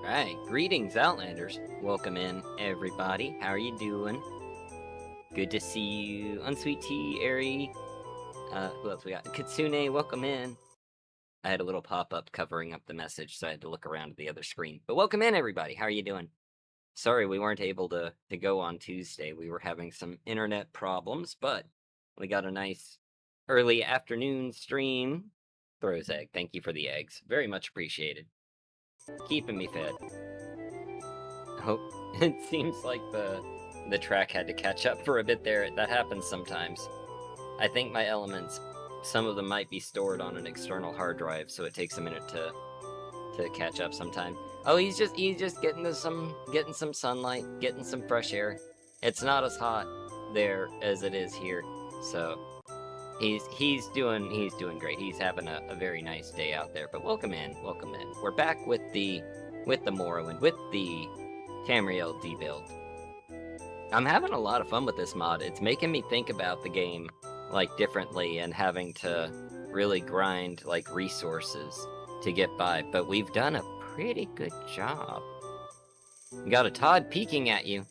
Right, greetings Outlanders. Welcome in, everybody. How are you doing? Good to see you. Unsweet Tea, Airy. Who else we got? Kitsune, welcome in. I had a little pop-up covering up the message, so I had to look around at the other screen. But welcome in, everybody. How are you doing? Sorry we weren't able to go on Tuesday. We were having some internet problems, but we got a nice early afternoon stream. Throws egg, thank you for the eggs. Very much appreciated. Keeping me fed. Oh, it seems like the track had to catch up for a bit there. That happens sometimes. I think my elements, some of them might be stored on an external hard drive, so it takes a minute to catch up sometime. Oh, he's just getting some sunlight, getting some fresh air. It's not as hot there as it is here, so he's doing great. He's having a very nice day out there. But welcome in. We're back with the Morrowind, with the Tamriel Debuilt. I'm having a lot of fun with this mod. It's making me think about the game like differently and having to really grind like resources to get by, but we've done a pretty good job. Got a Todd peeking at you.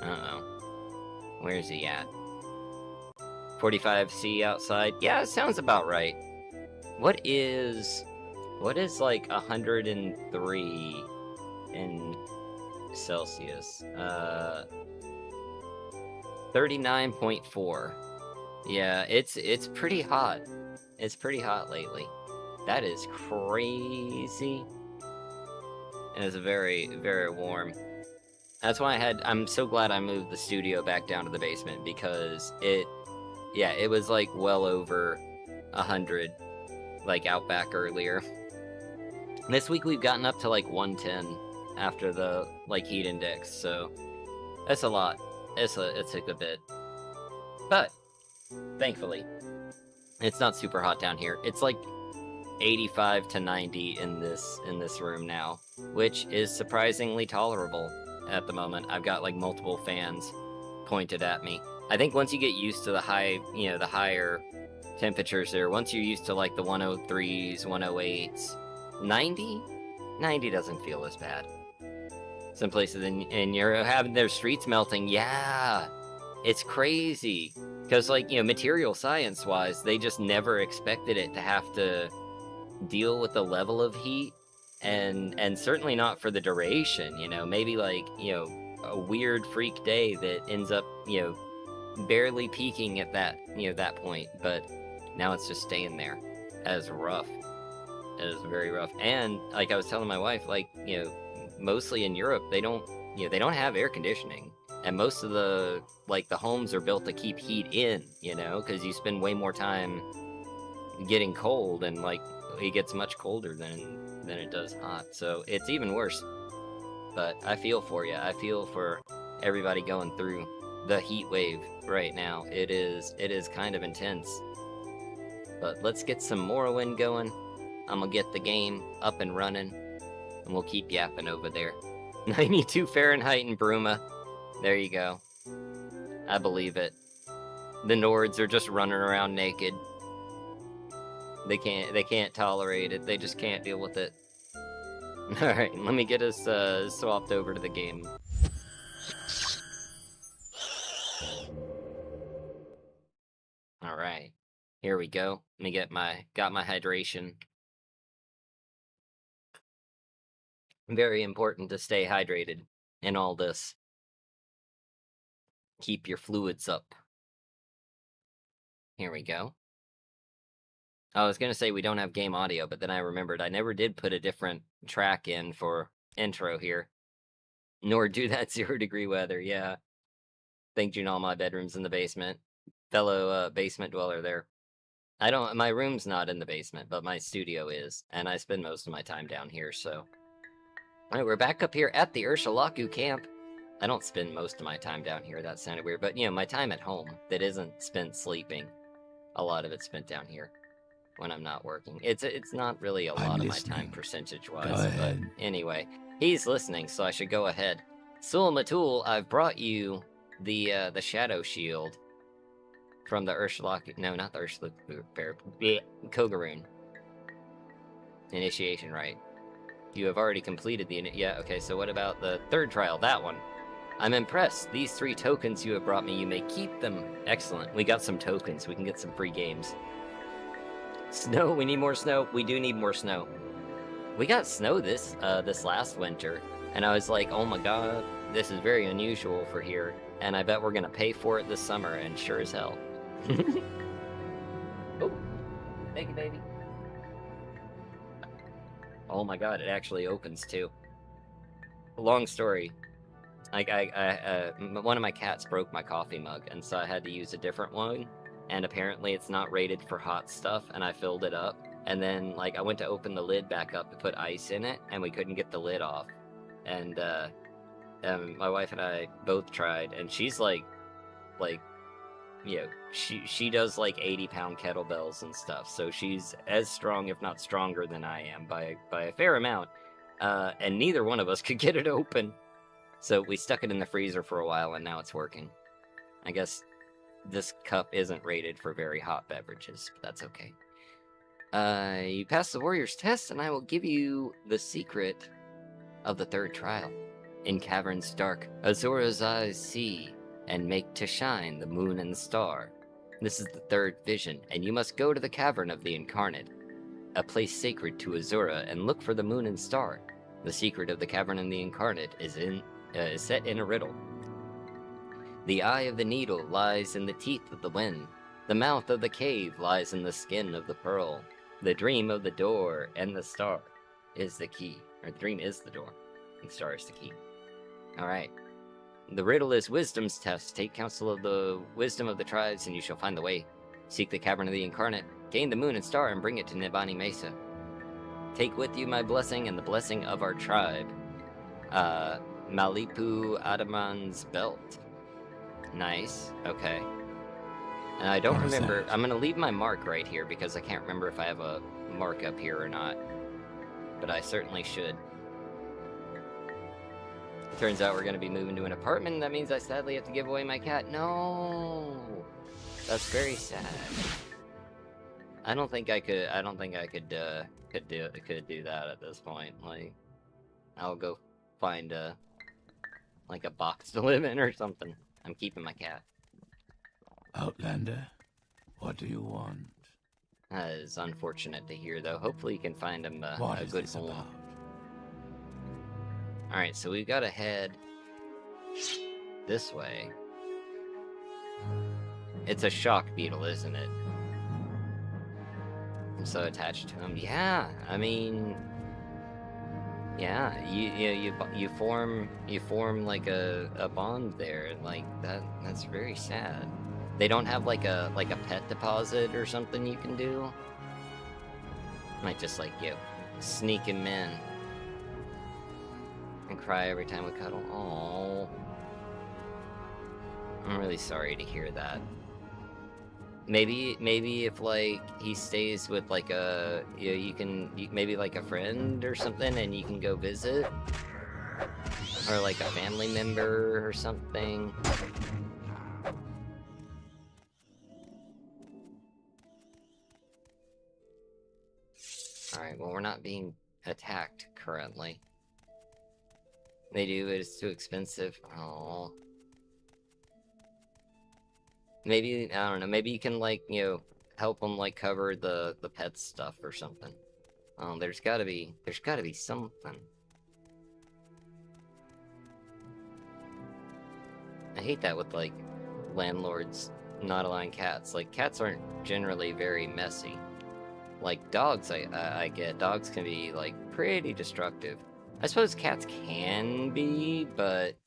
Uh-oh. Where's he at? 45C outside? Yeah, it sounds about right. What is like 103 in Celsius? 39.4. Yeah, it's pretty hot. It's pretty hot lately. That is crazy. And it's very, very warm. That's why I'm so glad I moved the studio back down to the basement, because it was like well over 100, like out back earlier. This week we've gotten up to like 110 after the like heat index, so that's a lot. It's a good bit. But thankfully, it's not super hot down here. It's like 85 to 90 in this room now, which is surprisingly tolerable at the moment. I've got like multiple fans pointed at me. I think once you get used to the higher temperatures there, once you're used to like the 103s, 108s, 90 doesn't feel as bad. Some places in Europe having their streets melting. Yeah, it's crazy. Because, like, material science-wise, they just never expected it to have to deal with the level of heat, and certainly not for the duration, maybe, like, a weird freak day that ends up, barely peaking at that, that point, but now it's just staying there as rough. It is very rough. And, like I was telling my wife, like, mostly in Europe, they don't have air conditioning. And most of the homes are built to keep heat in, because you spend way more time getting cold, and like it gets much colder than it does hot. So it's even worse. But I feel for you. I feel for everybody going through the heat wave right now. It is kind of intense. But let's get some Morrowind going. I'm gonna get the game up and running, and we'll keep yapping over there. 92 Fahrenheit in Bruma. There you go. I believe it. The Nords are just running around naked. They can't tolerate it. They just can't deal with it. Alright, let me get us swapped over to the game. Alright. Here we go. Let me get got my hydration. Very important to stay hydrated in all this. Keep your fluids up. Here we go. I was gonna say we don't have game audio, but then I remembered I never did put a different track in for intro here. Nor do that 0 degree weather, yeah. Thank you, all my bedroom's in the basement. Fellow basement dweller there. My room's not in the basement, but my studio is, and I spend most of my time down here, so. Alright, we're back up here at the Urshalaku camp. I don't spend most of my time down here, that sounded weird, but my time at home that isn't spent sleeping, a lot of it's spent down here when I'm not working. It's not really a lot of my time percentage-wise, but anyway, he's listening, so I should go ahead. Sul Matul, I've brought you the Shadow Shield from the Urshalaku, no, not the Urshalaku, Kogaroon. Initiation Rite. You have already completed the... Yeah, okay, so what about the third trial? That one. I'm impressed. These 3 tokens you have brought me, you may keep them. Excellent. We got some tokens. We can get some free games. Snow. We need more snow. We do need more snow. We got snow this last winter, and I was like, oh my god, this is very unusual for here, and I bet we're gonna pay for it this summer, and sure as hell. Oh, thank you, baby. Oh my god, it actually opens too. Long story. Like, one of my cats broke my coffee mug, and so I had to use a different one, and apparently it's not rated for hot stuff, and I filled it up. And then, like, I went to open the lid back up to put ice in it, and we couldn't get the lid off. And, my wife and I both tried, and she's like, you know, she does, like, 80-pound kettlebells and stuff, so she's as strong, if not stronger than I am, by a fair amount. And neither one of us could get it open. So we stuck it in the freezer for a while, and now it's working. I guess this cup isn't rated for very hot beverages, but that's okay. You passed the warrior's test, and I will give you the secret of the third trial. In caverns dark, Azura's eyes see, and make to shine the moon and the star. This is the third vision, and you must go to the cavern of the incarnate, a place sacred to Azura, and look for the moon and star. The secret of the cavern of the incarnate is set in a riddle. The eye of the needle lies in the teeth of the wind. The mouth of the cave lies in the skin of the pearl. The dream of the door and the star is the key. Or the dream is the door, and the star is the key. Alright. The riddle is wisdom's test. Take counsel of the wisdom of the tribes, and you shall find the way. Seek the cavern of the incarnate, gain the moon and star, and bring it to Nibani Mesa. Take with you my blessing and the blessing of our tribe. Malipu Adaman's belt. Nice. Okay. And I don't remember... I'm going to leave my mark right here because I can't remember if I have a mark up here or not. But I certainly should. It turns out we're going to be moving to an apartment, and that means I sadly have to give away my cat. No! That's very sad. I don't think I could do that at this point. Like, I'll go find like a box to live in or something. I'm keeping my cat. Outlander, what do you want? That is unfortunate to hear, though. Hopefully you can find him a good home. About? Alright, so we've got to head this way. It's a shock beetle, isn't it? I'm so attached to him. Yeah, I mean... Yeah, you form like a bond there, like that's very sad. They don't have like a pet deposit or something you can do. Might just like sneak him in and cry every time we cuddle. Oh, I'm really sorry to hear that. Maybe if like he stays with like a maybe like a friend or something, and you can go visit, or like a family member or something. All right, well, we're not being attacked currently. They do, it's too expensive. Oh. Maybe, I don't know, maybe you can, like, help them, like, cover the pet stuff or something. Oh, there's gotta be something. I hate that with, like, landlords not allowing cats. Like, cats aren't generally very messy. Like, dogs, I get. Dogs can be, like, pretty destructive. I suppose cats can be, but...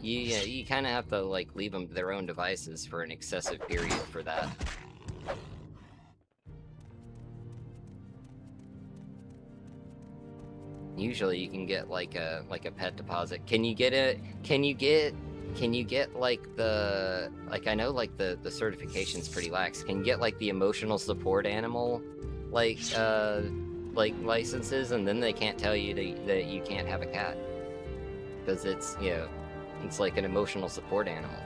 You kind of have to, like, leave them to their own devices for an excessive period for that. Usually you can get, like a pet deposit. Can you get like the... Like, I know, like, the certification's pretty lax. Can you get, like, the emotional support animal, like licenses, and then they can't tell you that you can't have a cat? Because it's, it's like an emotional support animal.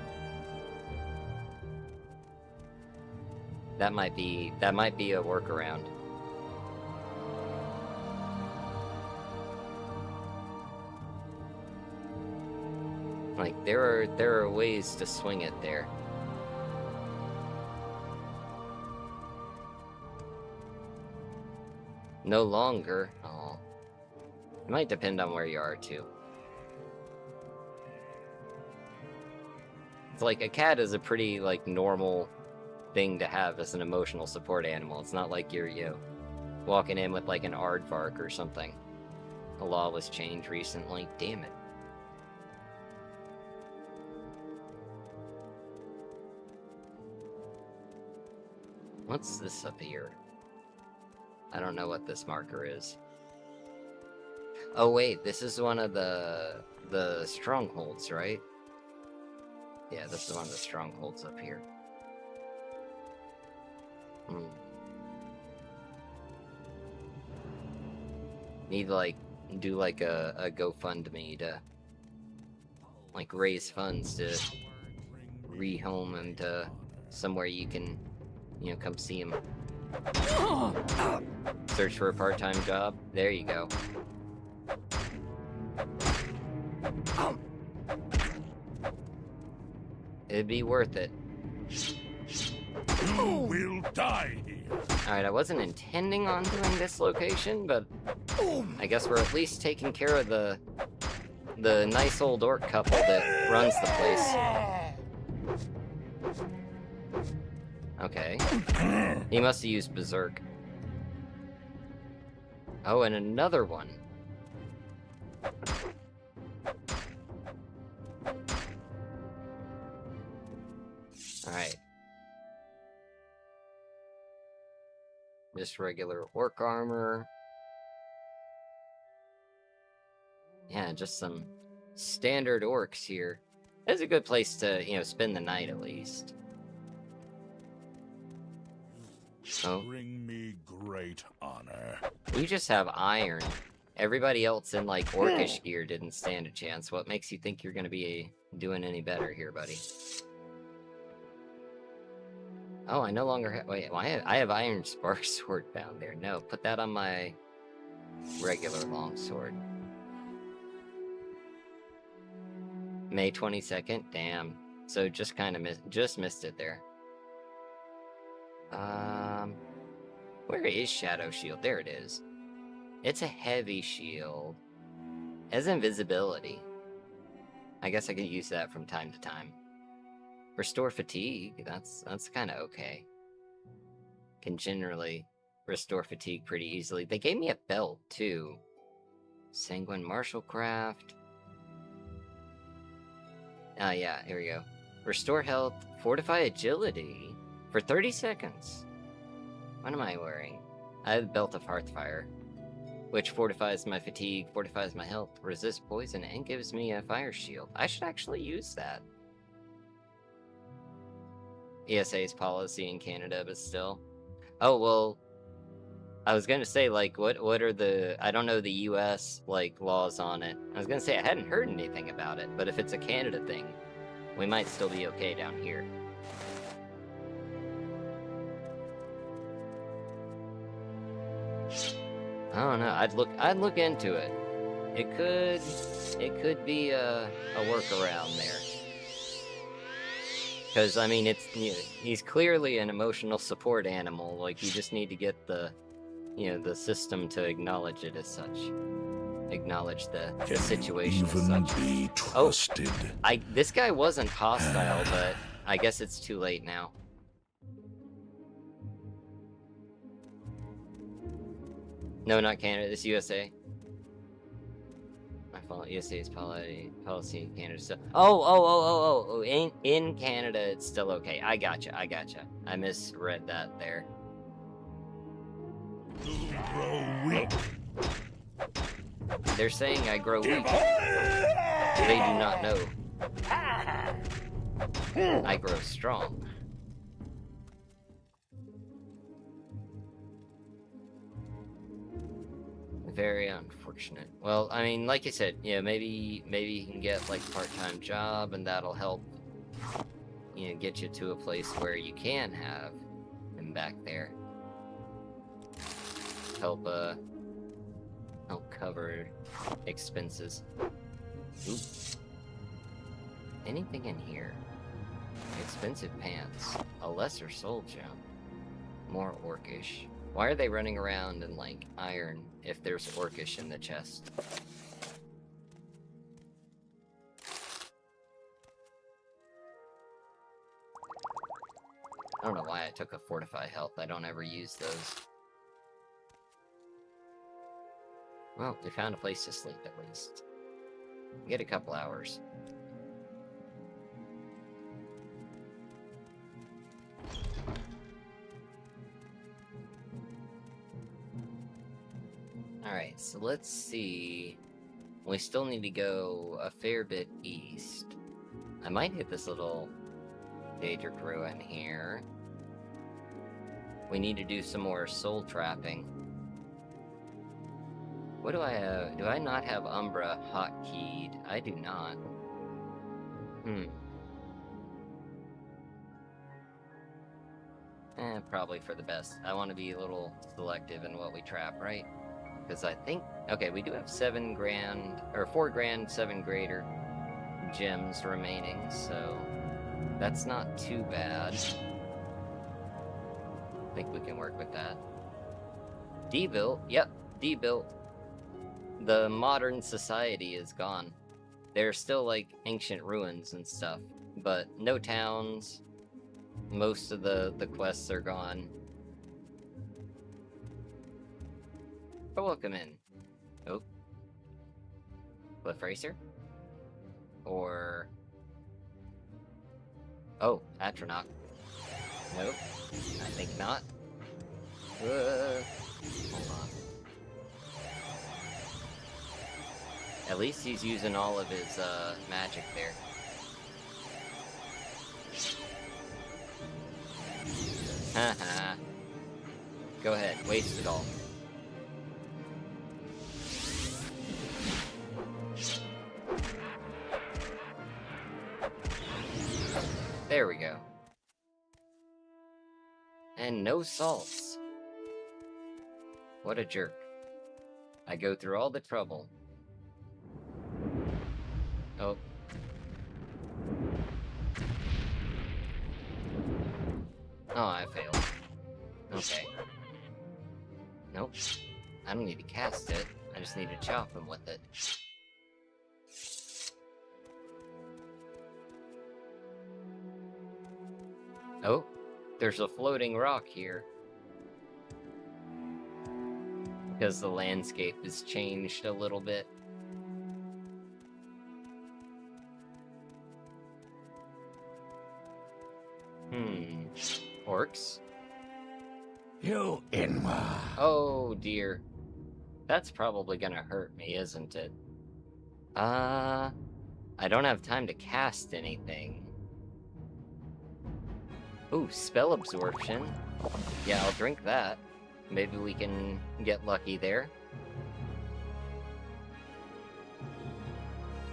That might be a workaround. Like, there are ways to swing it there. No longer. Oh. It might depend on where you are, too. It's like, a cat is a pretty, like, normal thing to have as an emotional support animal. It's not like you're, walking in with, like, an aardvark or something. The law was changed recently. Damn it. What's this up here? I don't know what this marker is. Oh wait, this is one of the strongholds, right? Yeah, this is one of the strongholds up here. Need like do like a GoFundMe to like raise funds to rehome him to somewhere you can, come see him. Search for a part-time job. There you go. It'd be worth it. You will die here. Alright, I wasn't intending on doing this location, but I guess we're at least taking care of the nice old orc couple that runs the place. Okay. He must have used Berserk. Oh, and another one. Alright. Just regular orc armor. Yeah, just some standard orcs here. It's a good place to, spend the night at least. Oh. Bring me great honor. You just have iron. Everybody else in, like, orcish gear didn't stand a chance. What makes you think you're gonna be doing any better here, buddy? Oh, I no longer have... Wait, I have Iron Spark Sword down there. No, put that on my regular longsword. May 22nd? Damn. So just kind of missed it there. Where is Shadow Shield? There it is. It's a heavy shield. It has invisibility. I guess I could use that from time to time. Restore fatigue. That's kind of okay. Can generally restore fatigue pretty easily. They gave me a belt too. Sanguine Martial Craft. Ah, yeah, here we go. Restore health, fortify agility for 30 seconds. What am I wearing? I have the Belt of Hearthfire, which fortifies my fatigue, fortifies my health, resists poison, and gives me a fire shield. I should actually use that. ESA's policy in Canada, but still. Oh, well, I was gonna say, like, what are the... I don't know the US, like, laws on it. I was gonna say, I hadn't heard anything about it, but if it's a Canada thing, we might still be okay down here. I don't know. I'd look into it. It could be a workaround there. Because I mean, he's clearly an emotional support animal. Like, you just need to get the the system to acknowledge it as such. Acknowledge the situation as such. Be trusted. Oh, this guy wasn't hostile, but I guess it's too late now. No, not Canada. It's USA. My fault. USA's policy in Canada. So, oh. In Canada, it's still okay. I gotcha. I misread that there. You grow weak. They're saying I grow weak. They do not know. I grow strong. Very unfortunate. Well, I mean, like I said, maybe you can get like a part-time job, and that'll help, get you to a place where you can have him back there. Help cover expenses. Oop. Anything in here? Expensive pants. A lesser soul gem. More orcish. Why are they running around in, like, iron if there's orcish in the chest? I don't know why I took a fortify health. I don't ever use those. Well, we found a place to sleep at least. Get a couple hours. Alright, so let's see. We still need to go a fair bit east. I might hit this little Daedric ruin here. We need to do some more soul trapping. What do I have? Do I not have Umbra hotkeyed? I do not. Probably for the best. I want to be a little selective in what we trap, right? Because I think... Okay, we do have 7 grand... Or 4 grand, 7 greater gems remaining, so... That's not too bad. I think we can work with that. Debuilt? Yep, Debuilt. The modern society is gone. There's still, like, ancient ruins and stuff, but no towns. Most of the quests are gone. But welcome in. Oh. Cliff Racer? Or... Oh, Atronach. Nope. I think not. Hold on. At least he's using all of his, magic there. Haha. Go ahead, waste it all. There we go. And no salts. What a jerk. I go through all the trouble. Oh. Oh, I failed. Okay. Nope. I don't need to cast it. I just need to chop him with it. Oh, there's a floating rock here. Because the landscape has changed a little bit. Orcs? You Inma. Oh dear. That's probably gonna hurt me, isn't it? I don't have time to cast anything. Ooh, spell absorption. Yeah, I'll drink that. Maybe we can get lucky there.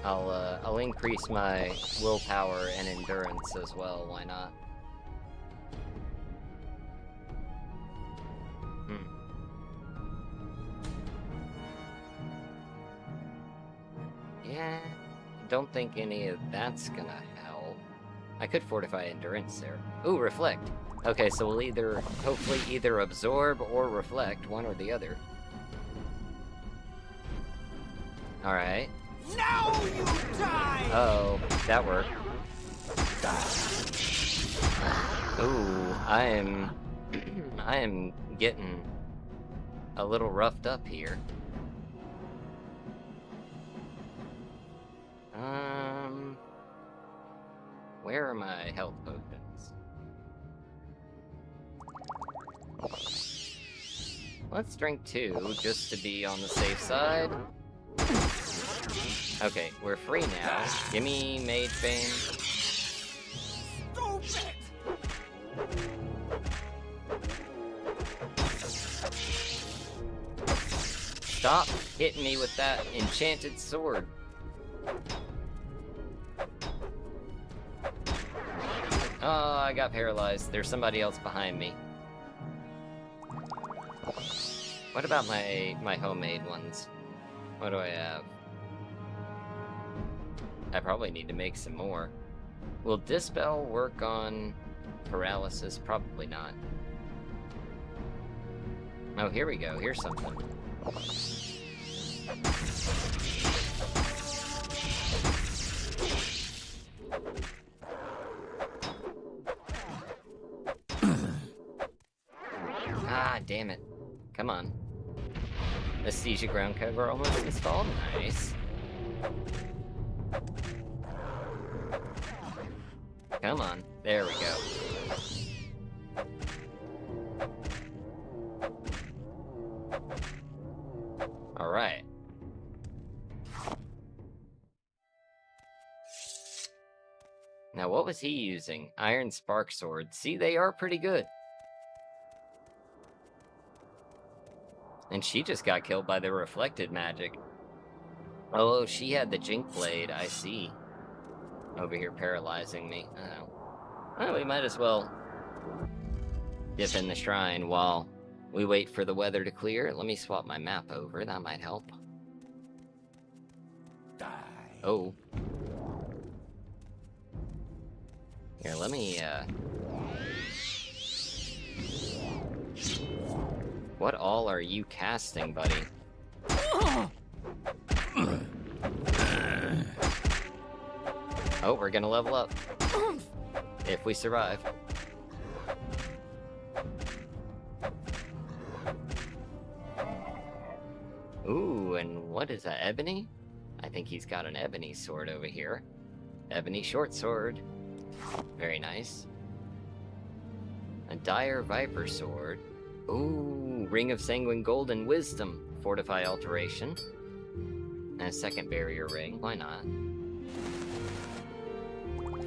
I'll increase my willpower and endurance as well, why not? Yeah, don't think any of that's gonna help. I could fortify endurance there. Ooh, reflect. Okay, so we'll hopefully either absorb or reflect, one or the other. Alright. Now you die! Uh-oh, that worked. Ooh, I am getting a little roughed up here. Where are my health potions? Let's drink 2, just to be on the safe side. Okay, we're free now. Gimme Mage Bane. Stupid! Stop hitting me with that enchanted sword. Oh, I got paralyzed. There's somebody else behind me. What about my homemade ones? What do I have? I probably need to make some more. Will Dispel work on paralysis? Probably not. Oh, here we go. Here's something. Ah, damn it. Come on. Anesthesia ground cover almost installed. Nice. Come on. There we go. Alright. Now, what was he using? Iron Spark Sword. See, they are pretty good. And she just got killed by the reflected magic. Oh, she had the Jink Blade, I see. Over here paralyzing me. Oh. Well, we might as well dip in the shrine while we wait for the weather to clear. Let me swap my map over, that might help. Die. Oh. Here, let me, What all are you casting, buddy? Oh, we're gonna level up. If we survive. Ooh, and what is that, ebony? I think he's got an ebony sword over here. Ebony short sword. Very nice. A dire viper sword. Ooh, ring of sanguine gold and wisdom. Fortify alteration. And a second barrier ring, why not?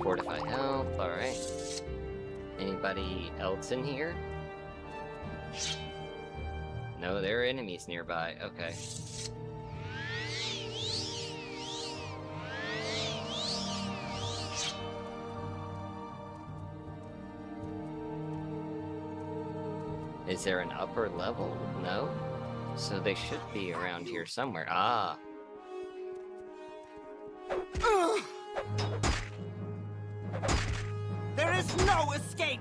Fortify health, alright. Anybody else in here? No, there are enemies nearby, okay. Is there an upper level? No? So they should be around here somewhere. Ah! There is no escape!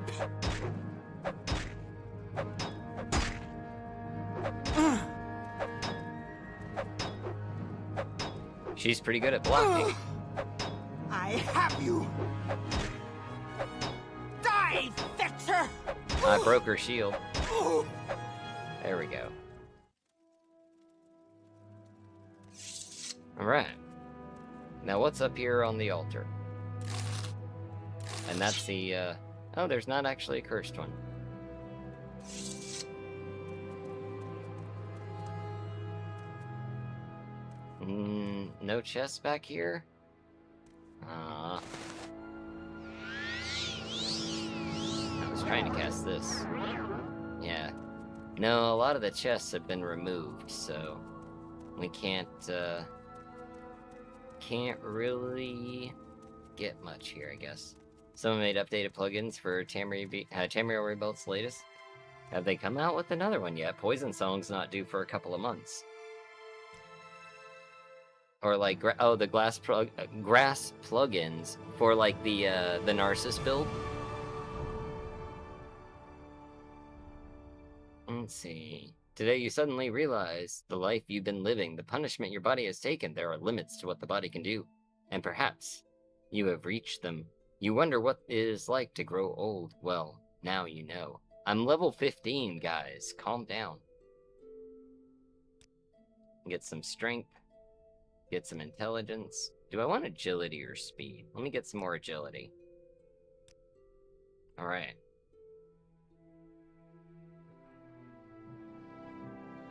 She's pretty good at blocking. I have you! Die, Fetcher! I broke her shield. There we go. Alright. Now what's up here on the altar? And that's the, oh, there's not actually a cursed one. No chest back here? I was trying to cast this. Yeah. No, a lot of the chests have been removed, so we can't really get much here, I guess. Someone made updated plugins for Tamriel Debuilt's latest. Have they come out with another one yet? Poison Song's not due for a couple of months. Or like, the grass plugins for like the Narcissus build. Let's see. Today you suddenly realize the life you've been living, the punishment your body has taken, there are limits to what the body can do. And perhaps you have reached them. You wonder what it is like to grow old. Well, now you know. I'm level 15, guys. Calm down. Get some strength. Get some intelligence. Do I want agility or speed? Let me get some more agility. Alright.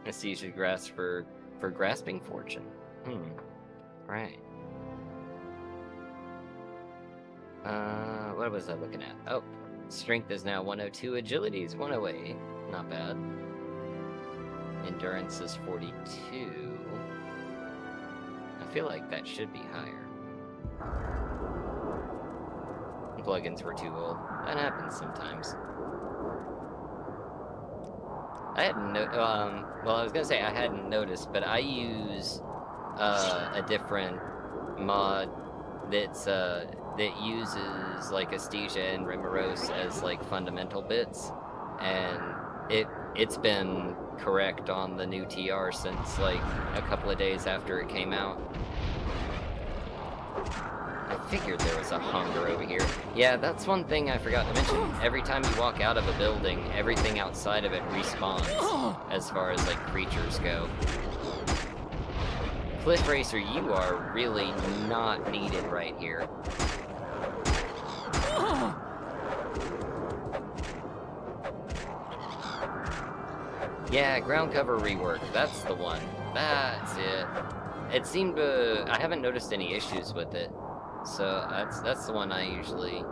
Let's use the grass for grasping fortune. Right. What was I looking at? Oh, strength is now 102, agility is 108. Not bad. Endurance is 42. I feel like that should be higher. Plugins were too old. That happens sometimes. I hadn't well, I was gonna say I hadn't noticed, but I use a different mod that's that uses like Aesthesia and Rimeros as like fundamental bits, and it's been correct on the new TR since like a couple of days after it came out. I figured there was a hunger over here. Yeah, that's one thing I forgot to mention. Every time you walk out of a building, everything outside of it respawns, as far as like creatures go. Cliff Racer, you are really not needed right here. Yeah, ground cover rework, that's the one. That's it. It seemed to... I haven't noticed any issues with it. So that's the one I usually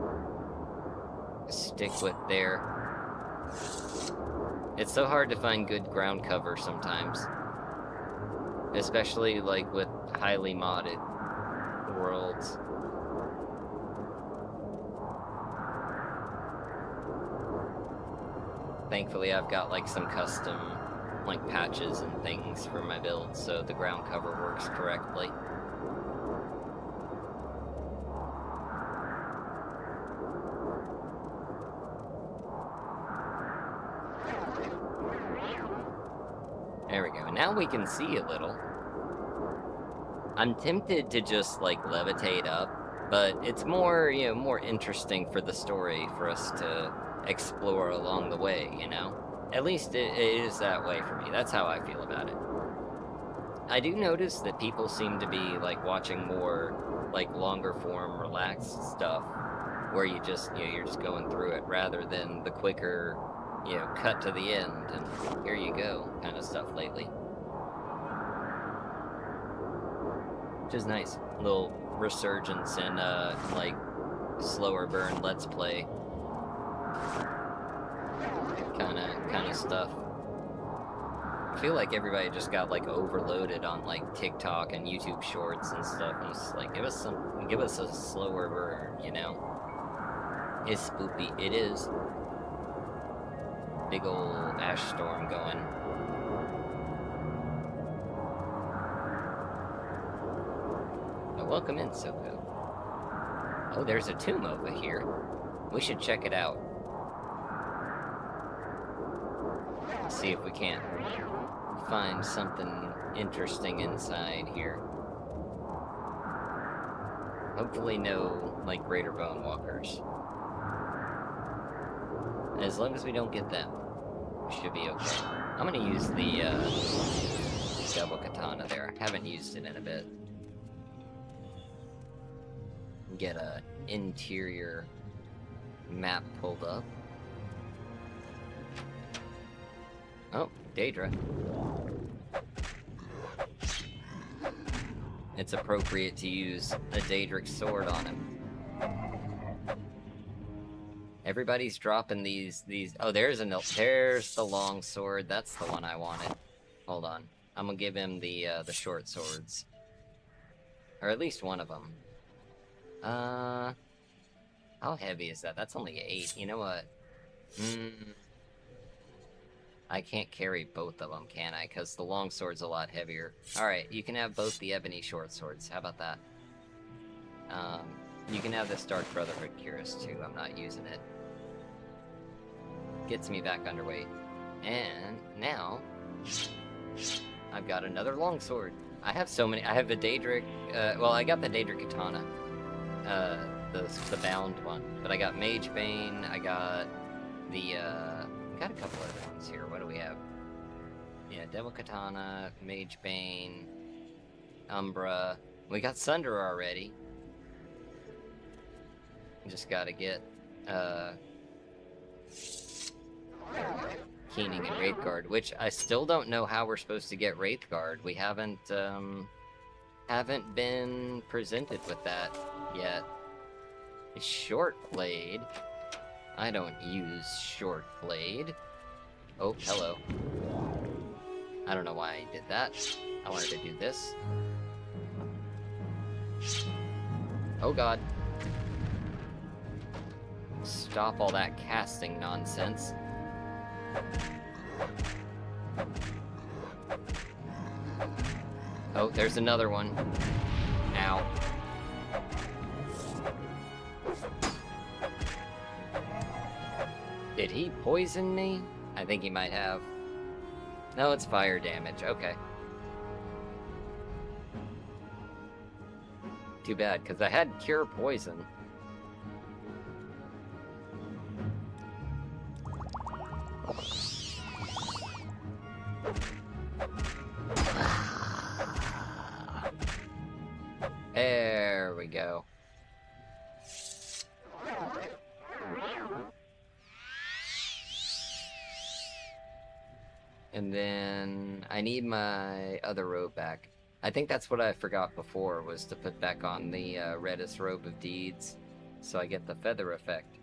stick with there. It's so hard to find good ground cover sometimes. Especially like with highly modded worlds. Thankfully I've got like some custom like patches and things for my build, so the ground cover works correctly. There we go. Now we can see a little. I'm tempted to just like levitate up, but it's more, you know, more interesting for the story for us to explore along the way, you know? At least it is that way for me. That's how I feel about it. I do notice that people seem to be like watching more like longer form relaxed stuff where you just, you know, you're just going through it rather than the quicker, you know, cut to the end and here you go kind of stuff lately. Which is nice. A little resurgence in like slower burn let's play kind of stuff. I feel like everybody just got like overloaded on like TikTok and YouTube Shorts and stuff, and it's like give us a slower burn, you know. It's spoopy. It is. Big ol' ash storm going. Oh, welcome in, Soko. Oh, there's a tomb over here. We should check it out. See if we can't find something interesting inside here. Hopefully no, like, greater bone walkers. As long as we don't get them, we should be okay. I'm gonna use the double katana there. Haven't used it in a bit. Get a interior map pulled up. Oh, Daedra. It's appropriate to use a Daedric sword on him. Everybody's dropping these. Oh, there's the long sword. That's the one I wanted. Hold on, I'm gonna give him the short swords, or at least one of them. How heavy is that? That's only 8. You know what? I can't carry both of them, can I? Because the long sword's a lot heavier. Alright, you can have both the ebony short swords. How about that? You can have this Dark Brotherhood Cuirass too. I'm not using it. Gets me back underweight. And now, I've got another long sword. I have so many. I have the Daedric, well, I got the Daedric Katana. The bound one. But I got Mage Bane, I got the, got a couple other ones here. What do we have? Yeah, Devil Katana, Mage Bane, Umbra. We got Sunder already. Just gotta get, Keening and Wraithguard, which I still don't know how we're supposed to get Wraithguard. We haven't been presented with that yet. It's Short Blade. I don't use Short Blade. Oh, hello. I don't know why I did that. I wanted to do this. Oh god. Stop all that casting nonsense. Oh, there's another one. Ow. Did he poison me? I think he might have. No, it's fire damage. Okay. Too bad, because I had cure poison. There we go. And then I need my other robe back. I think that's what I forgot before, was to put back on the Reddest Robe of Deeds, so I get the feather effect.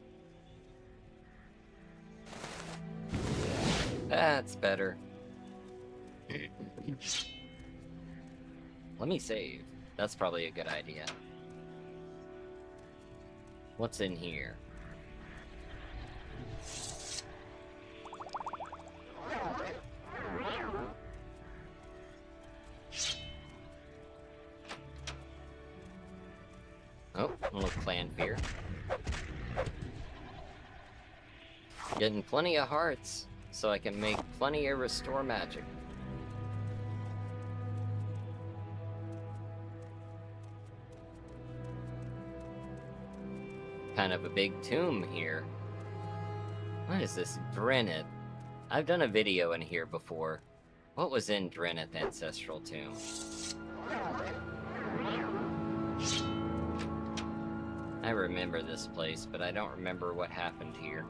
That's better. Let me save. That's probably a good idea. What's in here? Oh, a little clan fear. Getting plenty of hearts, so I can make plenty of restore magic. Kind of a big tomb here. What is this? Drenith. I've done a video in here before. What was in Drenith Ancestral Tomb? I remember this place, but I don't remember what happened here.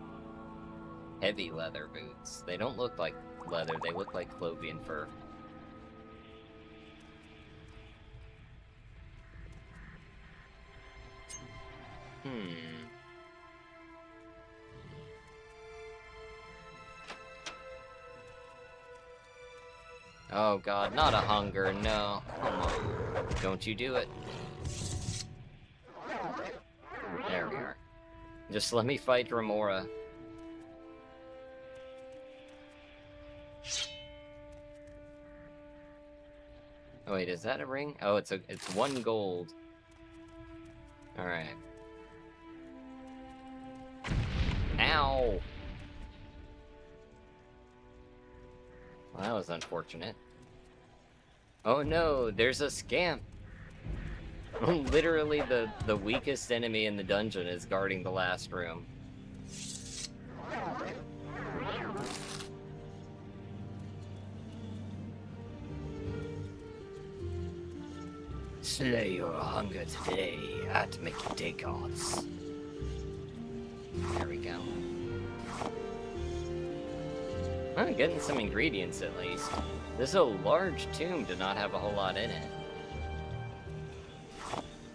Heavy leather boots. They don't look like leather, they look like Clovian fur. Oh god, not a hunger, no. Come on. Don't you do it. There we are. Just let me fight Remora. Oh wait, is that a ring? Oh, it's 1 gold. Alright. Ow! Well, that was unfortunate. Oh no, there's a scamp! Literally the weakest enemy in the dungeon is guarding the last room. Slay your hunger today at Mickey Gods. There we go. I'm getting some ingredients at least. This is a large tomb to not have a whole lot in it.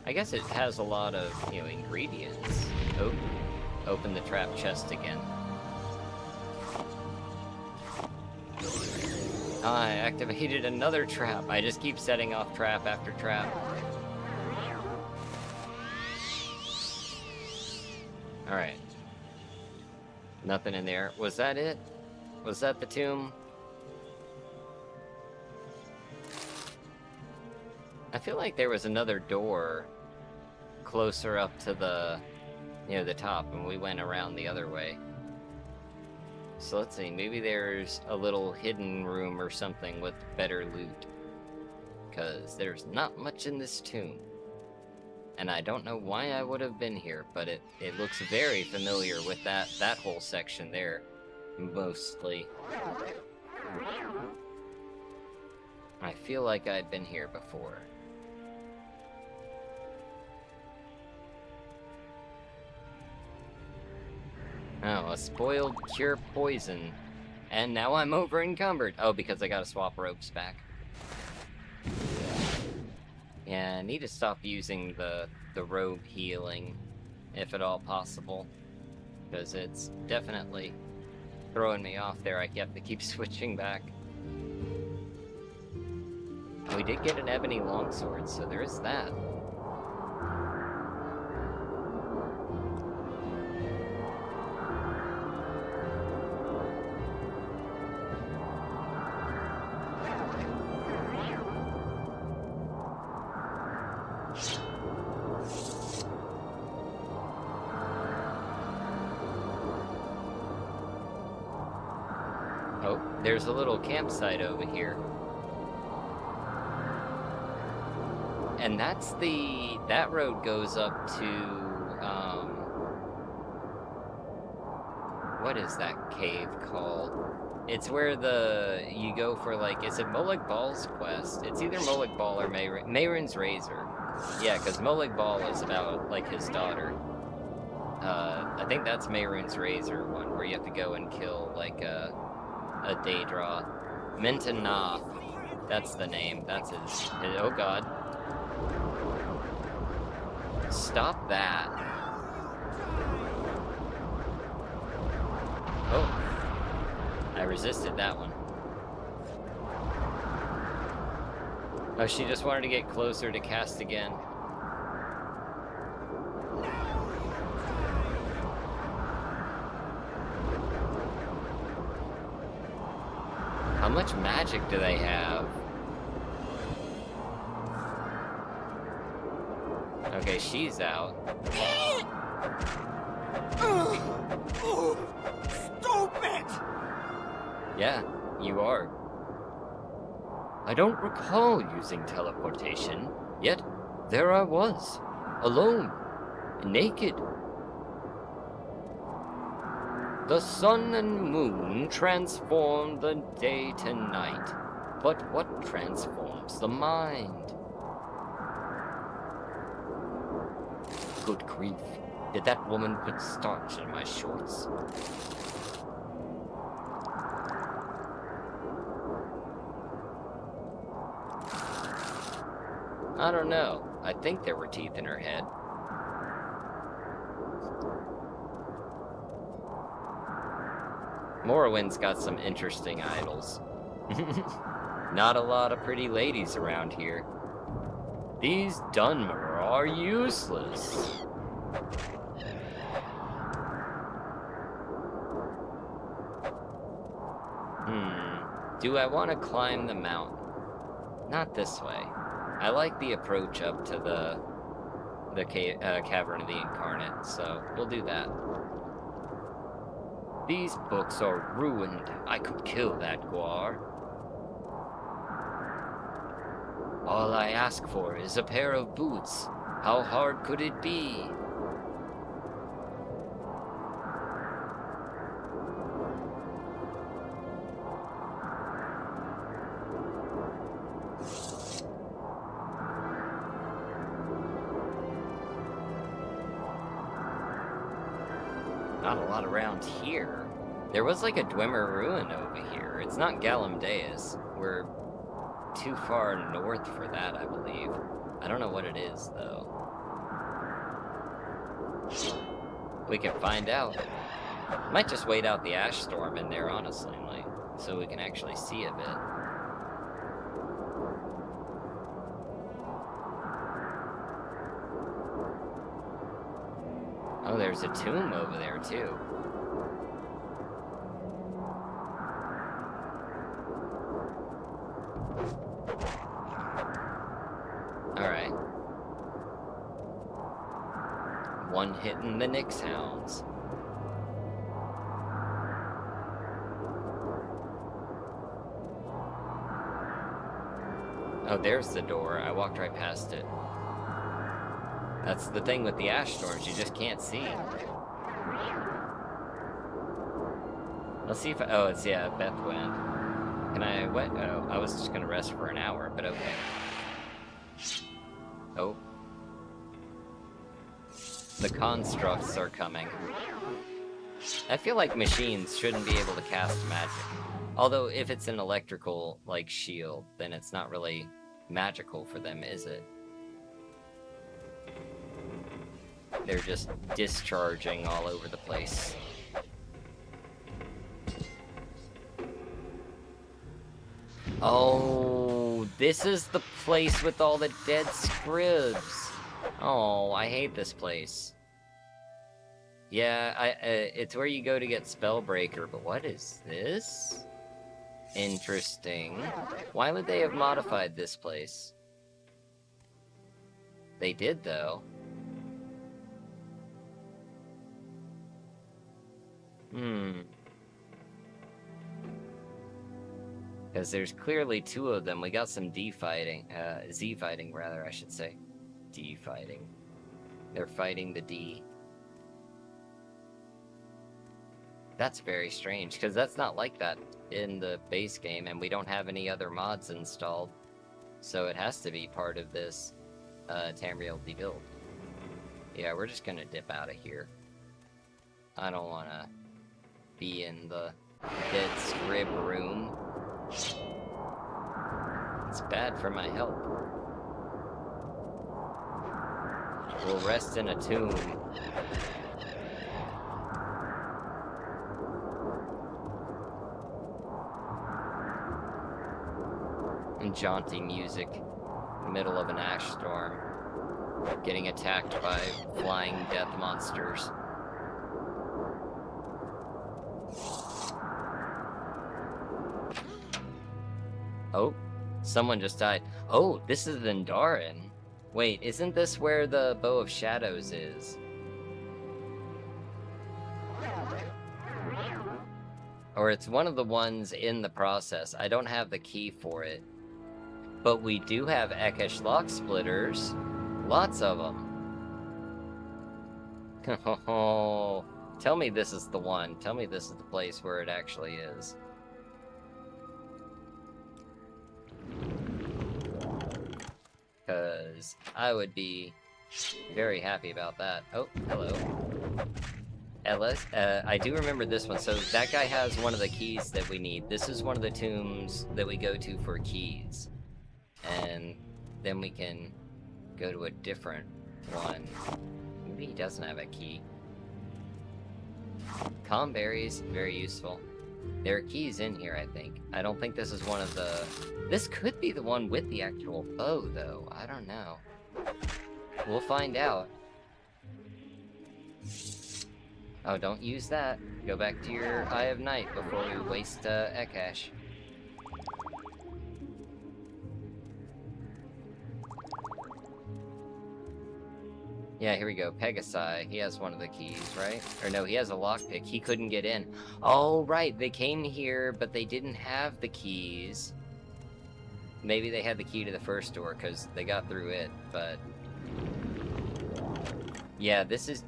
I guess it has a lot of, ingredients. Oh, open the trap chest again. I activated another trap. I just keep setting off trap after trap. Alright. Nothing in there. Was that it? Was that the tomb? I feel like there was another door closer up to the, the top, and we went around the other way. So let's see, maybe there's a little hidden room or something with better loot. Because there's not much in this tomb. And I don't know why I would have been here, but it looks very familiar with that whole section there. Mostly. I feel like I'd been here before. Oh, a spoiled cure poison. And now I'm over encumbered. Oh, because I gotta swap ropes back. Yeah, I need to stop using the robe healing, if at all possible. Because it's definitely throwing me off there. I have to keep switching back. We did get an ebony longsword, so there is that. Oh, there's a little campsite over here. And that's that road goes up to, what is that cave called? It's where you go for, like, is it Molag Bal's quest? It's either Molag Bal or Mehrunes Razor. Yeah, because Molag Bal is about, like, his daughter. I think that's Mehrunes Razor one, where you have to go and kill, like, a Daedra. Mentanath. That's the name. That's his... Oh, God. Stop that. Oh. I resisted that one. Oh, she just wanted to get closer to cast again. How much magic do they have? Okay, she's out. Stupid! Yeah, you are. I don't recall using teleportation, yet there I was, alone, naked. The sun and moon transform the day to night, but what transforms the mind? Good grief, did that woman put starch in my shorts? I don't know. I think there were teeth in her head. Morrowind's got some interesting idols. Not a lot of pretty ladies around here. These Dunmer are useless. Do I want to climb the mountain? Not this way. I like the approach up to the Cavern of the Incarnate, so we'll do that. These books are ruined. I could kill that Guar. All I ask for is a pair of boots. How hard could it be? Not a lot around here. There was like a Dwemer ruin over here. It's not Galamdeus. We're too far north for that, I believe. I don't know what it is, though. We can find out. Might just wait out the ash storm in there, honestly, like, so we can actually see a bit. Oh, there's a tomb over there, too. Alright. One hitting the Nyx Hounds. Oh, there's the door. I walked right past it. That's the thing with the ash storms, you just can't see. Let's see if oh, it's, yeah, Bethwind. Can I, what? Oh, I was just gonna rest for an hour, but okay. Oh. The constructs are coming. I feel like machines shouldn't be able to cast magic. Although, if it's an electrical, like, shield, then it's not really magical for them, is it? They're just discharging all over the place. Oh, this is the place with all the dead scribs. Oh, I hate this place. Yeah, it's where you go to get Spellbreaker, but what is this? Interesting. Why would they have modified this place? They did, though. Because there's clearly two of them. We got some D fighting. Z fighting, rather, I should say. D fighting. They're fighting the D. That's very strange, because that's not like that in the base game, and we don't have any other mods installed. So it has to be part of this Tamriel Debuilt. Yeah, we're just gonna dip out of here. I don't wanna be in the dead scrib room. It's bad for my health. We'll rest in a tomb. And jaunty music in the middle of an ash storm. Getting attacked by flying death monsters. Oh, someone just died. Oh, this is Nerevarine. Wait, isn't this where the Bow of Shadows is? Or it's one of the ones in the process. I don't have the key for it. But we do have Ekesh lock splitters. Lots of them. Oh, tell me this is the one. Tell me this is the place where it actually is. Because I would be very happy about that. Oh, hello. Ellis, I do remember this one. So that guy has one of the keys that we need. This is one of the tombs that we go to for keys. And then we can go to a different one. Maybe he doesn't have a key. Calm berries, very useful. There are keys in here, I think. I don't think this is one of the... This could be the one with the actual bow, though. I don't know. We'll find out. Oh, don't use that. Go back to your Eye of Night before we waste Ekesh. Yeah, here we go. Pegasi. He has one of the keys, right? Or no, he has a lockpick. He couldn't get in. Oh, right. They came here, but they didn't have the keys. Maybe they had the key to the first door, because they got through it, but... Yeah, this is...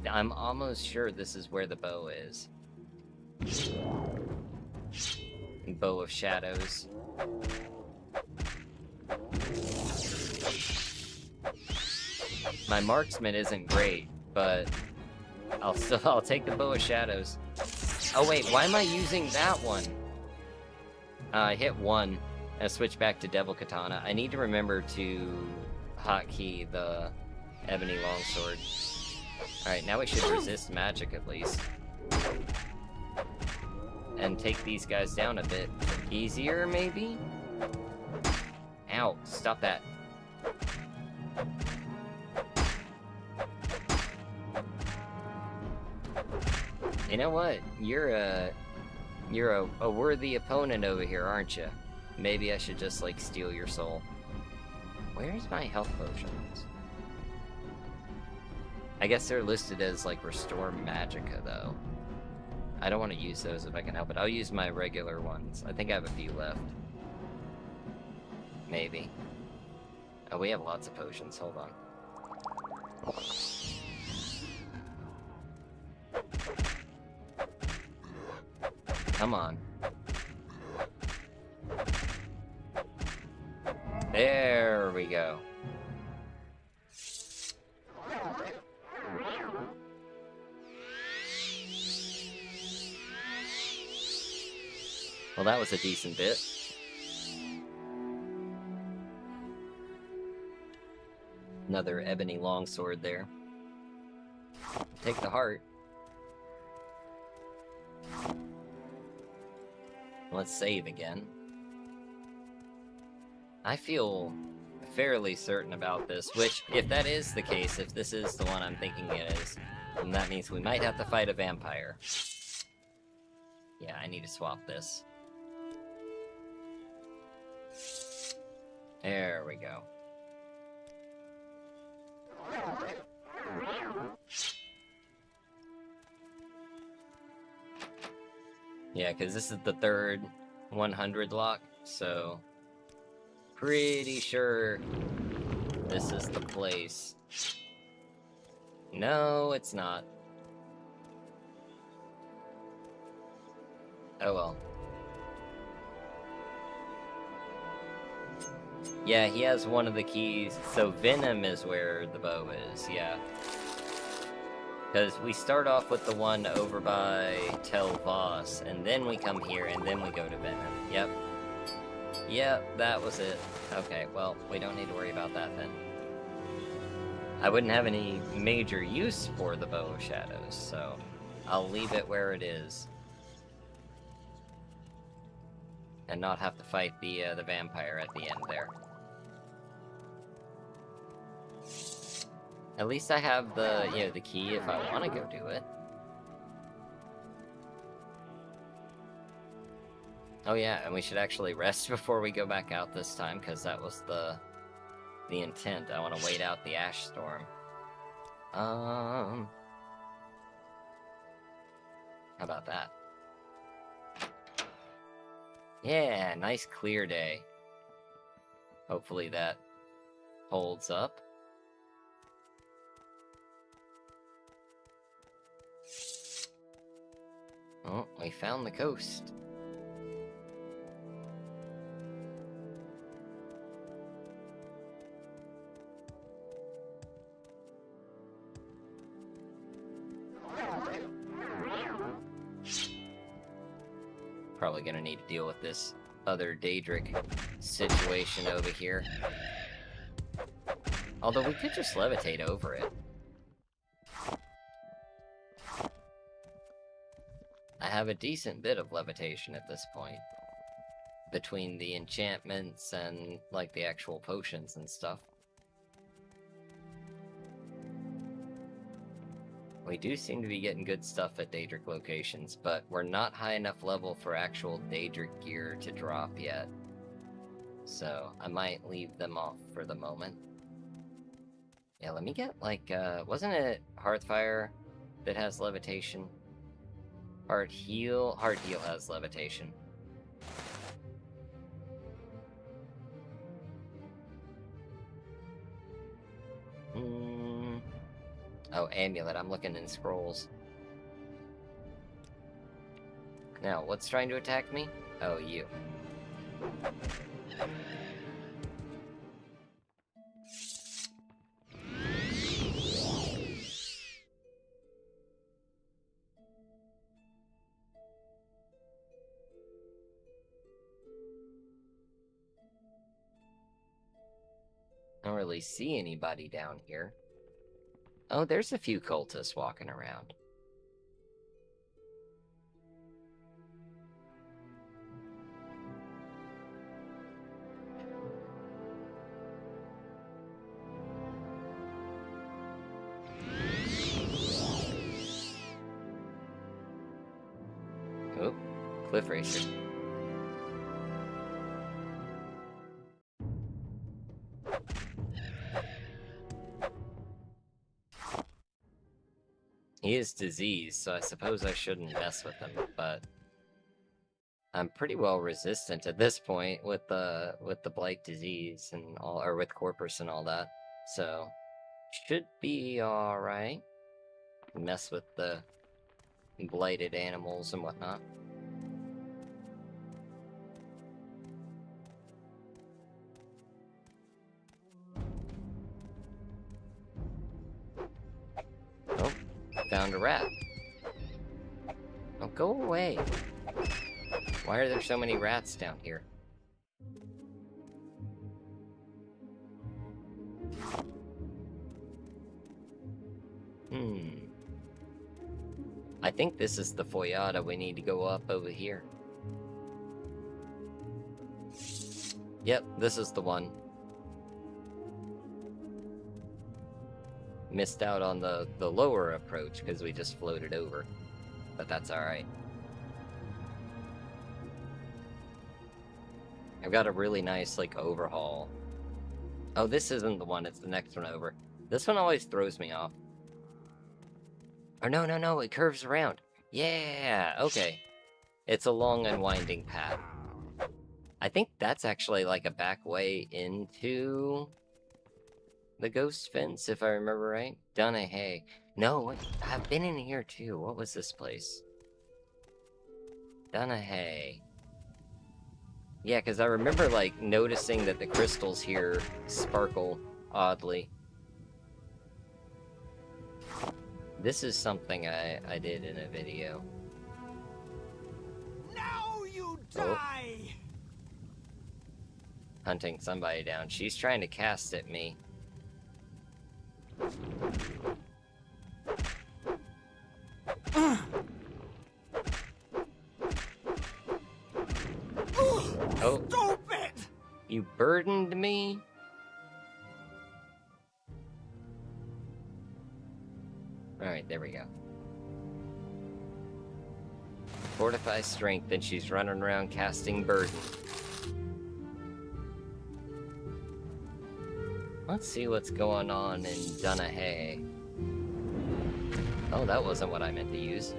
I'm almost sure this is where the bow is. Bow of Shadows. My marksman isn't great, but I'll take the Bow of Shadows. Oh wait, why am I using that one? I hit 1 and switch back to Devil Katana. I need to remember to hotkey the Ebony Longsword. Alright, now we should resist magic at least. And take these guys down a bit easier, maybe? Ow, stop that. You know what? You're a worthy opponent over here, aren't you? Maybe I should just, like, steal your soul. Where's my health potions? I guess they're listed as, like, Restore Magicka, though. I don't want to use those if I can help it. I'll use my regular ones. I think I have a few left. Maybe. Oh, we have lots of potions. Hold on. Come on. There we go. Well, that was a decent bit. Another ebony longsword there. Take the heart. Let's save again. I feel fairly certain about this, which, if that is the case, if this is the one I'm thinking it is, then that means we might have to fight a vampire. Yeah, I need to swap this. There we go. Yeah, because this is the third 100 lock, so pretty sure this is the place. No, it's not. Oh well. Yeah, he has one of the keys, so Venom is where the bow is, yeah. Because we start off with the one over by Tel Voss, and then we come here, and then we go to Venom. Yep. Yep, that was it. Okay, well, we don't need to worry about that then. I wouldn't have any major use for the Bow of Shadows, so I'll leave it where it is. And not have to fight the vampire at the end there. At least I have the, you know, the key if I want to go do it. Oh yeah, and we should actually rest before we go back out this time, because that was the intent. I want to wait out the ash storm. How about that? Yeah, nice clear day. Hopefully that holds up. Oh, we found the coast. Probably gonna need to deal with this other Daedric situation over here. Although we could just levitate over it. I have a decent bit of levitation at this point. Between the enchantments and, like, the actual potions and stuff. We do seem to be getting good stuff at Daedric locations, but we're not high enough level for actual Daedric gear to drop yet. So, I might leave them off for the moment. Yeah, let me get, like, wasn't it Hearthfire that has levitation? Heart Heal has levitation. Oh, Amulet, I'm looking in scrolls. Now, what's trying to attack me? Oh, you. I don't really see anybody down here. Oh, there's a few cultists walking around. Oh, Cliff Racer. He is diseased, so I suppose I shouldn't mess with him, but I'm pretty well resistant at this point with the blight disease and all, or with Corpus and all that. So should be all right. Mess with the blighted animals and whatnot. Oh, found a rat. Oh, go away. Why are there so many rats down here? I think this is the Foyada we need to go up over here. Yep, this is the one. Missed out on the lower approach because we just floated over. But that's alright. I've got a really nice, like, overhaul. Oh, this isn't the one, it's the next one over. This one always throws me off. Or no, it curves around. Yeah, okay. It's a long and winding path. I think that's actually like a back way into the ghost fence, if I remember right. Dunahey. No, wait, I've been in here too. What was this place? Dunahey. Yeah, because I remember, like, noticing that the crystals here sparkle oddly. This is something I did in a video. Now you die! Hunting somebody down. She's trying to cast at me. Oh. Stupid! You burdened me? Alright, there we go. Fortify strength, and she's running around casting burden. Let's see what's going on in Dunahey. Oh, that wasn't what I meant to use.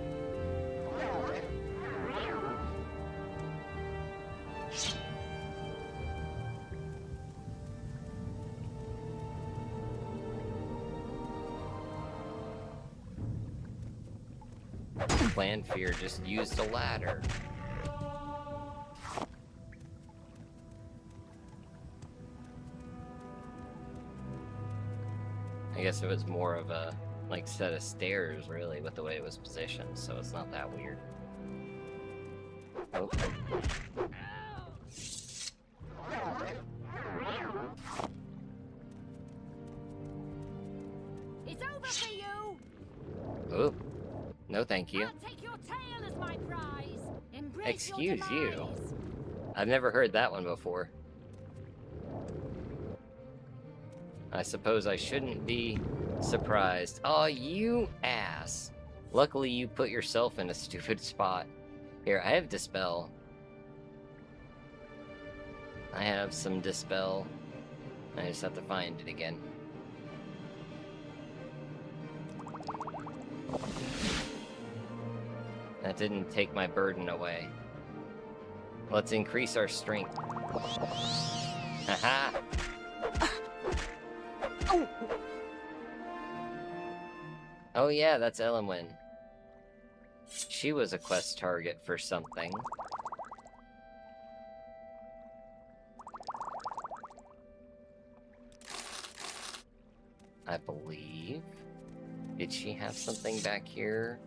Clanfear just used a ladder. I guess it was more of a, like, set of stairs, really, with the way it was positioned, so it's not that weird. Oh. It's over for you. Oh. No, thank you. I'll take your tail as my prize. Embrace Excuse your you. demise. I've never heard that one before. I suppose I shouldn't be surprised. Aw, you ass. Luckily you put yourself in a stupid spot. Here, I have Dispel. I have some Dispel. I just have to find it again. That didn't take my burden away. Let's increase our strength. Haha! Oh yeah, that's Elenwen. She was a quest target for something. I believe. Did she have something back here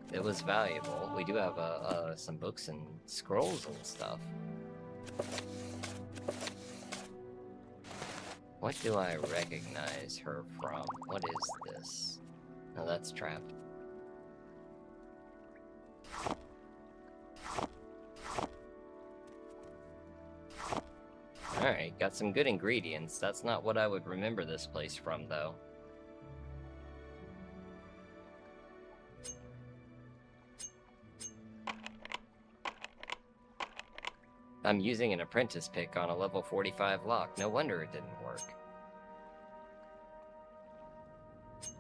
that was valuable? We do have some books and scrolls and stuff. What do I recognize her from? What is this? Oh, that's trapped. Alright, got some good ingredients. That's not what I would remember this place from, though. I'm using an apprentice pick on a level 45 lock. No wonder it didn't work.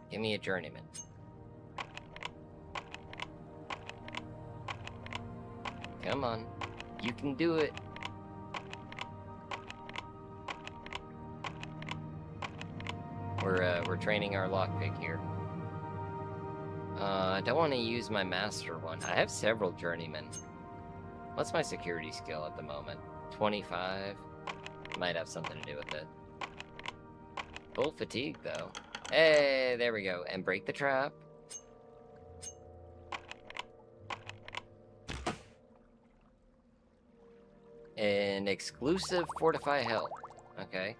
Give me a journeyman. Come on. You can do it. We're training our lockpick here. I don't want to use my master one. I have several journeymen. What's my security skill at the moment? 25? Might have something to do with it. Full fatigue, though. Hey, there we go. And break the trap. An exclusive fortify health. Okay.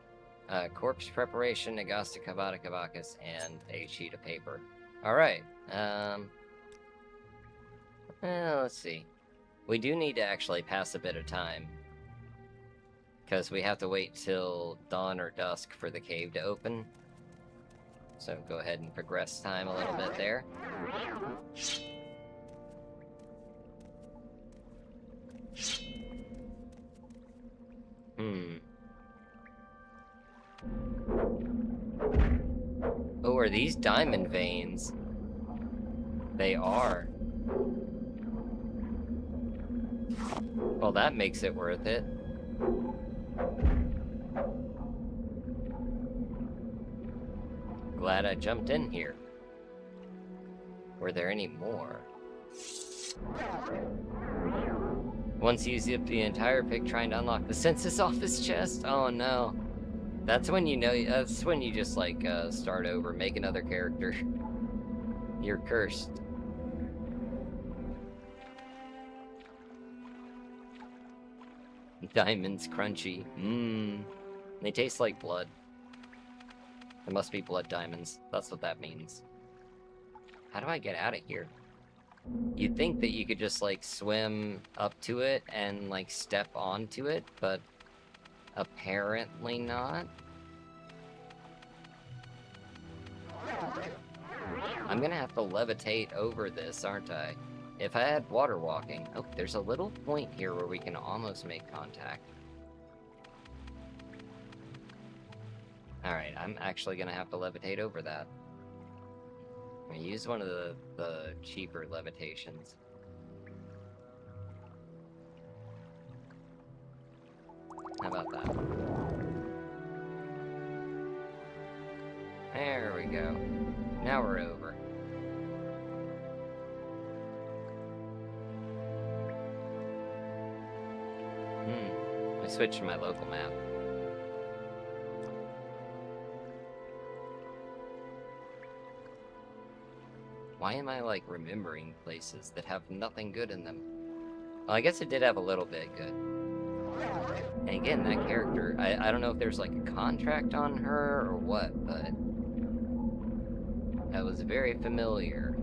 Corpse preparation, Nagasta Kavada Kavakas, and a sheet of paper. Alright. Let's see. We do need to actually pass a bit of time. Because we have to wait till dawn or dusk for the cave to open. So go ahead and progress time a little bit there. Oh, are these diamond veins? They are. Well, that makes it worth it. Glad I jumped in here. Were there any more? Once you zip the entire pick trying to unlock the census office chest? Oh no. That's when you know, that's when you just like start over, make another character. You're cursed. Diamonds crunchy. Mmm. They taste like blood. It must be blood diamonds. That's what that means. How do I get out of here? You'd think that you could just like swim up to it and like step onto it, but apparently not. I'm gonna have to levitate over this, aren't I? If I had water walking. Oh, there's a little point here where we can almost make contact. Alright, I'm actually gonna have to levitate over that. I'm gonna use one of the cheaper levitations. How about that? There we go. Now we're over. I switched to my local map. Why am I, like, remembering places that have nothing good in them? Well, I guess it did have a little bit good. And again, that character, I don't know if there's, like, a contract on her or what, but that was very familiar.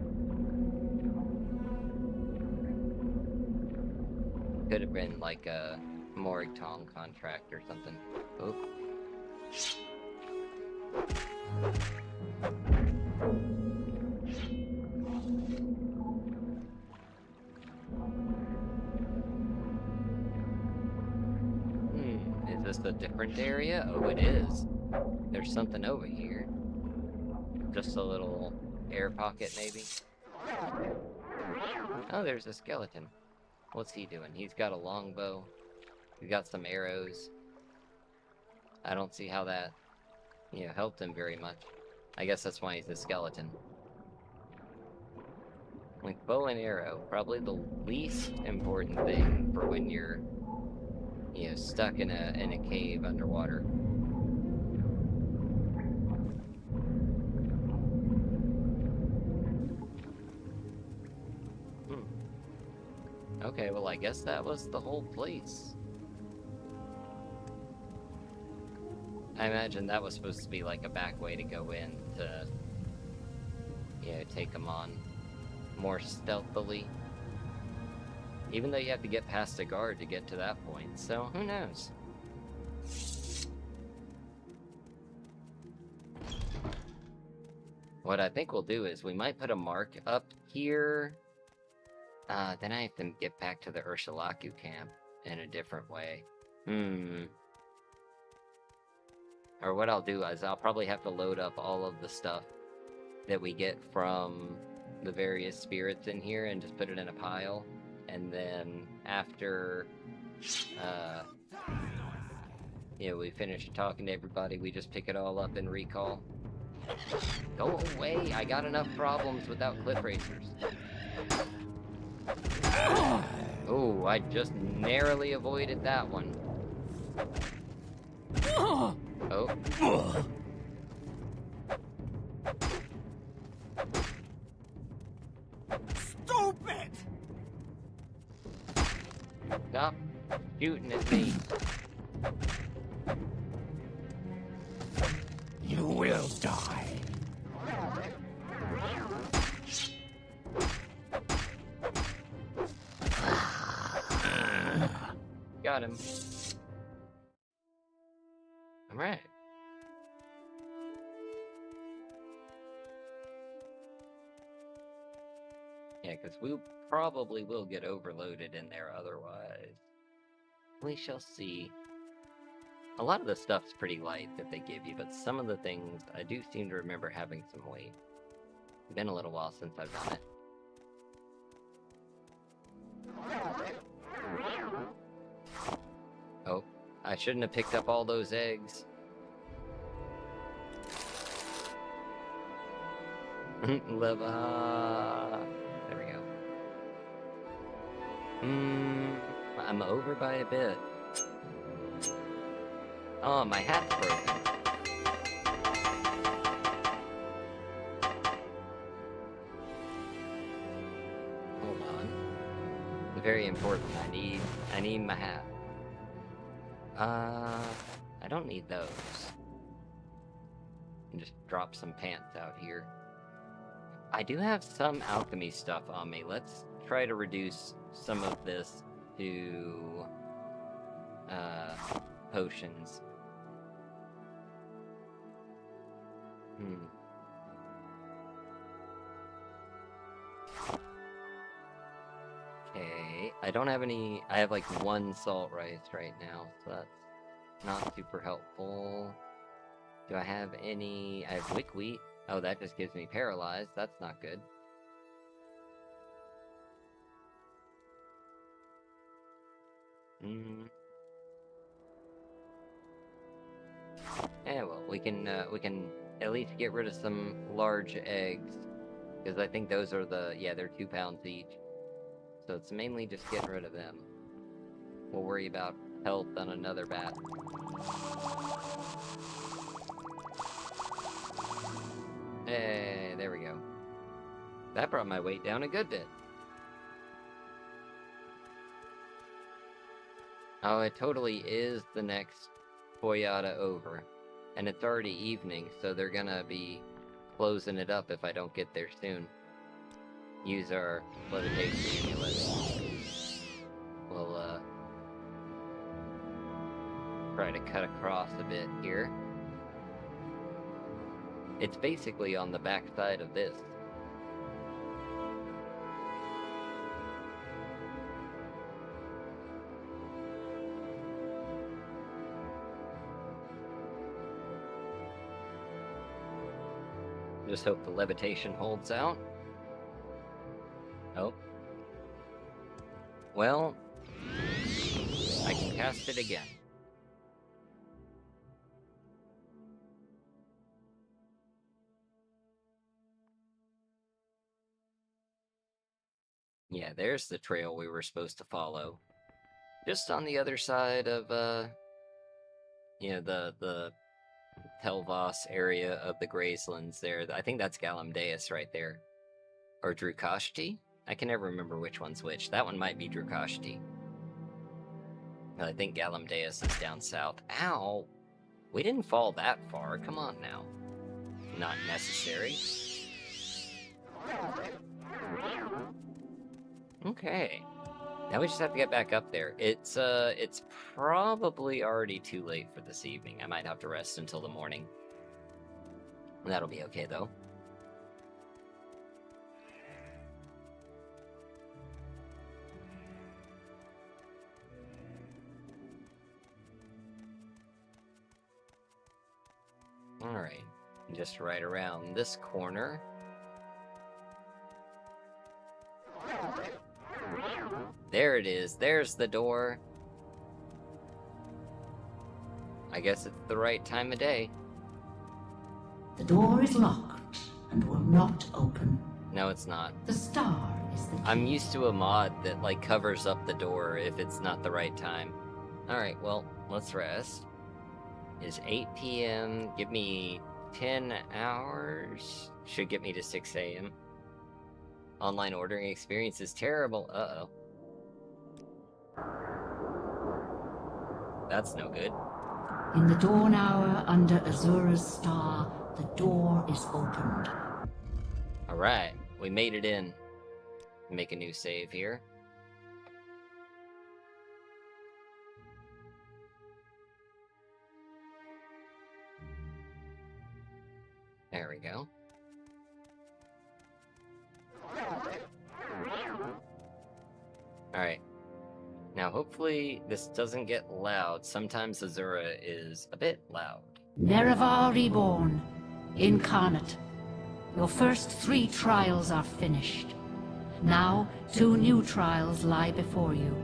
Could have been, like, a Morrigan contract or something. Oh. Is this a different area? Oh, it is. There's something over here. Just a little air pocket, maybe? Oh, there's a skeleton. What's he doing? He's got a longbow. He's got some arrows. I don't see how that, you know, helped him very much. I guess that's why he's a skeleton. Like, bow and arrow, probably the least important thing for when you're, you know, stuck in a cave underwater. Okay, well, I guess that was the whole place. I imagine that was supposed to be like a back way to go in to, you know, take them on more stealthily. Even though you have to get past a guard to get to that point, so who knows? What I think we'll do is we might put a mark up here. Then I have to get back to the Urshulaku camp in a different way. Or what I'll do is I'll probably have to load up all of the stuff that we get from the various spirits in here and just put it in a pile. And then after, you know, we finish talking to everybody, we just pick it all up and recall. Go away! I got enough problems without cliff racers. Oh, I just narrowly avoided that one. Oh. Stupid! Stop shooting at me. You will die. Got him. Alright. Yeah, because we probably will get overloaded in there otherwise. We shall see. A lot of the stuff's pretty light that they give you, but some of the things I do seem to remember having some weight. It's been a little while since I've done it. Oh, I shouldn't have picked up all those eggs. Leva. There we go. I'm over by a bit. Oh, my hat's broken. Hold on. Very important. I need my hat. I don't need those. And just drop some pants out here. I do have some alchemy stuff on me. Let's try to reduce some of this to potions. Okay, I don't have any. I have like 1 salt rice right now, so that's not super helpful. Do I have any? I have wick wheat. Oh, that just gives me paralyzed. That's not good. Yeah, well, we can at least get rid of some large eggs, because I think those are they're 2 pounds each. So it's mainly just getting rid of them. We'll worry about health on another bat. Hey, there we go. That brought my weight down a good bit. Oh, it totally is the next Boyata over. And it's already evening, so they're gonna be closing it up if I don't get there soon. Use our levitation amulet. We'll, try to cut across a bit here. It's basically on the back side of this. Just hope the levitation holds out. Oh. Well, I can cast it again. Yeah, there's the trail we were supposed to follow. Just on the other side of, the Telvos area of the Gracelands there. I think that's Galamdeus right there. Or Drukashti? I can never remember which one's which. That one might be Drukashti. I think Galamdeus is down south. Ow! We didn't fall that far. Come on now. Not necessary. Okay. Now we just have to get back up there. It's probably already too late for this evening. I might have to rest until the morning. That'll be okay, though. Alright. Just right around this corner. There it is. There's the door. I guess it's the right time of day. The door is locked and will not open. No, it's not. The star is the key. I'm used to a mod that, like, covers up the door if it's not the right time. Alright, well, let's rest. It's 8 p.m. Give me 10 hours. Should get me to 6 a.m. Online ordering experience is terrible. Uh-oh. That's no good. In the dawn hour under Azura's star, the door is opened. Alright, we made it in. Make a new save here. There we go. Alright. Now, hopefully, this doesn't get loud. Sometimes Azura is a bit loud. Nerevar reborn, incarnate. Your first 3 trials are finished. Now, 2 new trials lie before you.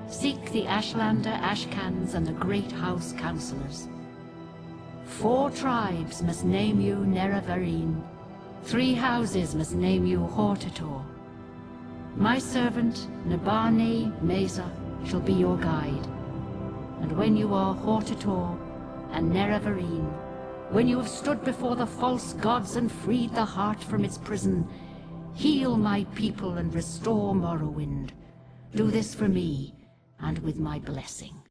Seek the Ashlander, Ashcans, and the Great House Councillors. 4 tribes must name you Nerevarine. 3 houses must name you Hortator. My servant, Nabani Mesa, shall be your guide. And when you are Hortator and Nerevarine, when you have stood before the false gods and freed the heart from its prison, heal my people and restore Morrowind. Do this for me, and with my blessing.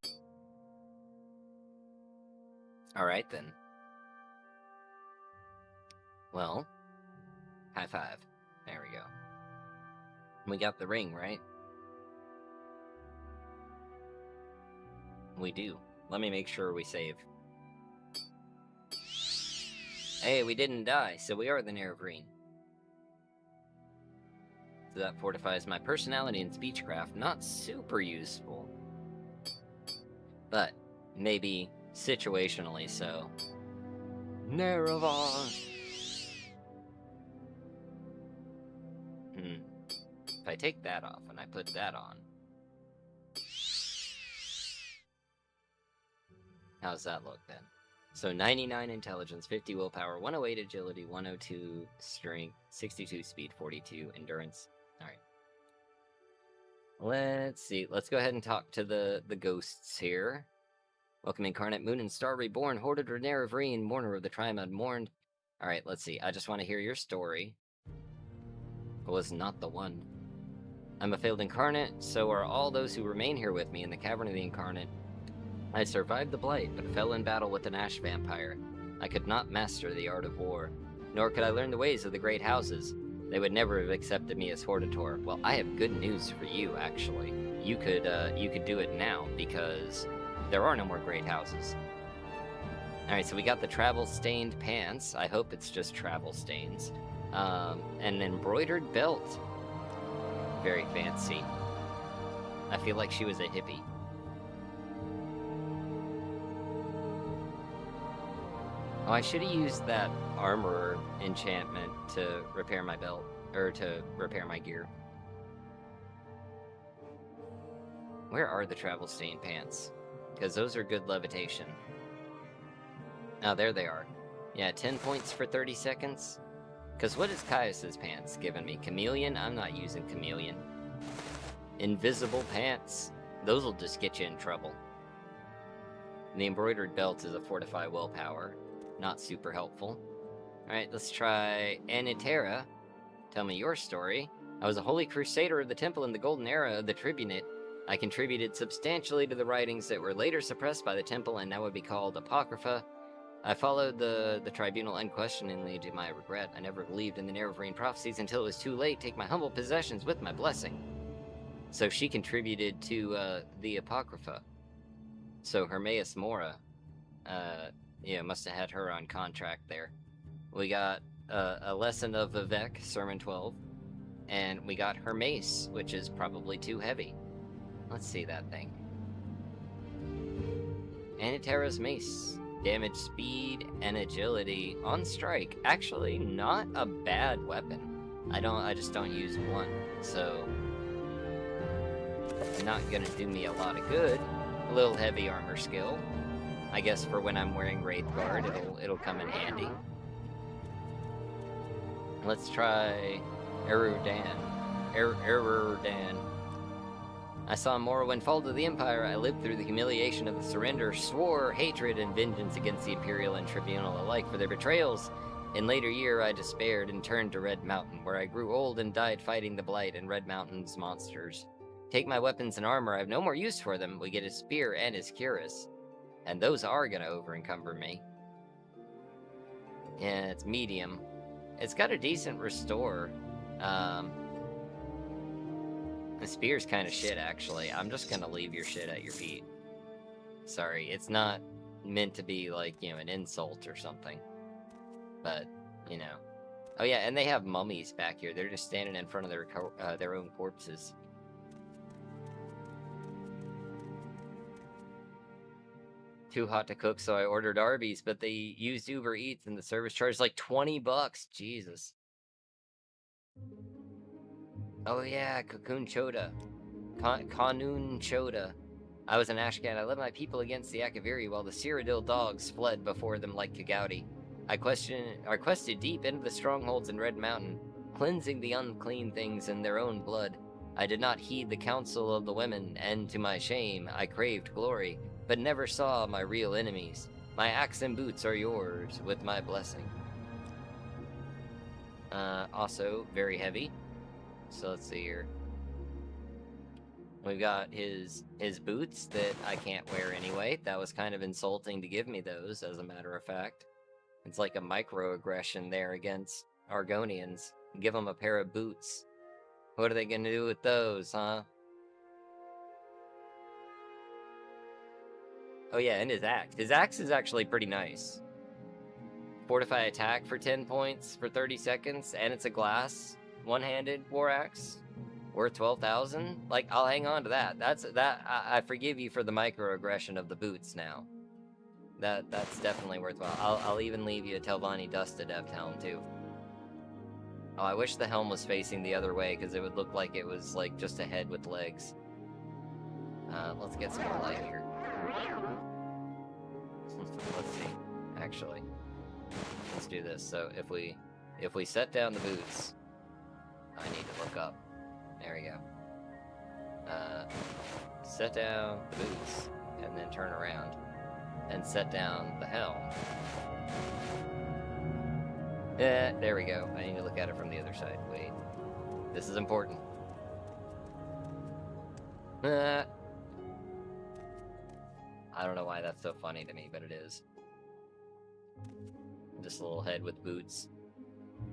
Alright then. Well, high five. There we go. We got the ring, right? We do. Let me make sure we save. Hey, we didn't die, so we are the Nerevarine. So that fortifies my personality and speechcraft. Not super useful. But, maybe situationally so. Nerevarine! If I take that off and I put that on... How's that look then? So 99 intelligence, 50 willpower, 108 agility, 102 strength, 62 speed, 42 endurance. Alright. Let's see. Let's go ahead and talk to the ghosts here. Welcome Incarnate Moon and Star Reborn, Hortator Nerevarine, Mourner of the Triad Mourned. Alright, let's see. I just want to hear your story. I was not the one. I'm a failed incarnate, so are all those who remain here with me in the Cavern of the Incarnate. I survived the Blight, but fell in battle with an ash vampire. I could not master the art of war, nor could I learn the ways of the great houses. They would never have accepted me as Hortator. Well, I have good news for you, actually. You could do it now, because there are no more great houses. Alright, so we got the travel-stained pants. I hope it's just travel stains. An embroidered belt. Very fancy. I feel like she was a hippie. Oh, I should have used that armor enchantment to repair my belt, or to repair my gear. Where are the travel-stained pants? Because those are good levitation. Oh, there they are. Yeah, 10 points for 30 seconds. Because what is Caius's pants giving me? Chameleon? I'm not using chameleon. Invisible pants. Those will just get you in trouble. And the embroidered belt is a fortify willpower. Not super helpful. Alright, let's try Anitera. Tell me your story. I was a holy crusader of the temple in the golden era of the tribunate. I contributed substantially to the writings that were later suppressed by the temple and now would be called Apocrypha. I followed the tribunal unquestioningly to my regret. I never believed in the Nerevarine prophecies until it was too late. Take my humble possessions with my blessing. So she contributed to the Apocrypha. So Hermaeus Mora, yeah, must have had her on contract there. We got a lesson of Vivek, Sermon 12, and we got her mace, which is probably too heavy. Let's see that thing. Anitera's mace. Damage, speed, and agility on strike. Actually, not a bad weapon. I just don't use one, so not gonna do me a lot of good. A little heavy armor skill. I guess for when I'm wearing Wraithguard, it'll come in handy. Let's try Erudan. Erudan. I saw Morrowind fall to the Empire. I lived through the humiliation of the surrender, swore hatred and vengeance against the Imperial and Tribunal alike for their betrayals. In later year, I despaired and turned to Red Mountain, where I grew old and died fighting the Blight and Red Mountain's monsters. Take my weapons and armor, I have no more use for them. We get his spear and his cuirass. And those are gonna over-encumber me. Yeah, it's medium. It's got a decent restore. The spear's kind of shit, actually. I'm just gonna leave your shit at your feet. Sorry, it's not meant to be, like, you know, an insult or something. But, you know. Oh yeah, and they have mummies back here. They're just standing in front of their own corpses. Too hot to cook, so I ordered Arby's, but they used Uber Eats and the service charged like 20 bucks. Jesus. Oh yeah, Cocoon Choda. Kanun Choda. I was an Ashcan. I led my people against the Akaviri while the Cyrodiil dogs fled before them like Kagauti. I quested deep into the strongholds in Red Mountain, cleansing the unclean things in their own blood. I did not heed the counsel of the women, and to my shame, I craved glory, but never saw my real enemies. My axe and boots are yours, with my blessing. Also, very heavy. So let's see here. We've got his boots that I can't wear anyway. That was kind of insulting to give me those, as a matter of fact. It's like a microaggression there against Argonians. Give them a pair of boots. What are they gonna do with those, huh? Oh yeah, and his axe. His axe is actually pretty nice. Fortify attack for 10 points for 30 seconds, and it's a glass, one-handed war axe. Worth 12,000? Like, I'll hang on to that. I forgive you for the microaggression of the boots now. That's definitely worthwhile. I'll even leave you a Telvanni Dust Adept helm, too. Oh, I wish the helm was facing the other way, because it would look like it was, like, just a head with legs. Let's get some more light here. Let's see. Actually, let's do this. So, if we set down the boots, I need to look up. There we go. Set down the boots, and then turn around, and set down the helm. There we go. I need to look at it from the other side. Wait. This is important. I don't know why that's so funny to me, but it is. Just a little head with boots.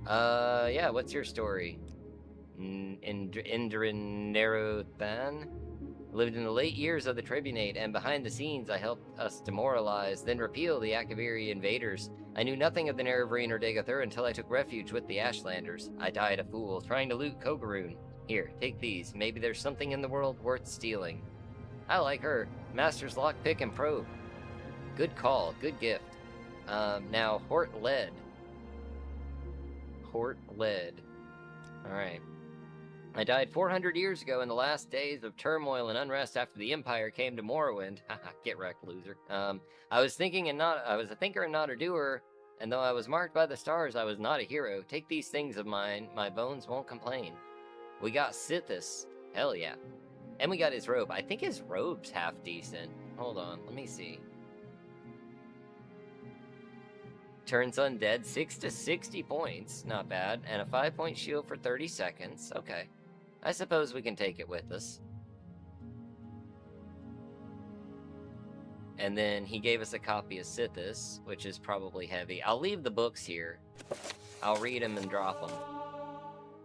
Yeah, what's your story? Indrin Nerothan lived in the late years of the Tribunate, and behind the scenes I helped us demoralize, then repel the Akaviri invaders. I knew nothing of the Nerevarine or Degathur until I took refuge with the Ashlanders. I died a fool, trying to loot Kogaroon. Here, take these. Maybe there's something in the world worth stealing. I like her. Master's lockpick and probe. Good call, good gift. Now, Hort Lead. Hort Lead. Alright. I died 400 years ago in the last days of turmoil and unrest after the Empire came to Morrowind. Haha, get wrecked, loser. I was a thinker and not a doer, and though I was marked by the stars, I was not a hero. Take these things of mine, my bones won't complain. We got Sithis. Hell yeah. And we got his robe. I think his robe's half decent. Hold on, let me see. Turns undead, 6 to 60 points. Not bad. And a 5-point shield for 30 seconds. Okay. I suppose we can take it with us. And then he gave us a copy of Sithis, which is probably heavy. I'll leave the books here. I'll read them and drop them.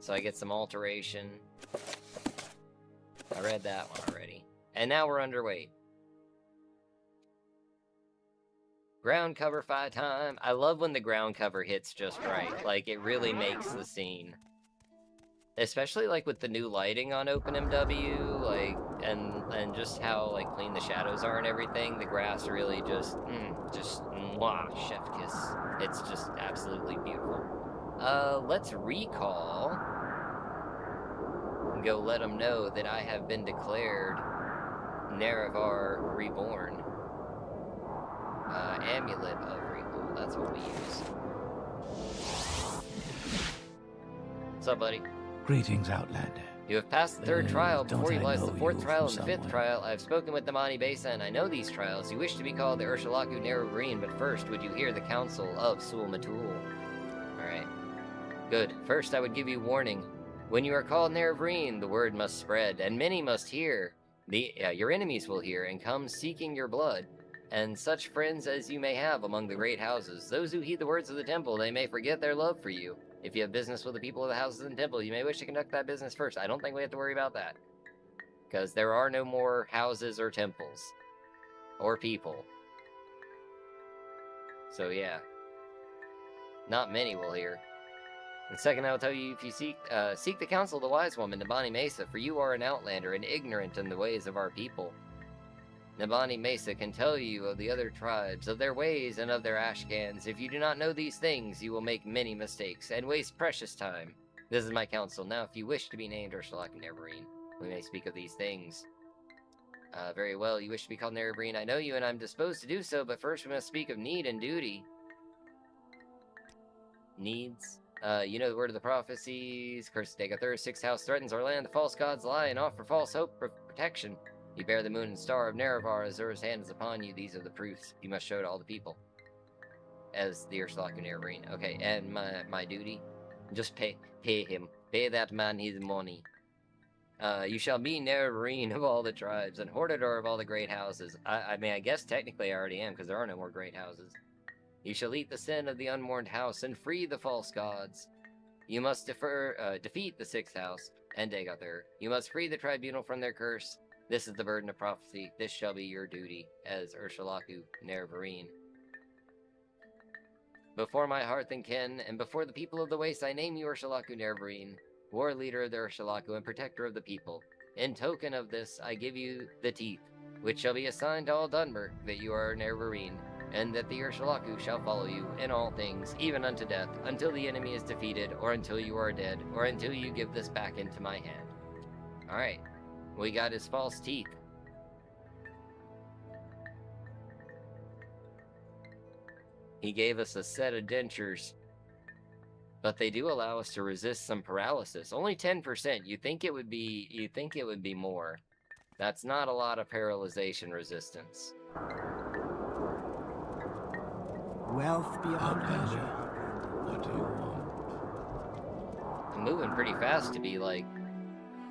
So I get some alteration. I read that one already. And now we're underweight. Ground cover 5 time. I love when the ground cover hits just right. Like, it really makes the scene. Especially, like, with the new lighting on OpenMW, like, and just how, like, clean the shadows are and everything. The grass really just, mwah, chef kiss. It's just absolutely beautiful. Let's recall. And go let them know that I have been declared Nerevar Reborn. Amulet of Recall, that's what we use. What's up, buddy? Greetings, Outlander. You have passed the 3rd trial. Don't Before you I lies the know 4th you trial and from the 5th somewhere? trial. I have spoken with the Mani Besa, and I know these trials. You wish to be called the Urshalaku Nerevarine, but first, would you hear the counsel of Sul Matul? Alright. Good. First, I would give you warning. When you are called Nerevarine, the word must spread, and many must hear. Your enemies will hear, and come seeking your blood. And such friends as you may have among the great houses. Those who heed the words of the temple, they may forget their love for you. If you have business with the people of the houses and temple, you may wish to conduct that business first. I don't think we have to worry about that. Because there are no more houses or temples. Or people. So yeah. Not many will hear. And second, I will tell you, if you seek the counsel of the wise woman, Nabani Mesa, for you are an outlander and ignorant in the ways of our people. Nabani Mesa can tell you of the other tribes, of their ways and of their ashcans. If you do not know these things, you will make many mistakes and waste precious time. This is my counsel. Now, if you wish to be named Urshalaku Nerevarine, we may speak of these things. Very well, you wish to be called Nerevarine. I know you, and I'm disposed to do so, but first we must speak of need and duty. Needs? You know the word of the prophecies. Curse Degathur, sixth house threatens our land. The false gods lie and offer false hope for protection. You bear the moon and star of Nerevar. Azur's hand is upon you. These are the proofs you must show to all the people. As the Ursulaku Nerevarine. Okay, and my duty? Just pay him. Pay that man his money. You shall be Nerevarine of all the tribes, and Hortador of all the great houses. I mean, I guess technically I already am, because there are no more great houses. You shall eat the sin of the unmourned house, and free the false gods. You must defeat the sixth house, and Degathur. You must free the tribunal from their curse. This is the burden of prophecy. This shall be your duty, as Ursulaku Nerevarine. Before my hearth and kin, and before the people of the waste, I name you Ursulaku Nerevarine, war leader of the Ursulaku and protector of the people. In token of this, I give you the teeth, which shall be assigned to all Dunmer, that you are Nerevarine, and that the Ursulaku shall follow you in all things, even unto death, until the enemy is defeated, or until you are dead, or until you give this back into my hand. Alright, we got his false teeth. He gave us a set of dentures. But they do allow us to resist some paralysis. Only 10%. You'd think it would be more. That's not a lot of paralyzation resistance. Wealth beyond Outlander, measure. what do you want? I'm moving pretty fast to be, like,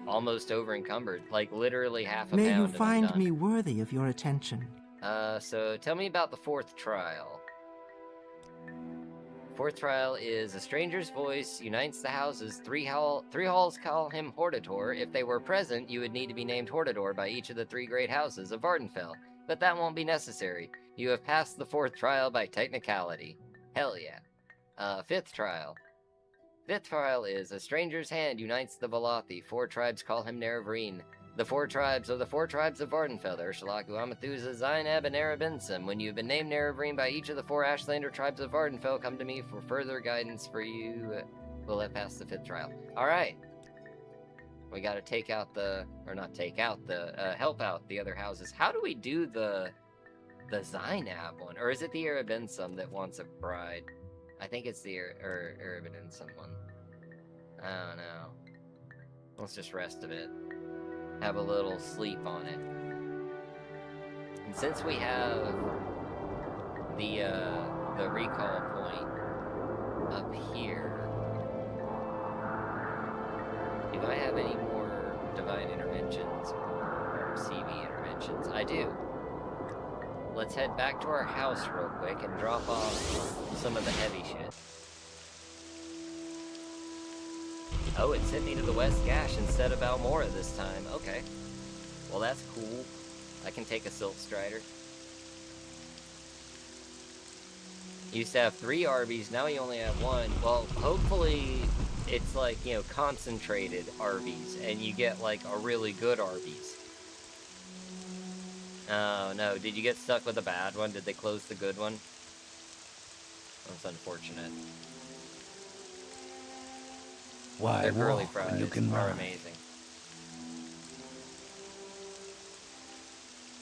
almost over-encumbered. Like, literally half a May pound you and I'm find done. me worthy of your attention. So tell me about the fourth trial. Fourth trial is a stranger's voice unites the houses. Three halls call him Hortador. If they were present, you would need to be named Hortador by each of the three great houses of Vardenfell. But that won't be necessary. You have passed the fourth trial by technicality. Hell yeah. Fifth trial. Fifth trial is a stranger's hand unites the Valathi. Four tribes call him Nerevarine. The four tribes are the four tribes of Vardenfell, Ursulaku, Amethusa, Zainab, and Erebensum. When you have been named Nerevarine by each of the four Ashlander tribes of Vardenfell, come to me for further guidance for you. We'll have passed the fifth trial. Alright. We gotta take out the... Or not take out the... help out the other houses. How do we do the Zainab one? Or is it the Erebensum that wants a bride? I think it's the Erebensum one. I don't know. Let's just rest a bit. Have a little sleep on it. And since we have the recall point up here, do I have any more divine interventions or CV interventions? I do. Let's head back to our house real quick and drop off some of the heavy shit. Oh, it sent me to the West Gash instead of Almora this time. Okay. Well, that's cool. I can take a Silk Strider. Used to have 3 Arby's, now you only have 1. Well, hopefully it's like, you know, concentrated Arby's, and you get like a really good Arby's. Oh no, did you get stuck with a bad one? Did they close the good one? That's unfortunate. Why Their curly walk fries when you can are run? amazing.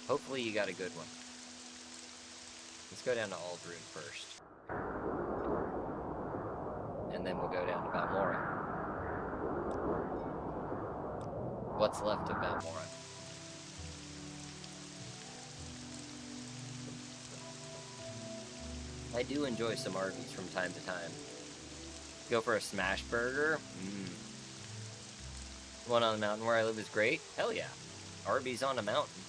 Hopefully you got a good one. Let's go down to Aldrune first. And then we'll go down to Balmora. What's left of Balmora? I do enjoy some Arby's from time to time. Go for a smash burger? One on the mountain where I live is great? Hell yeah. Arby's on a mountain.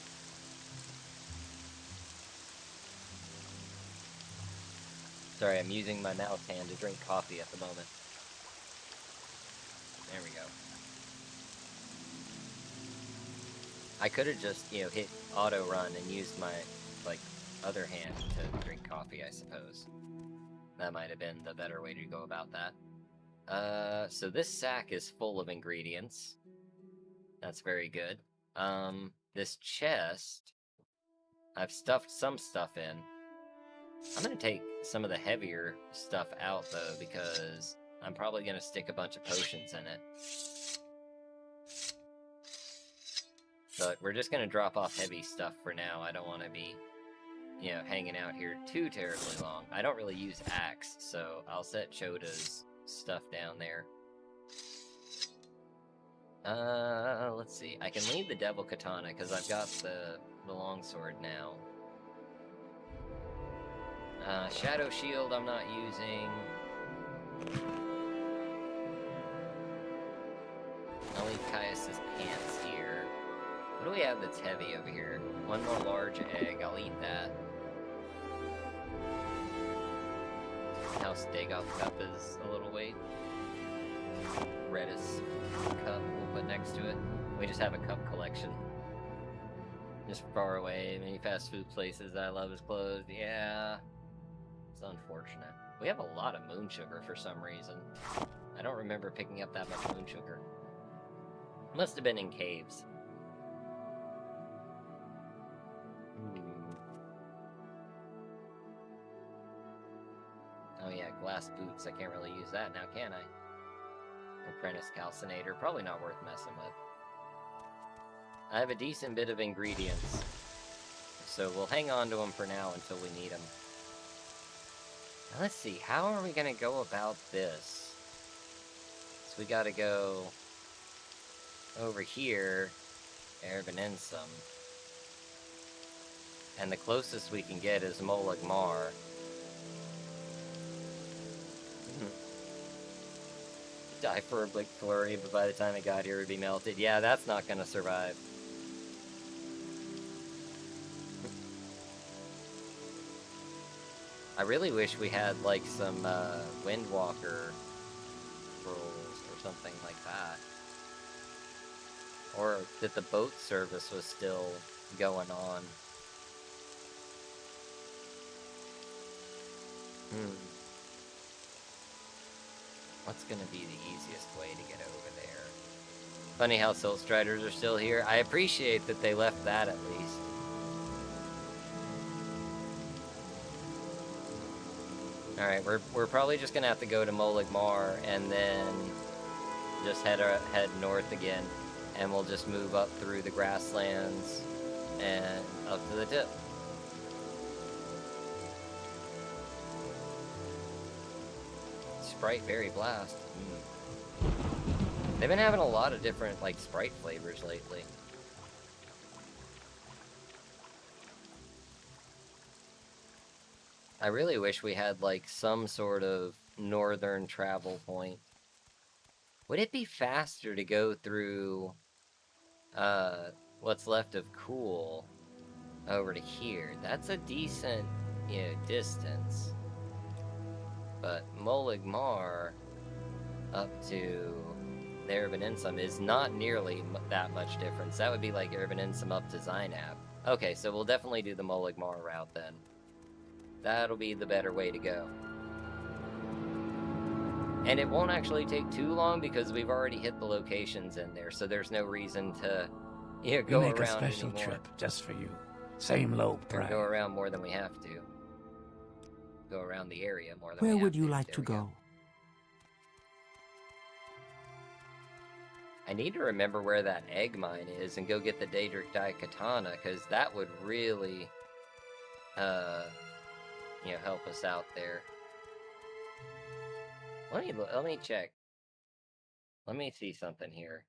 Sorry, I'm using my mouse hand to drink coffee at the moment. There we go. I could have just, you know, hit auto run and used my, like, other hand to drink coffee, I suppose. That might have been the better way to go about that. So this sack is full of ingredients. That's very good. This chest, I've stuffed some stuff in. I'm gonna take some of the heavier stuff out, though, because I'm probably gonna stick a bunch of potions in it. But we're just gonna drop off heavy stuff for now. I don't want to be, you know, hanging out here too terribly long. I don't really use axe, so I'll set Choda's stuff down there. Let's see. I can leave the Devil Katana, because I've got the longsword now. Shadow Shield I'm not using. I'll leave Caius's pants here. What do we have that's heavy over here? One more large egg. I'll eat that. House Dagoth cup is a little weight. Redis cup we'll put next to it. We just have a cup collection. Just far away. Many fast food places I love is closed. Yeah. It's unfortunate. We have a lot of moon sugar for some reason. I don't remember picking up that much moon sugar. Must have been in caves. Oh yeah, glass boots. I can't really use that now, can I? Apprentice calcinator. Probably not worth messing with. I have a decent bit of ingredients, so we'll hang on to them for now until we need them. Now let's see, how are we gonna go about this? So we gotta go over here, Erbenensum. And the closest we can get is Molag Mar. Die for a Blick Flurry, but by the time it got here it would be melted. Yeah, that's not gonna survive. I really wish we had, like, some, Windwalker rolls or something like that. Or that the boat service was still going on. What's gonna be the easiest way to get over there? Funny how Silt Striders are still here. I appreciate that they left that at least. Alright, we're probably just gonna have to go to Molag Mar and then just head north again, and we'll just move up through the grasslands and up to the tip. Sprite Berry Blast. They've been having a lot of different, like, Sprite flavors lately. I really wish we had, like, some sort of northern travel point. Would it be faster to go through, what's left of Cool over to here? That's a decent, you know, distance. But Molag Mar up to the Erbenensum is not nearly that much difference. That would be like Erbenensum up to Zainab. Okay, so we'll definitely do the Molag Mar route then. That'll be the better way to go. And it won't actually take too long because we've already hit the locations in there, so there's no reason to, you know, go around make a special anymore. trip just for you. Same low price. Go around more than we have to. Go around the area more than Where we have would you to. like There to we go? I need to remember where that egg mine is and go get the Daedric Dye Katana, because that would really, you know, help us out there. Let me check. Let me see something here.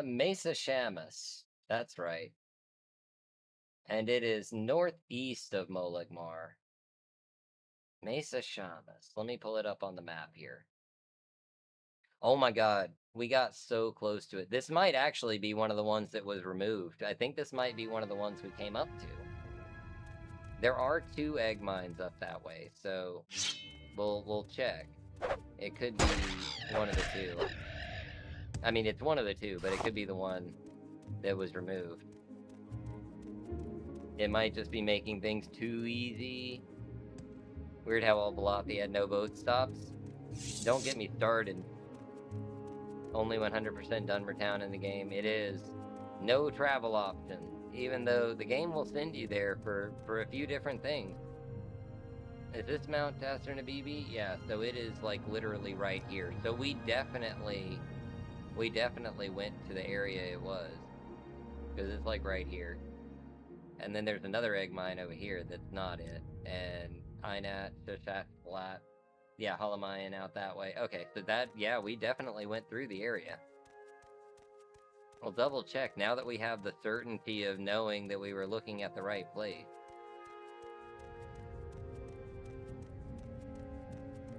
Mesa Shamus. That's right. And it is northeast of Molag Mar. Mesa Shamus. Let me pull it up on the map here. Oh my god, we got so close to it. This might actually be one of the ones that was removed. I think this might be one of the ones we came up to. There are 2 egg mines up that way, so we'll check. It could be one of the 2. I mean, it's one of the 2, but it could be the one that was removed. It might just be making things too easy. Weird how all Balathi had no boat stops. Don't get me started. Only 100% Dunmer Town in the game. It is. No travel option. even though the game will send you there for a few different things. Is this Mount Nabibi? Yeah, so it is like literally right here. So we definitely went to the area it was. Because it's like right here. And then there's another egg mine over here that's not it. And Inat, Shushat, Flat. Yeah, Hollomayan out that way. Okay, so that, yeah, we definitely went through the area. We'll double check now that we have the certainty of knowing that we were looking at the right place.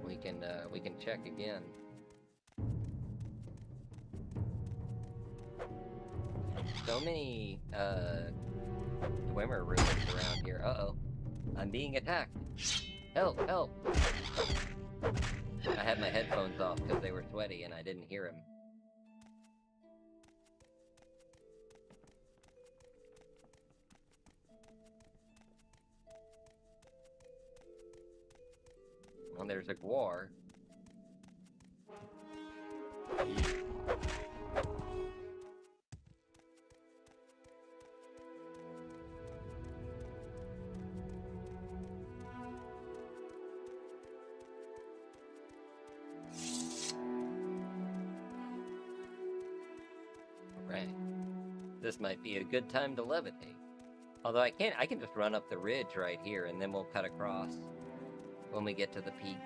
We can check again. So many Dwemer ruins around here. Uh-oh. I'm being attacked. Help, help. I had my headphones off because they were sweaty and I didn't hear him. Well, there's a Gwar. Right. This might be a good time to levitate. Although I can just run up the ridge right here and then we'll cut across when we get to the peak.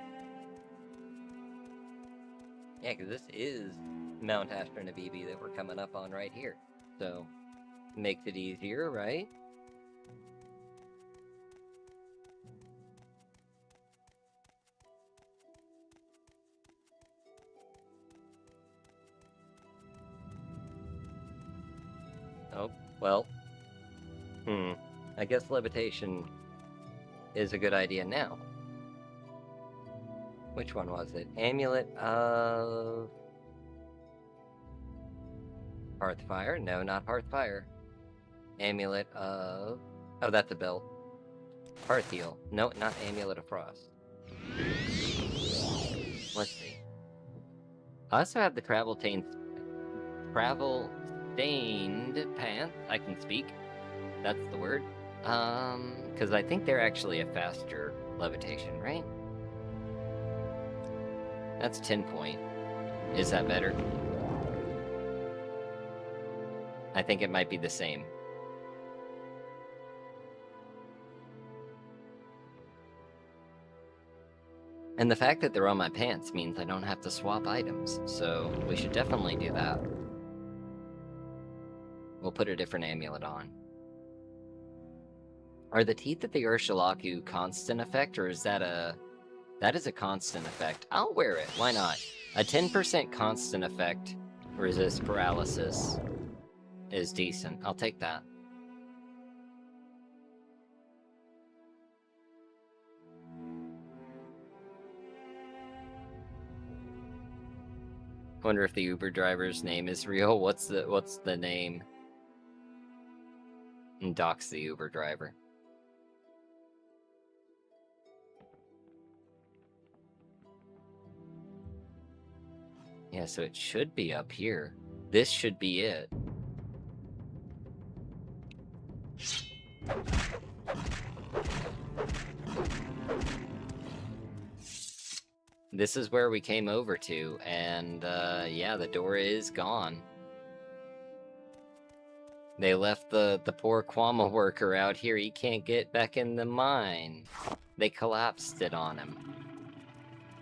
Yeah, because this is Mount Nabibi that we're coming up on right here. So, makes it easier, right? Oh, well. I guess levitation is a good idea now. Which one was it? Amulet of... Hearthfire? No, not Hearthfire. Amulet of... Oh, that's a belt. Hearthheal. No, not Amulet of Frost. Let's see. I also have the Travel-Stained Pants. I can speak. That's the word. Because I think they're actually a faster levitation, right? That's 10 point. Is that better? I think it might be the same. And the fact that they're on my pants means I don't have to swap items, so we should definitely do that. We'll put a different amulet on. Are the teeth of the Ursulaku constant effect, or is that a... That is a constant effect. I'll wear it, why not? A 10% constant effect resists paralysis is decent. I'll take that. Wonder if the Uber driver's name is real. What's the name? And dox the Uber driver. Yeah, so it should be up here. This should be it. This is where we came over to, and yeah, the door is gone. They left the poor Kwama worker out here. He can't get back in the mine. They collapsed it on him.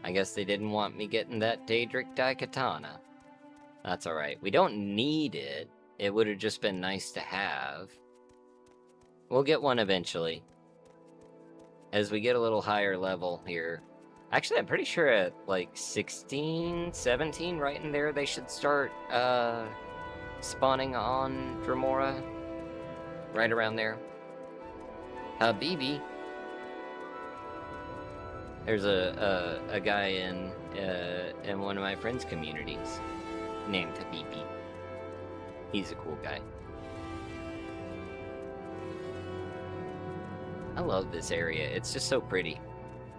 I guess they didn't want me getting that Daedric Daikatana. That's alright. We don't need it. It would have just been nice to have. We'll get one eventually. As we get a little higher level here. Actually, I'm pretty sure at like 16, 17, right in there, they should start spawning on Dremora. Right around there. Habibi. There's a guy in one of my friends' communities named Habibi. He's a cool guy. I love this area. It's just so pretty.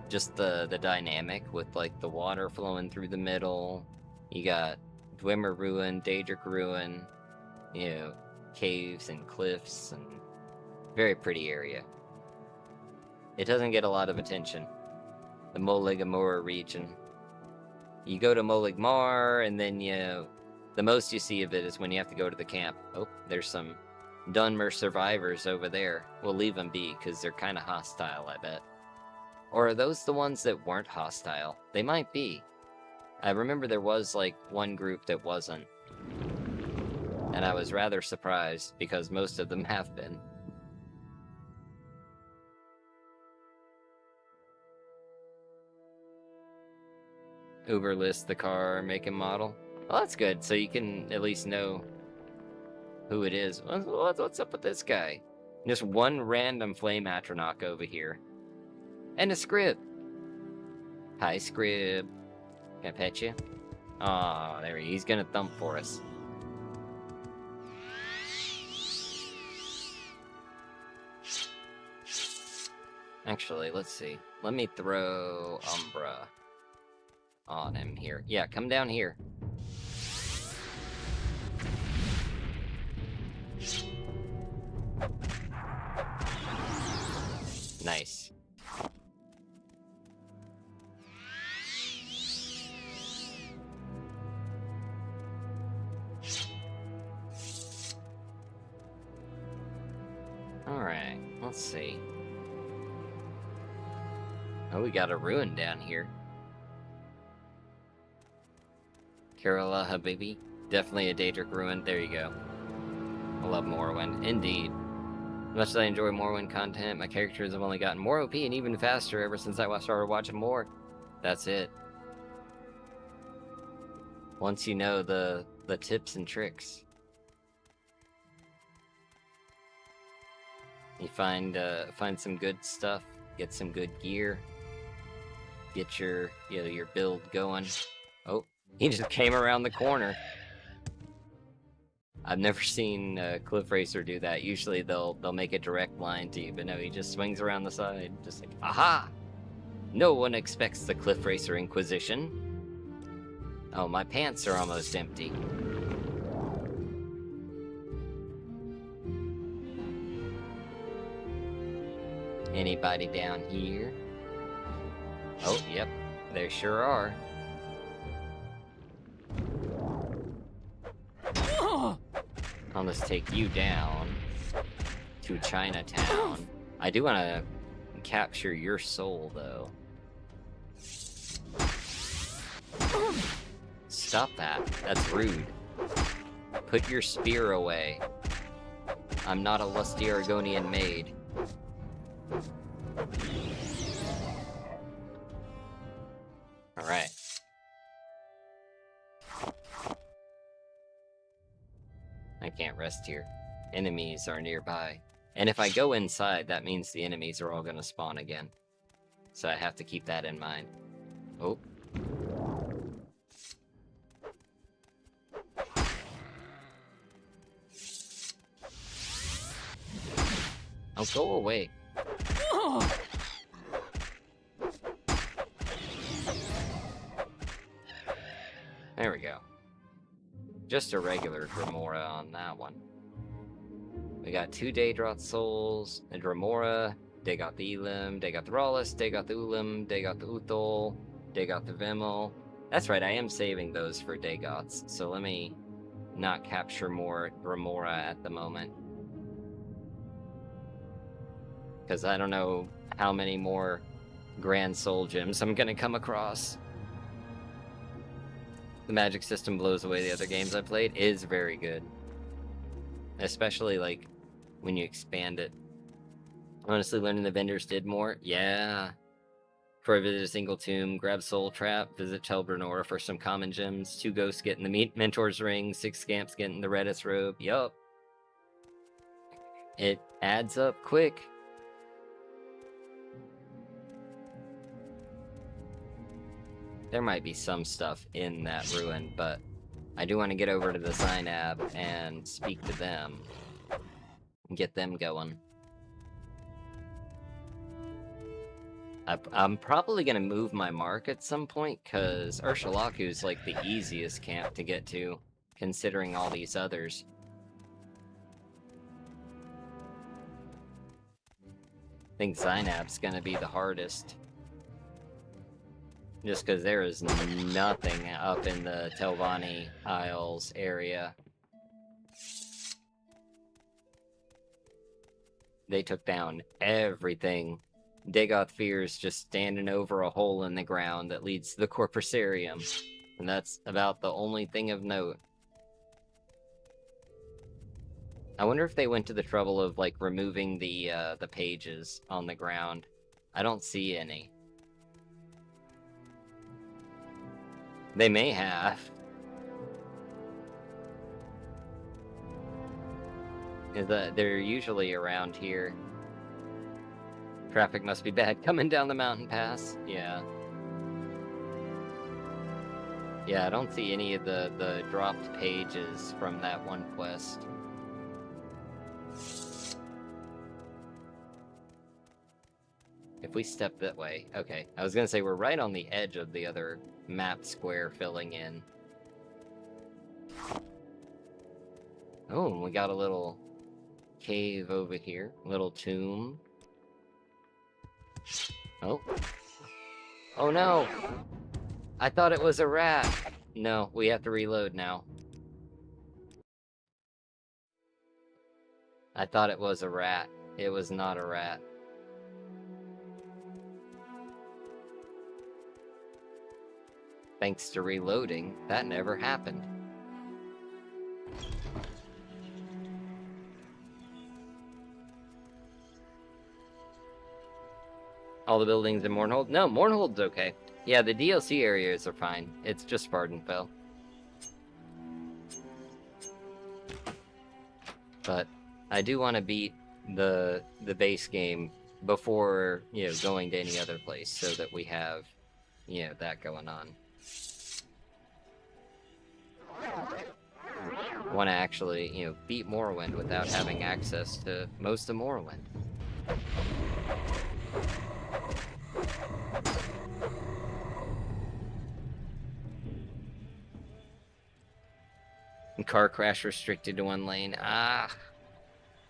Just the dynamic with like the water flowing through the middle. You got Dwemer Ruin, Daedric Ruin, you know, caves and cliffs and Very pretty area. It doesn't get a lot of attention. The Molig-Amora region. You go to Molig-Mar, and then the most you see of it is when you have to go to the camp. Oh, there's some Dunmer survivors over there. We'll leave them be, because they're kind of hostile, I bet. Or are those the ones that weren't hostile? They might be. I remember there was, like, one group that wasn't. And I was rather surprised, because most of them have been. Uber list the car, make and model. Well, that's good, so you can at least know who it is. What's up with this guy? Just one random flame atronach over here. And a scrib. Hi, scrib. Can I pet you? Aw, there he's gonna thump for us. Actually, let's see. Let me throw Umbra on him here. Yeah, come down here. Nice. Alright, let's see. Oh, we got a ruin down here. Kerala Habibi. Definitely a Daedric ruin. There you go. I love Morrowind. Indeed. Much as I enjoy Morrowind content, my characters have only gotten more OP and even faster ever since I started watching more. That's it. Once you know the tips and tricks. You find some good stuff, get some good gear, get your build going. Oh, he just came around the corner. I've never seen Cliff Racer do that. Usually they'll make a direct line to you, but no, he just swings around the side, just like, aha! No one expects the Cliff Racer Inquisition. Oh, my pants are almost empty. Anybody down here? Oh, yep, there sure are. I'll just take you down to Chinatown. I do want to capture your soul, though. Stop that. That's rude. Put your spear away. I'm not a lusty Argonian maid. Alright. I can't rest here. Enemies are nearby. And if I go inside, that means the enemies are all gonna spawn again. So I have to keep that in mind. Oh. Oh, go away. There we go. Just a regular Dremora on that one. We got 2 Daedroth souls, a Dremora, Dagoth the Elim, Dagoth the Rawless, Dagoth the Ulim, Dagoth the Uthol, Dagoth the Vimmel. That's right, I am saving those for Dagoths, so let me not capture more Dremora at the moment. Because I don't know how many more Grand Soul Gems I'm gonna come across. The magic system blows away the other games I played. It is very good. Especially, like, when you expand it. Honestly, learning the vendors did more. Yeah. For a visit a single tomb, grab Soul Trap, visit Telbranor for some common gems, 2 ghosts getting the Mentor's Ring, 6 scamps getting the Redis Robe. Yup. It adds up quick. There might be some stuff in that ruin, but I do want to get over to the Zainab and speak to them. And get them going. I'm probably going to move my mark at some point, because Ursulaku is like the easiest camp to get to, considering all these others. think Zainab's gonna be the hardest. Just because there is nothing up in the Telvanni Isles area. They took down everything. Dagoth fears just standing over a hole in the ground that leads to the Corpusarium. And that's about the only thing of note. I wonder if they went to the trouble of, like, removing the pages on the ground. I don't see any. They may have. Is that they're usually around here. Traffic must be bad coming down the mountain pass. Yeah. Yeah, I don't see any of the dropped pages from that one quest. If we step that way, okay. I was gonna say we're right on the edge of the other map square filling in. Oh, and we got a little cave over here, little tomb. Oh. Oh no! I thought it was a rat! No, we have to reload now. I thought it was a rat. It was not a rat. Thanks to reloading, that never happened. All the buildings in Mournhold? No, Mournhold's okay. Yeah, the DLC areas are fine. It's just Vardenfell. But I do want to beat the base game before, you know, going to any other place so that we have, you know, that going on. I want to actually, you know, beat Morrowind without having access to most of Morrowind. And car crash restricted to one lane. Ah,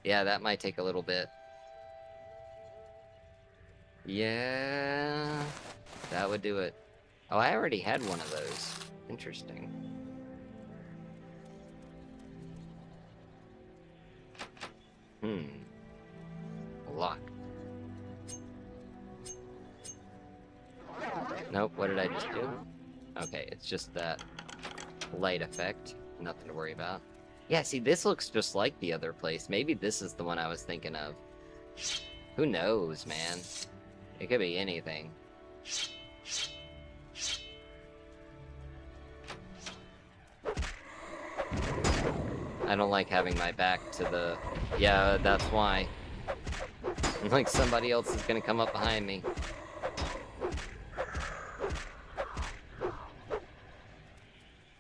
yeah, that might take a little bit. Yeah, that would do it. Oh, I already had one of those. Interesting. Lock. Nope, what did I just do? Okay, it's just that light effect. Nothing to worry about. Yeah, see, this looks just like the other place. Maybe this is the one I was thinking of. Who knows, man? It could be anything. I don't like having my back to the... Yeah, that's why. Like somebody else is gonna come up behind me.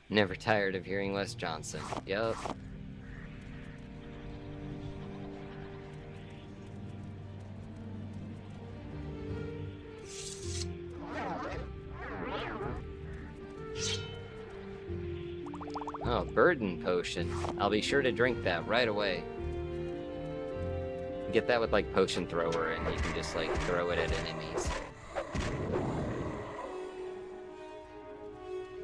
Never tired of hearing Wes Johnson. Yup. Oh, burden potion. I'll be sure to drink that right away. Get that with, like, potion thrower, and you can just, like, throw it at enemies.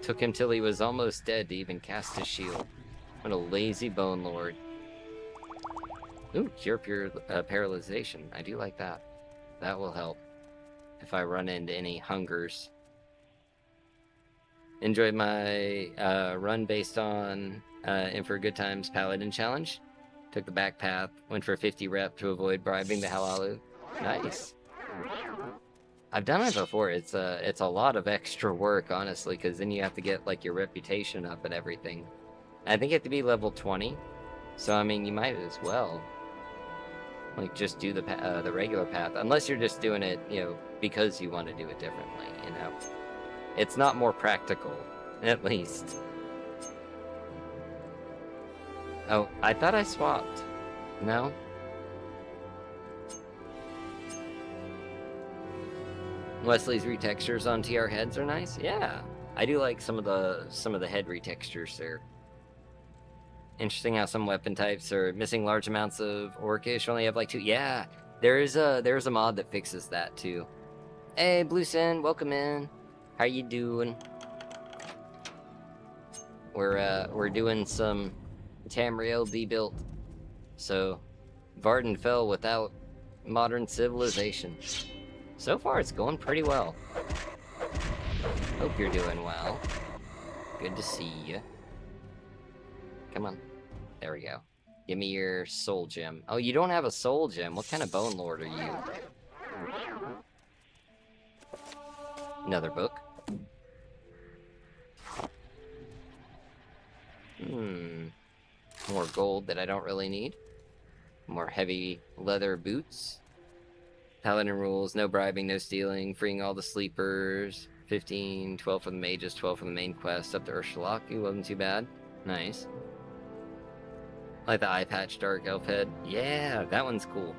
Took him till he was almost dead to even cast his shield. What a lazy bone lord. Ooh, cure paralyzation. I do like that. That will help if I run into any hungers. Enjoyed my run based on In for Good Times Paladin Challenge. Took the back path, went for 50 rep to avoid bribing the Halalu. Nice. I've done it before. It's a lot of extra work, honestly, because then you have to get, like, your reputation up and everything. I think you have to be level 20, so I mean, you might as well, like, just do the regular path, unless you're just doing it, you know, because you want to do it differently. You know, it's not more practical, at least. Oh, I thought I swapped. No. Wesley's retextures on TR heads are nice. Yeah, I do like some of the head retextures there. Interesting how some weapon types are missing large amounts of orcish. Only have like 2. Yeah, There's a mod that fixes that too. Hey, Blue Sin, welcome in. How you doing? We're doing some Tamriel Debuilt. So, Varden fell without modern civilization. So far, it's going pretty well. Hope you're doing well. Good to see you. Come on. There we go. Give me your soul gem. Oh, you don't have a soul gem. What kind of bone lord are you? Another book. More gold that I don't really need. More heavy leather boots. Paladin rules, no bribing, no stealing, freeing all the sleepers. 15, 12 for the mages, 12 for the main quest. Up to Ursulaku, wasn't too bad. Nice. Like the eye patch dark elf head. Yeah, that one's cool.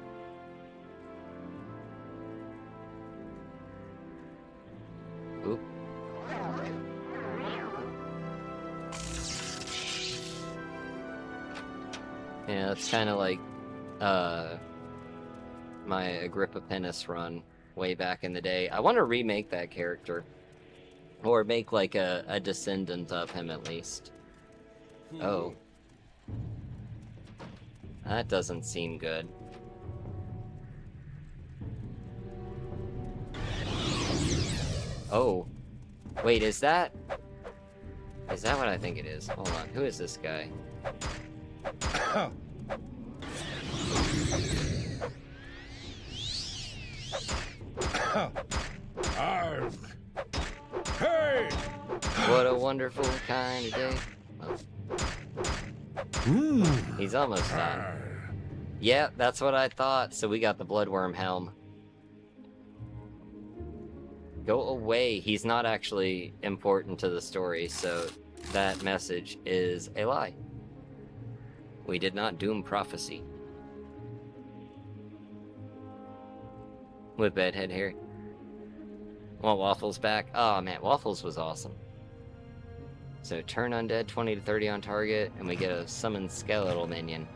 Oop. Yeah, it's kind of like my Agrippa Penis run way back in the day. I want to remake that character. Or make like a descendant of him at least. Oh. That doesn't seem good. Oh. Wait, is that what I think it is? Hold on, who is this guy? Hey! What a wonderful kind of day. Oh. He's almost done. Yeah, that's what I thought. So we got the Bloodworm helm. Go away. He's not actually important to the story, so that message is a lie. We did not doom prophecy. With bedhead hair. Want Waffles back? Oh man, Waffles was awesome. So turn undead 20 to 30 on target, and we get a summoned skeletal minion.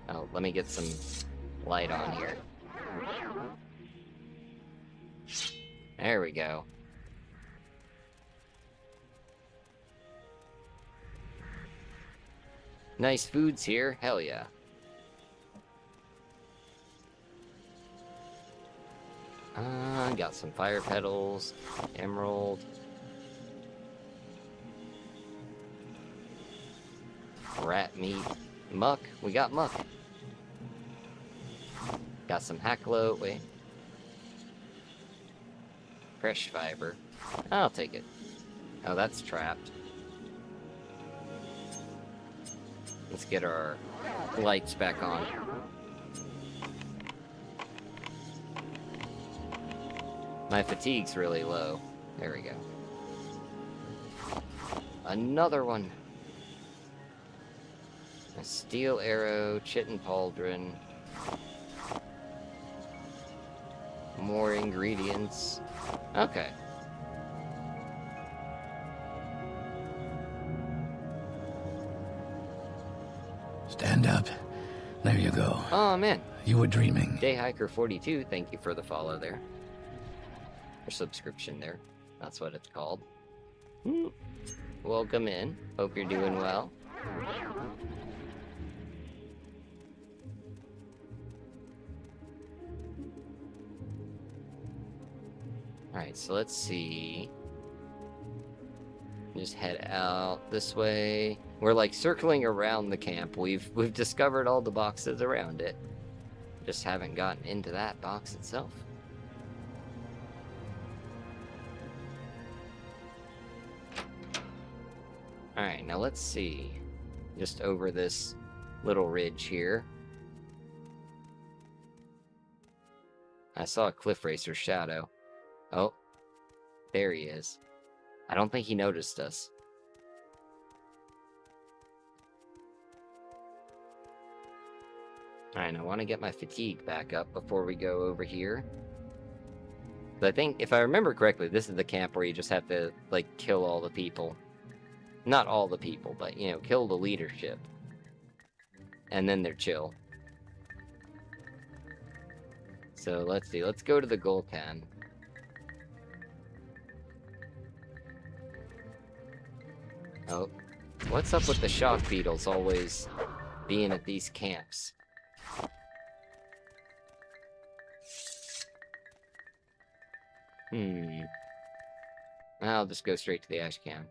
Oh, let me get some light on here. There we go. Nice foods here, hell yeah. Got some fire petals, emerald. Rat meat, muck, we got muck. Got some hacklow, wait. Fresh fiber, I'll take it. Oh, that's trapped. Let's get our lights back on. My fatigue's really low. There we go. Another one. A steel arrow, chitin pauldron. More ingredients. Okay. Stand up. There you go. Oh man. You were dreaming. Dayhiker42, thank you for the follow there. Or subscription there. That's what it's called. Welcome in. Hope you're doing well. Alright, so let's see. Just head out this way. We're like circling around the camp. We've discovered all the boxes around it. Just haven't gotten into that box itself. Alright, now let's see. Just over this little ridge here. I saw a cliff racer's shadow. Oh, there he is. I don't think he noticed us. Alright, I want to get my fatigue back up before we go over here. But I think, if I remember correctly, this is the camp where you just have to, like, kill all the people. Not all the people, but, you know, kill the leadership. and then they're chill. So let's see, let's go to the Gul'kan. Oh, what's up with the shock beetles always being at these camps? I'll just go straight to the Ashcan.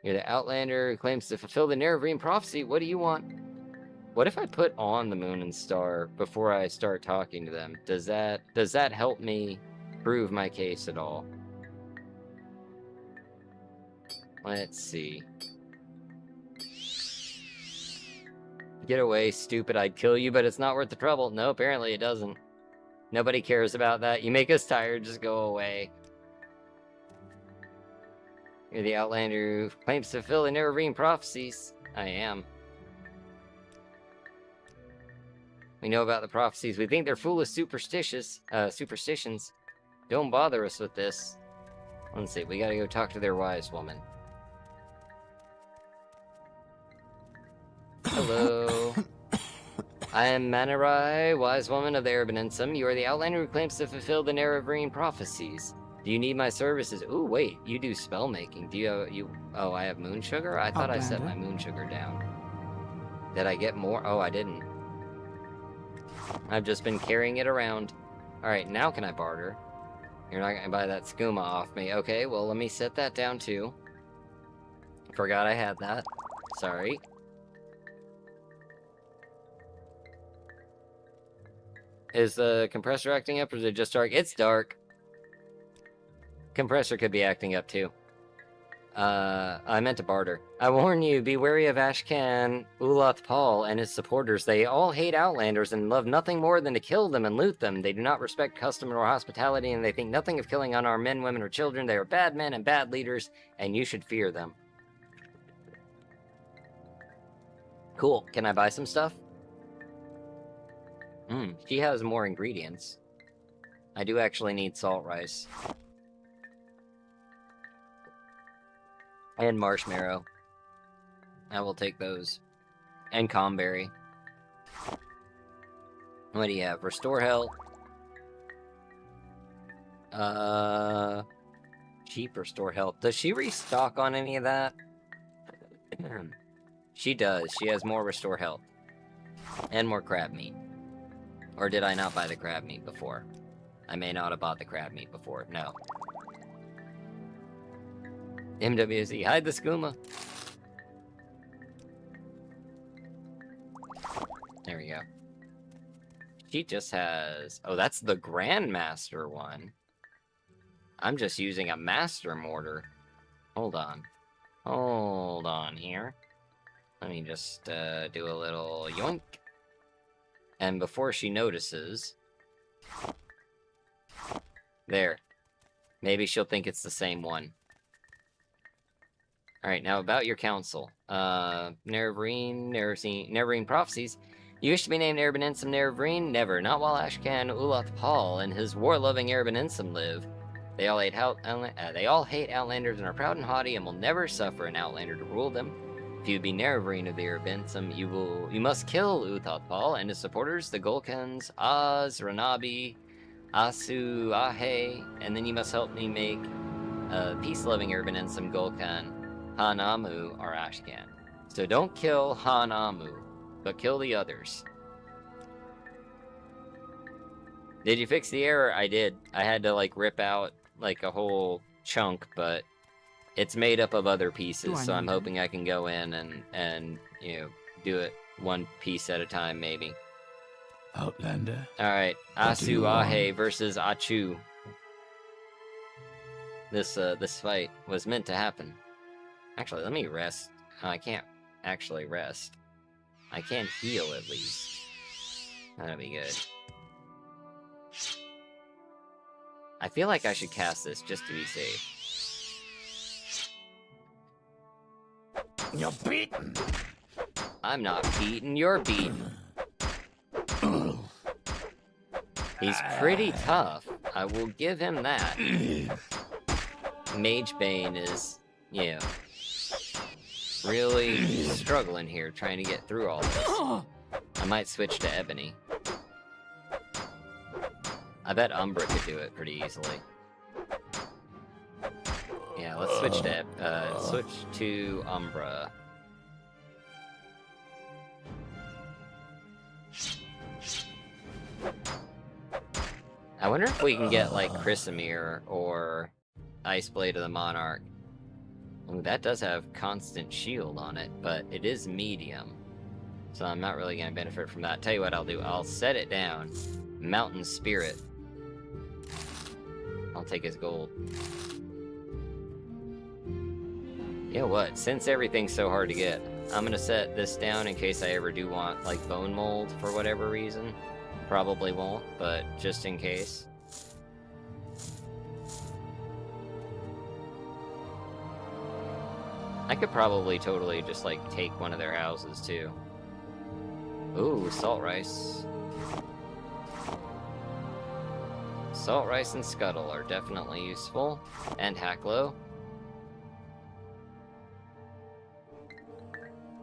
You're the Outlander who claims to fulfill the Nerevarine prophecy. What do you want? What if I put on the Moon and Star before I start talking to them? Does that help me prove my case at all? Let's see. Get away, stupid. I'd kill you, but it's not worth the trouble. No, apparently it doesn't. Nobody cares about that. You make us tired, just go away. You're the Outlander who claims to fulfill the Nerevarine prophecies. I am. We know about the prophecies. We think they're foolish superstitions. Don't bother us with this. Let's see, we gotta go talk to their wise woman. Hello. I am Manarai, wise woman of the Arabaninsum. You are the Outlander who claims to fulfill the Nerevarine prophecies. Do you need my services? Ooh, wait, you do spell making. Do oh, I have moon sugar? I thought I set my moon sugar down. Did I get more? Oh, I didn't. I've just been carrying it around. Alright, now can I barter? You're not gonna buy that skooma off me. Okay, well, let me set that down too. Forgot I had that. Sorry. Is the compressor acting up, or is it just dark? It's dark. Compressor could be acting up too. I meant to barter. I warn you, be wary of Ashcan Ulath-Pal and his supporters. They all hate Outlanders and love nothing more than to kill them and loot them. They do not respect custom or hospitality, and they think nothing of killing unarmed men, women, or children. They are bad men and bad leaders, and you should fear them. Cool. Can I buy some stuff? She has more ingredients. I do actually need salt rice. And marshmallow. I will take those. And comberry. What do you have? Restore health. Cheap restore health. Does she restock on any of that? She does. She has more restore health. And more crab meat. Or did I not buy the crab meat before? I may not have bought the crab meat before. No. MWZ, hide the skooma. There we go. She just has... Oh, that's the Grandmaster one. I'm just using a Master Mortar. Hold on. Hold on here. Let me just do a little yoink. And before she notices... There. Maybe she'll think it's the same one. Alright, now about your council. Nerevarine prophecies. You wish to be named Arabaninsum Nerevarine? Never. Not while Ashcan Ulath-Pal and his war-loving Arabaninsum live. They all hate Outlanders and are proud and haughty and will never suffer an Outlander to rule them. If you be Nerevarine of the Arabaninsum, you must kill Ulath-Pal and his supporters, the Gul'kans, Az, Ranabi, Asu, Ahe, and then you must help me make peace-loving Arabaninsum Gul'kan, Hanamu, or Ashcan. So don't kill Hanamu, but kill the others. Did you fix the error? I did. I had to, like, rip out, like, a whole chunk, but it's made up of other pieces, so I'm hoping I can go in and, you know, do it one piece at a time, maybe. Outlander. Alright, Asu Ahe versus Achu. This fight was meant to happen. Actually, let me rest. I can't actually rest. I can heal, at least. That'll be good. I feel like I should cast this just to be safe. You're beaten. I'm not beaten, you're beaten. He's pretty tough. I will give him that. Mage Bane is, you know, really struggling here trying to get through all this. I might switch to Ebony. I bet Umbra could do it pretty easily. Yeah, let's switch to Umbra. I wonder if we can get like Chrysamere or Iceblade of the Monarch. Ooh, that does have constant shield on it, but it is medium. So I'm not really going to benefit from that. Tell you what I'll do. I'll set it down. Mountain Spirit. I'll take his gold. You know what? Since everything's so hard to get, I'm going to set this down in case I ever do want, like, Bone Mold for whatever reason. Probably won't, but just in case. I could probably totally just, like, take one of their houses, too. Ooh, Salt Rice. Salt Rice and Scuttle are definitely useful. And Hacklow.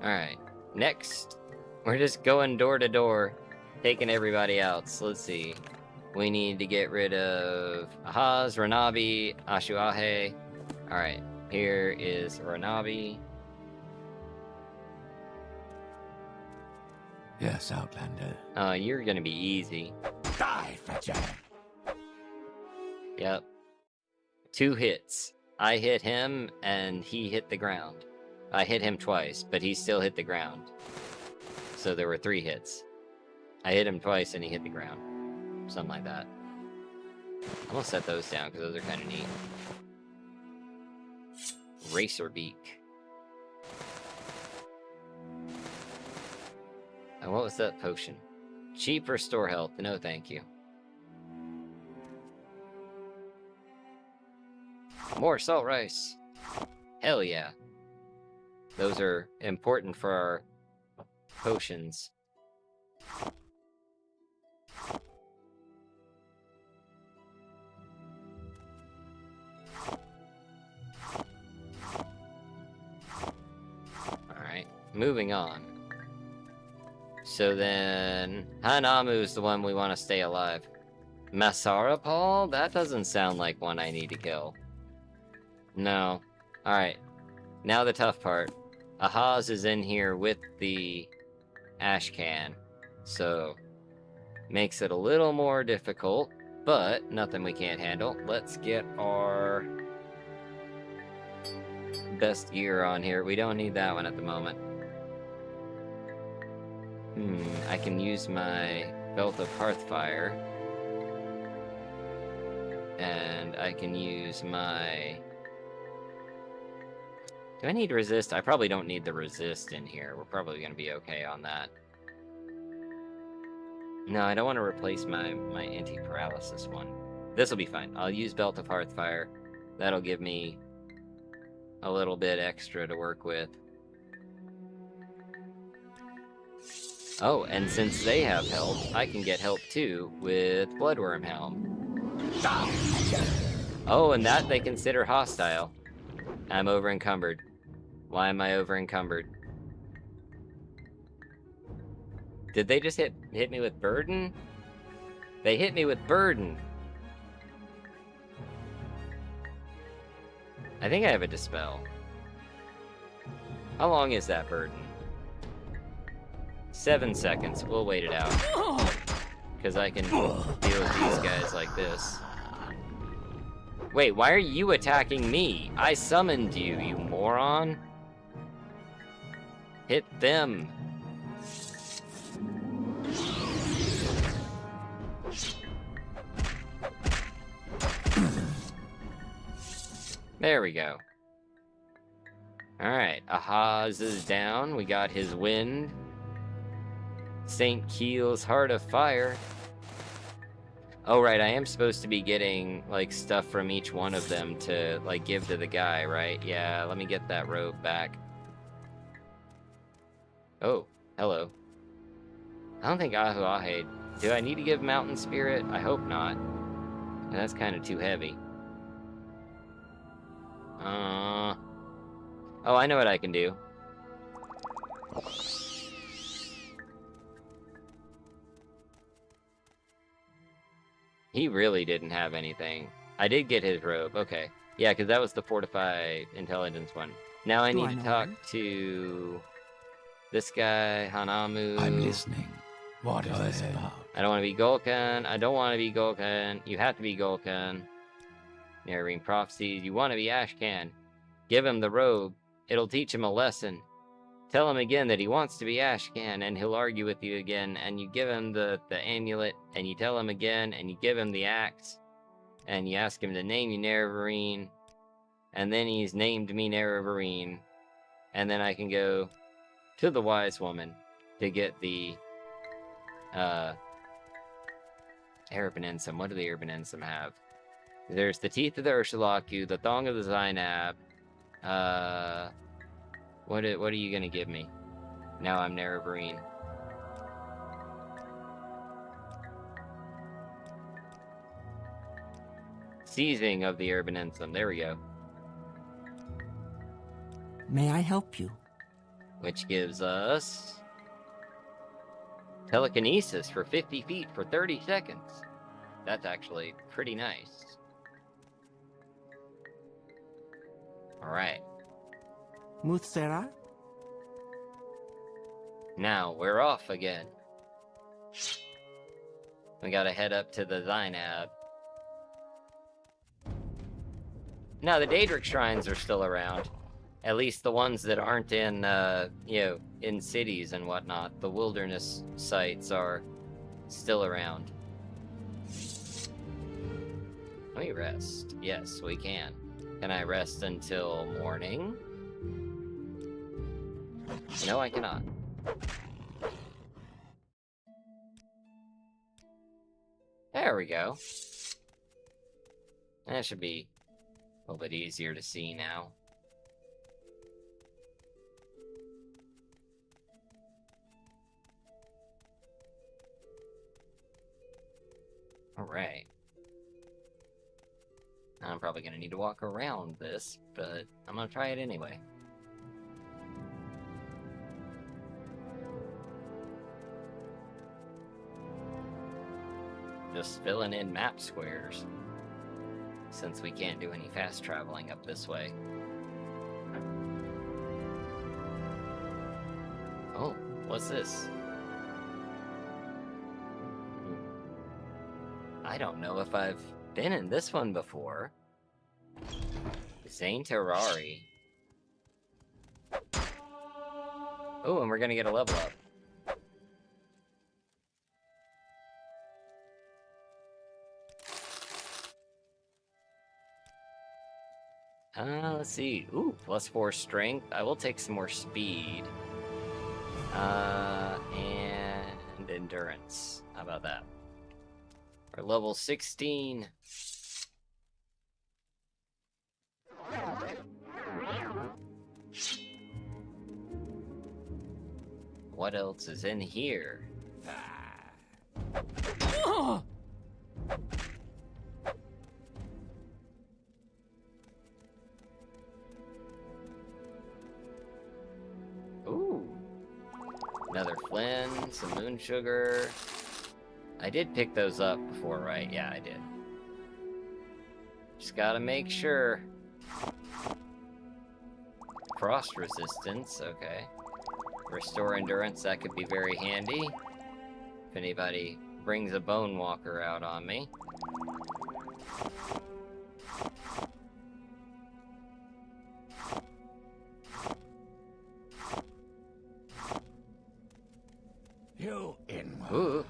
Alright, next. We're just going door to door, taking everybody out. So let's see. We need to get rid of Ahaz, Ranabi, Ashuahe. Alright, here is Ranabi. Yes, Outlander. You're gonna be easy. Die, Fetcher! Yep. 2 hits. I hit him, and he hit the ground. I hit him twice, but he still hit the ground. So there were 3 hits. I hit him twice, and he hit the ground. Something like that. I'm gonna set those down, because those are kind of neat. Racer Beak. And what was that potion? Cheap restore health. No, thank you. More Salt Rice. Hell yeah. Those are important for our potions. Alright, moving on. So then, Hanamu's the one we want to stay alive. Masarapal? That doesn't sound like one I need to kill. No. Alright. Now the tough part. Ahaz is in here with the Ashcan. So, makes it a little more difficult, but nothing we can't handle. Let's get our best gear on here. We don't need that one at the moment. I can use my Belt of Hearthfire. And I can use my... Do I need resist? I probably don't need the resist in here. We're probably going to be okay on that. No, I don't want to replace my anti-paralysis one. This will be fine. I'll use Belt of Hearthfire. That'll give me a little bit extra to work with. Oh, and since they have help, I can get help too with Bloodworm Helm. Oh, and that they consider hostile. I'm over encumbered. Why am I over encumbered? Did they just hit me with burden? They hit me with burden. I think I have a dispel. How long is that burden? 7 seconds. We'll wait it out. Because I can deal with these guys like this. Wait, why are you attacking me? I summoned you, you moron. Hit them. There we go. Alright, Ahaz is down. We got his wind. St. Keel's Heart of Fire. Oh, right, I am supposed to be getting, like, stuff from each one of them to, like, give to the guy, right? Yeah, let me get that robe back. Oh, hello. I don't think Ahuahe... Do I need to give Mountain Spirit? I hope not. That's kind of too heavy. Oh, I know what I can do. He really didn't have anything. I did get his robe. Okay. Yeah, because that was the fortify intelligence one. Now I need to talk to this guy, Hanamu. I'm listening. What is this about? I don't want to be Golkan. I don't want to be Golkan. You have to be Golkan. Nerevarine prophecies. You want to be Ashcan. Give him the robe. It'll teach him a lesson. Tell him again that he wants to be Ashcan, and he'll argue with you again, and you give him the amulet, and you tell him again, and you give him the axe, and you ask him to name you Nerevarine, and then he's named me Nerevarine, and then I can go to the wise woman to get the Urbanensum. What do the Urbanensum have? There's the teeth of the Ursulaku, the thong of the Zainab. What are you gonna give me? Now I'm Nerevarine. Seizing of the Urbanensum. There we go. May I help you? Which gives us telekinesis for 50 feet for 30 seconds. That's actually pretty nice. Alright. Muthsera? Now, we're off again. We gotta head up to the Zainab. Now, the Daedric shrines are still around. At least the ones that aren't in, in cities and whatnot. The wilderness sites are still around. Can we rest? Yes, we can. Can I rest until morning? No, I cannot. There we go. That should be a little bit easier to see now. Alright. I'm probably gonna need to walk around this, but I'm gonna try it anyway. Just filling in map squares, since we can't do any fast traveling up this way. Oh, what's this? I don't know if I've been in this one before. Zane Terrari. Oh, and we're gonna get a level up. Let's see. Ooh, +4 strength. I will take some more speed. And endurance. How about that? We're level 16. What else is in here? Ooh. Another Flynn, some moon sugar. I did pick those up before, right? Yeah, I did. Just gotta make sure. Frost resistance, okay. Restore endurance, that could be very handy. If anybody brings a bone walker out on me. You in. Ooh.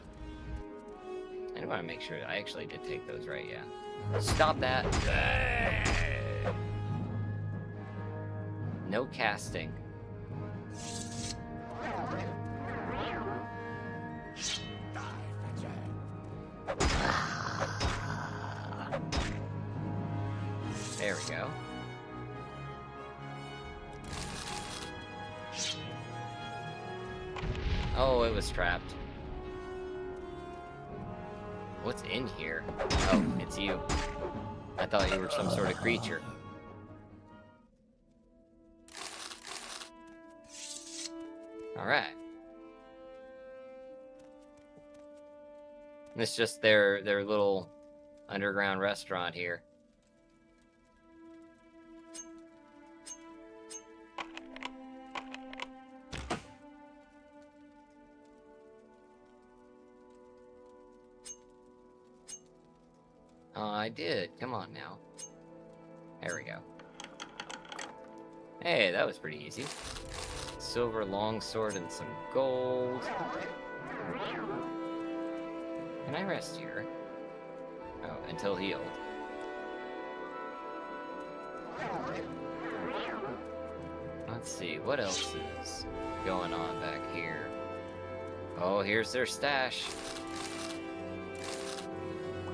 I want to make sure I actually did take those right, yeah. Stop that. No casting. There we go. Oh, it was trapped. What's in here? Oh, it's you. I thought you were some sort of creature. Alright. It's just their little underground restaurant here. Oh, I did. Come on now. There we go. Hey, that was pretty easy. Silver longsword and some gold. Can I rest here? Oh, until healed. Let's see, what else is going on back here? Oh, here's their stash.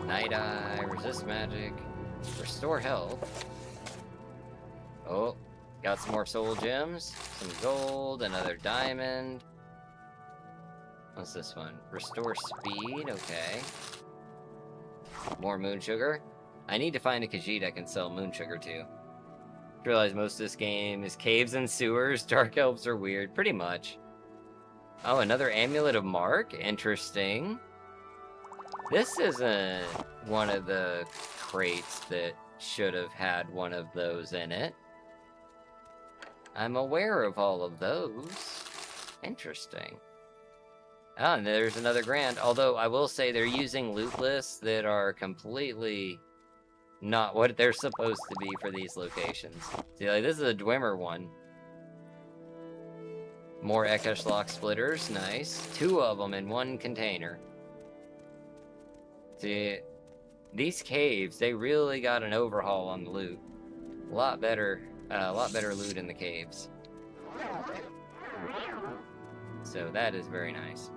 Night Eye, resist magic, restore health. Oh, got some more soul gems, some gold, another diamond. What's this one? Restore speed, okay. More moon sugar. I need to find a Khajiit I can sell moon sugar to. Realize most of this game is caves and sewers. Dark elves are weird, pretty much. Oh, another amulet of Mark? Interesting. This isn't one of the crates that should have had one of those in it. I'm aware of all of those. Interesting. Ah, and there's another grand. Although, I will say they're using loot lists that are completely not what they're supposed to be for these locations. See, like, this is a Dwemer one. More Ekeshlock splitters, nice. 2 of them in 1 container. See, these caves, they really got an overhaul on the loot. A lot better loot in the caves. So that is very nice.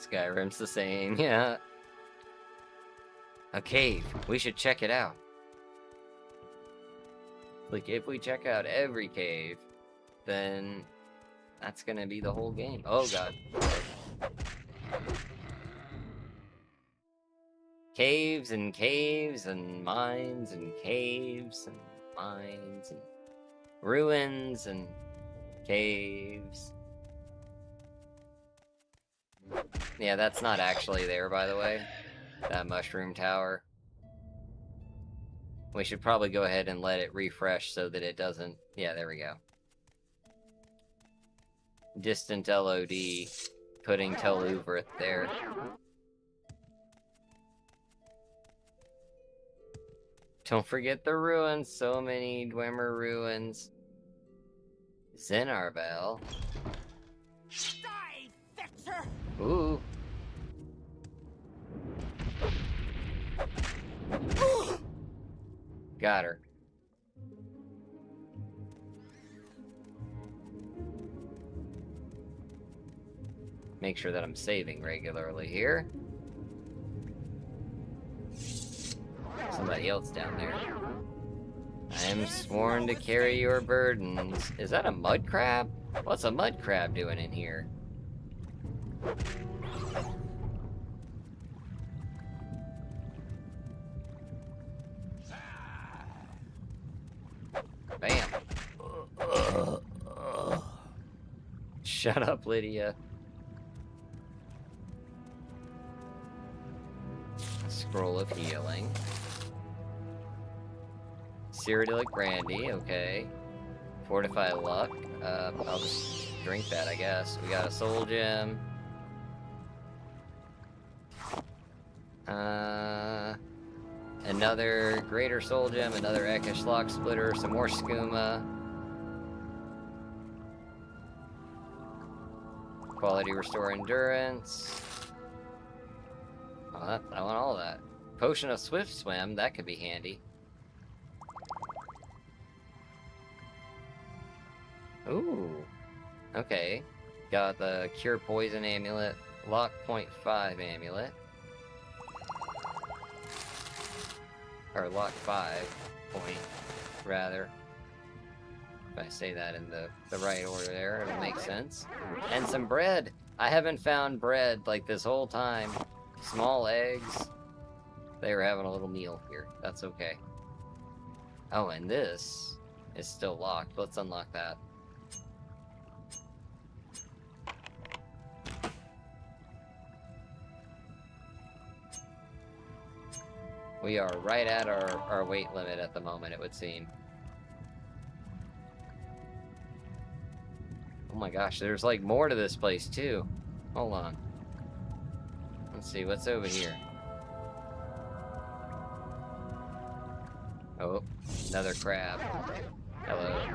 Skyrim's the same, yeah. A cave. We should check it out. Like, if we check out every cave, then that's gonna be the whole game. Oh, God. Caves and caves and mines and caves and mines and ruins and caves. Yeah, that's not actually there, by the way. That mushroom tower. We should probably go ahead and let it refresh so that it doesn't... Yeah, there we go. Distant LOD, putting Tel Uvrith there. Don't forget the ruins, so many Dwemer ruins. Zenarbel. Die, fixer! Ooh. Got her. Make sure that I'm saving regularly here. Somebody else down there. I am sworn to carry your burdens. Is that a mud crab? What's a mud crab doing in here? Bam. Shut up, Lydia. Scroll of healing. Cyrodiilic brandy, okay. Fortify luck. I'll just drink that, I guess. We got a soul gem. Another greater soul gem, another Ekeshlock splitter, some more skooma. Quality restore endurance. Oh, I want all that. Potion of swift swim, that could be handy. Ooh. Okay. Got the cure poison amulet, lock 0.5 amulet. Or lock 5 point, rather. If I say that in the right order there, it'll make sense. And some bread! I haven't found bread, like, this whole time. Small eggs. They were having a little meal here. That's okay. Oh, and this is still locked. Let's unlock that. We are right at our weight limit at the moment, it would seem. Oh my gosh, there's like more to this place too. Hold on. Let's see, what's over here? Oh, another crab. Hello.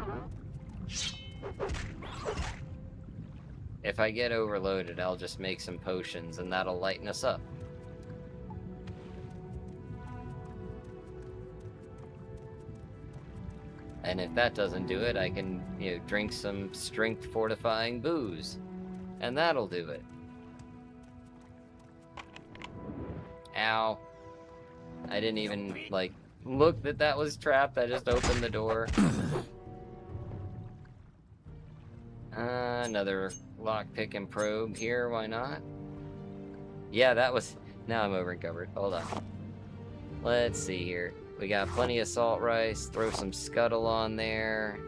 If I get overloaded, I'll just make some potions and that'll lighten us up. And if that doesn't do it, I can, drink some strength fortifying booze. And that'll do it. Ow. I didn't even, look that was trapped. I just opened the door. Another lockpick and probe here, why not? Yeah, that was... Now I'm over encumbered. Hold on. Let's see here. We got plenty of salt rice. Throw some scuttle on there.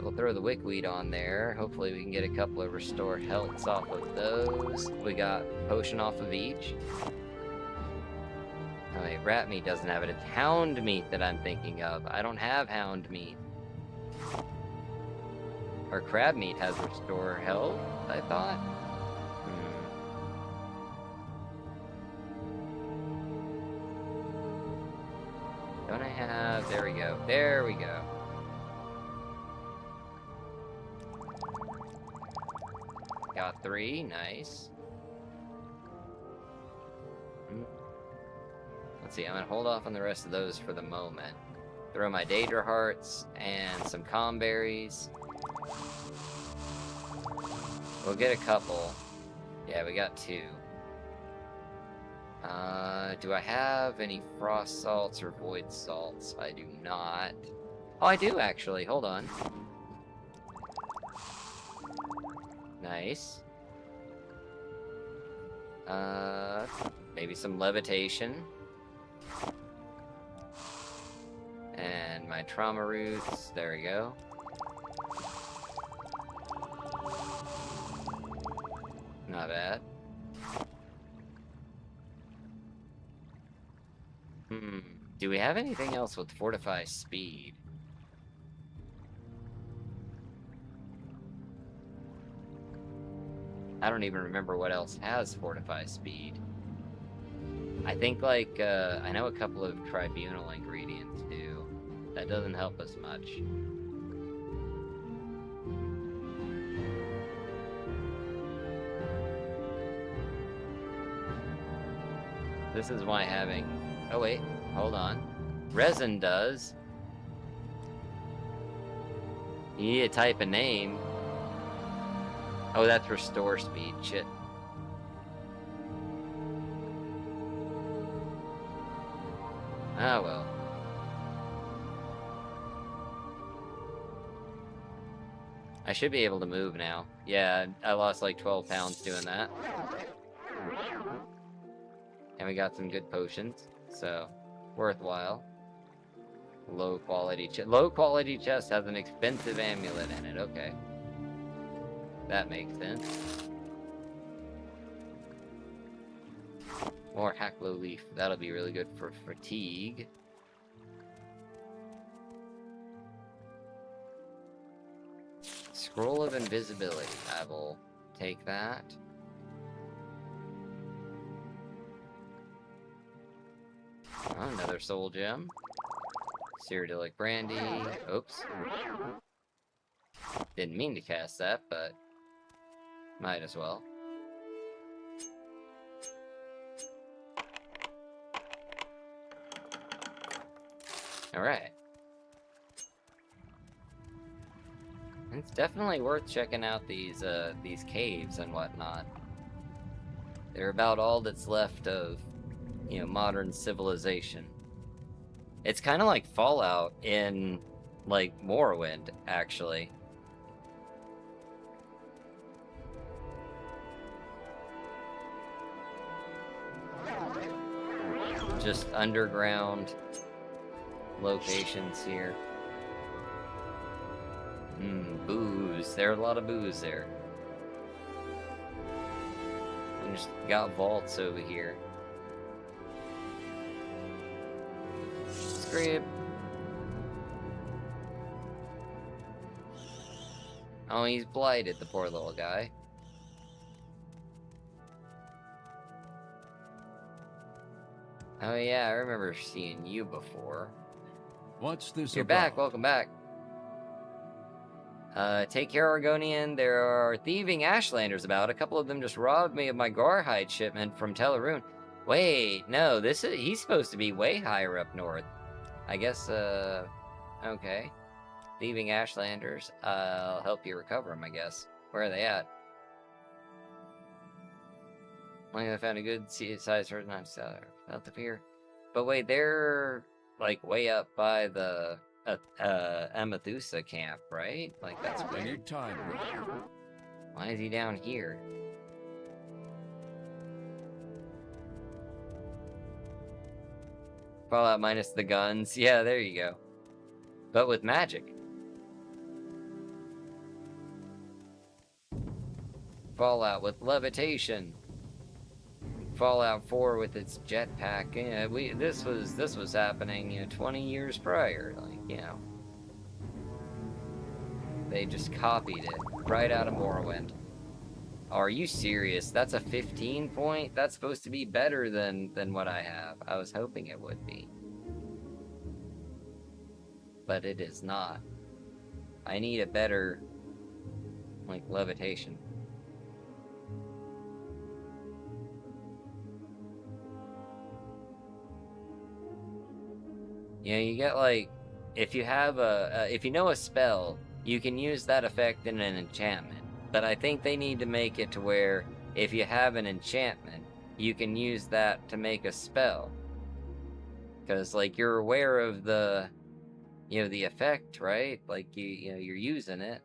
We'll throw the wickweed on there. Hopefully we can get a couple of restored healths off of those. We got potion off of each. Oh wait, rat meat doesn't have it. It's hound meat that I'm thinking of. I don't have hound meat. Or crab meat has restore health, I thought. Don't I have... There we go. There we go. Got 3. Nice. Let's see. I'm going to hold off on the rest of those for the moment. Throw my Daedra Hearts and some calm berries. We'll get a couple. Yeah, we got 2. Do I have any frost salts or void salts? I do not. Oh, I do actually. Hold on. Nice. Maybe some levitation. And my trauma roots. There we go. Not bad. Do we have anything else with fortify speed? I don't even remember what else has fortify speed. I think I know a couple of tribunal ingredients do. That doesn't help us much. This is why having... Oh wait, hold on. Resin does. You need to type a name. Oh, that's restore speed. Shit. Ah, well. I should be able to move now. Yeah, I lost like 12 pounds doing that. And we got some good potions, so worthwhile. Low quality chest has an expensive amulet in it. Okay, that makes sense. More hacklow leaf. That'll be really good for fatigue. Scroll of invisibility. I will take that. Oh, another soul gem. Cyrodiilic brandy. Oops. Didn't mean to cast that, but might as well. Alright. It's definitely worth checking out these caves and whatnot. They're about all that's left of, modern civilization. It's kind of like Fallout in, Morrowind, actually. Just underground locations here. booze. There's a lot of booze there. We just got vaults over here. Script. Oh, he's blighted, the poor little guy. Oh yeah, I remember seeing you before. What's this You're about? back, welcome back. Take care, Argonian. There are thieving Ashlanders about. A couple of them just robbed me of my Garhide shipment from Teleroon. Wait, no, he's supposed to be way higher up north. I guess, okay. Thieving Ashlanders. I'll help you recover them, I guess. Where are they at? I found a good size for not out of here. But wait, they're like way up by the Amethusa camp, right? Like that's I weird. need time. Why is he down here? Fallout minus the guns. Yeah, there you go. But with magic. Fallout with levitation. Fallout 4 with its jetpack. Yeah, this was happening, 20 years prior. Like, they just copied it right out of Morrowind. Oh, are you serious? That's a 15 point? That's supposed to be better than what I have. I was hoping it would be. But it is not. I need a better, like, levitation. You get, like, if you have if you know a spell, you can use that effect in an enchantment. But I think they need to make it to where, if you have an enchantment, you can use that to make a spell. Because, like, you're aware of the, the effect, right? Like, you're using it.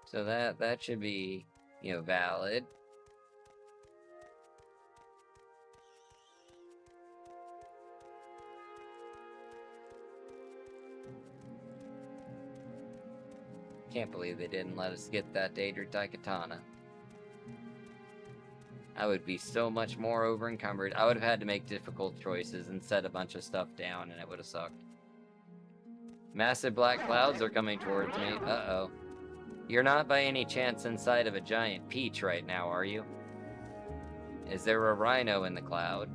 So that should be, valid. Can't believe they didn't let us get that Daedric Daikatana. I would be so much more over encumbered. I would have had to make difficult choices and set a bunch of stuff down, and it would have sucked. Massive black clouds are coming towards me. Uh-oh. You're not by any chance inside of a giant peach right now, are you? Is there a rhino in the cloud?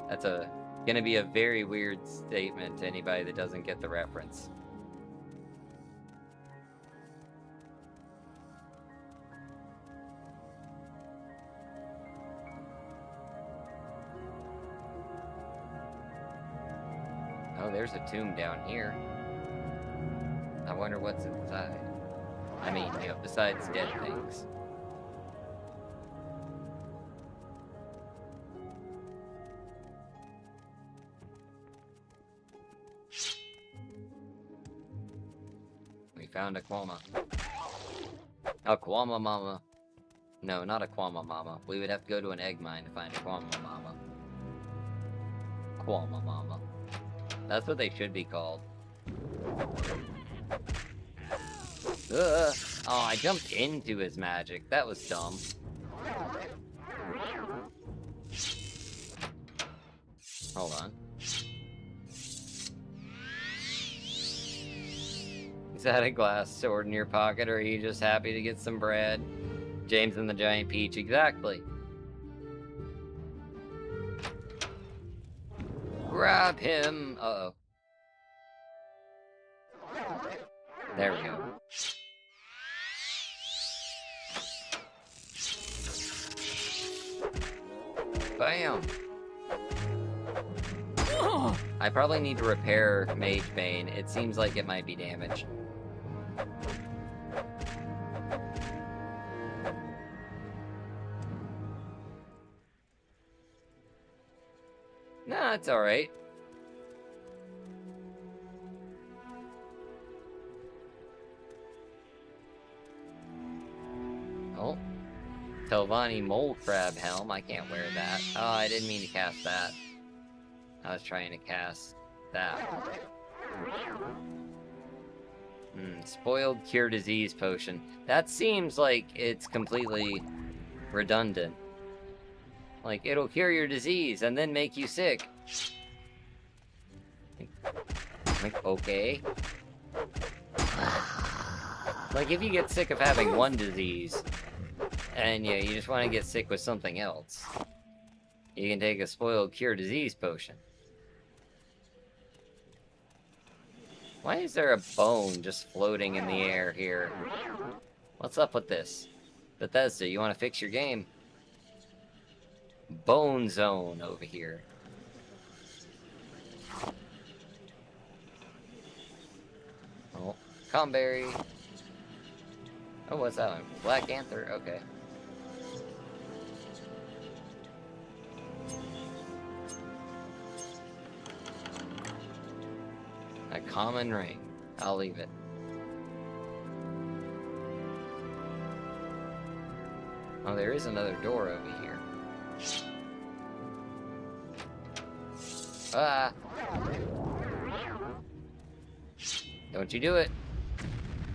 That's gonna be a very weird statement to anybody that doesn't get the reference. Oh, there's a tomb down here. I wonder what's inside. I mean, besides dead things. Found a Quama. A Quama Mama. No, not a Quama Mama. We would have to go to an egg mine to find a Quama Mama. Quama Mama. That's what they should be called. Oh, I jumped into his magic. That was dumb. Hold on. Is that a glass sword in your pocket, or are you just happy to get some bread? James and the Giant Peach, exactly. Grab him! Uh-oh. There we go. Bam! I probably need to repair Mage Bane. It seems like it might be damaged. Nah, it's alright. Oh. Telvanni Mole Crab Helm. I can't wear that. Oh, I didn't mean to cast that. I was trying to cast that. Spoiled cure disease potion. That seems like it's completely redundant. Like, it'll cure your disease and then make you sick. Like, okay. Like, if you get sick of having one disease, and you just want to get sick with something else, you can take a spoiled cure disease potion. Why is there a bone just floating in the air here? What's up with this? Bethesda, you want to fix your game? Bone zone over here. Oh, Comberry. Oh, what's that one? Black Anther, okay. A common ring. I'll leave it. Oh, there is another door over here. Ah! Don't you do it.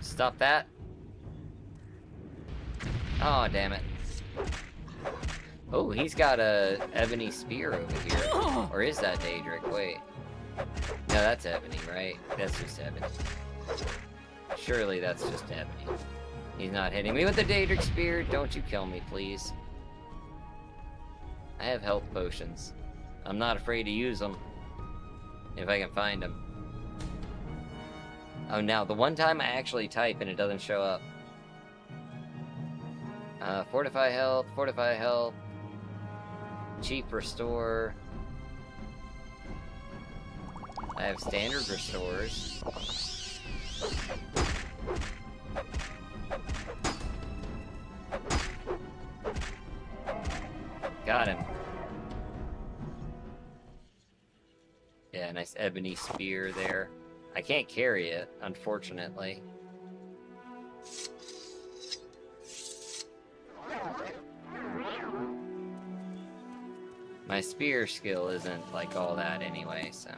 Stop that. Oh, damn it. Oh, he's got a ebony spear over here. Or is that Daedric? Wait. No, that's ebony, right? That's just ebony. Surely that's just ebony. He's not hitting me with the Daedric spear. Don't you kill me, please. I have health potions. I'm not afraid to use them. If I can find them. Oh, now, the one time I actually type and it doesn't show up. Fortify health, fortify health. Cheap restore. I have standard restores. Got him. Yeah, nice ebony spear there. I can't carry it, unfortunately. My spear skill isn't like all that anyway, so.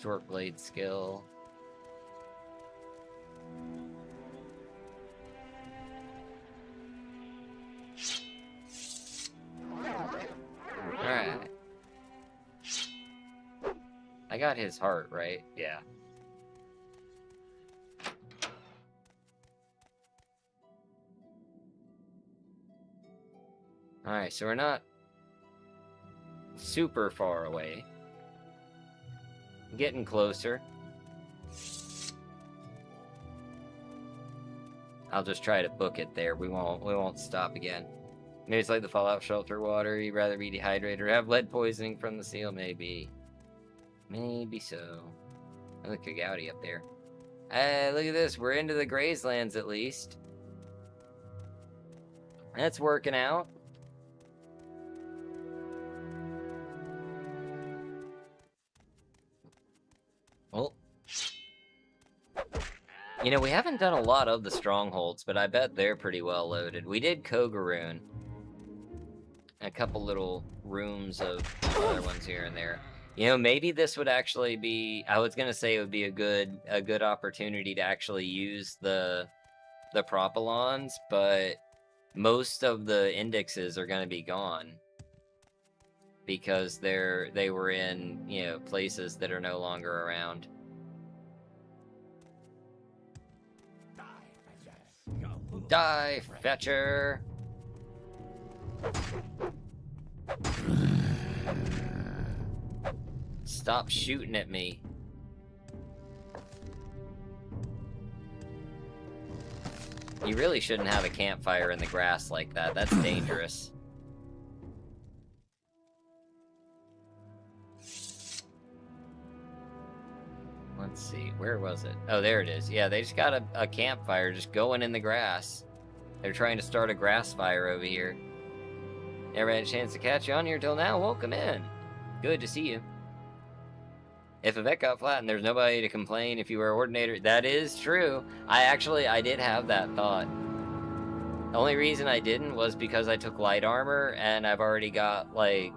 Short blade skill. Alright. I got his heart, right? Yeah. Alright, so we're not super far away. Getting closer. I'll just try to book it there. We won't stop again. Maybe it's like the Fallout shelter water. You'd rather be dehydrated or have lead poisoning from the seal, maybe. Maybe so. Oh, look at Gowdy up there. Look at this. We're into the Grazelands at least. That's working out. Well, you know, we haven't done a lot of the strongholds, but I bet they're pretty well loaded. We did Kogaroon. A couple little rooms of other ones here and there. You know, maybe this would actually be, I was gonna say it would be a good opportunity to actually use the propylons, but most of the indexes are gonna be gone. Because they were in, you know, places that are no longer around. Die, Fetcher! Stop shooting at me. You really shouldn't have a campfire in the grass like that. That's dangerous. Let's see, where was it? Oh, there it is. Yeah, they just got a campfire just going in the grass. They're trying to start a grass fire over here. Never had a chance to catch you on here till now. Welcome in. Good to see you. If a vet got flattened, there's nobody to complain if you were a ordinator. That is true. I did have that thought. The only reason I didn't was because I took light armor, and I've already got, like,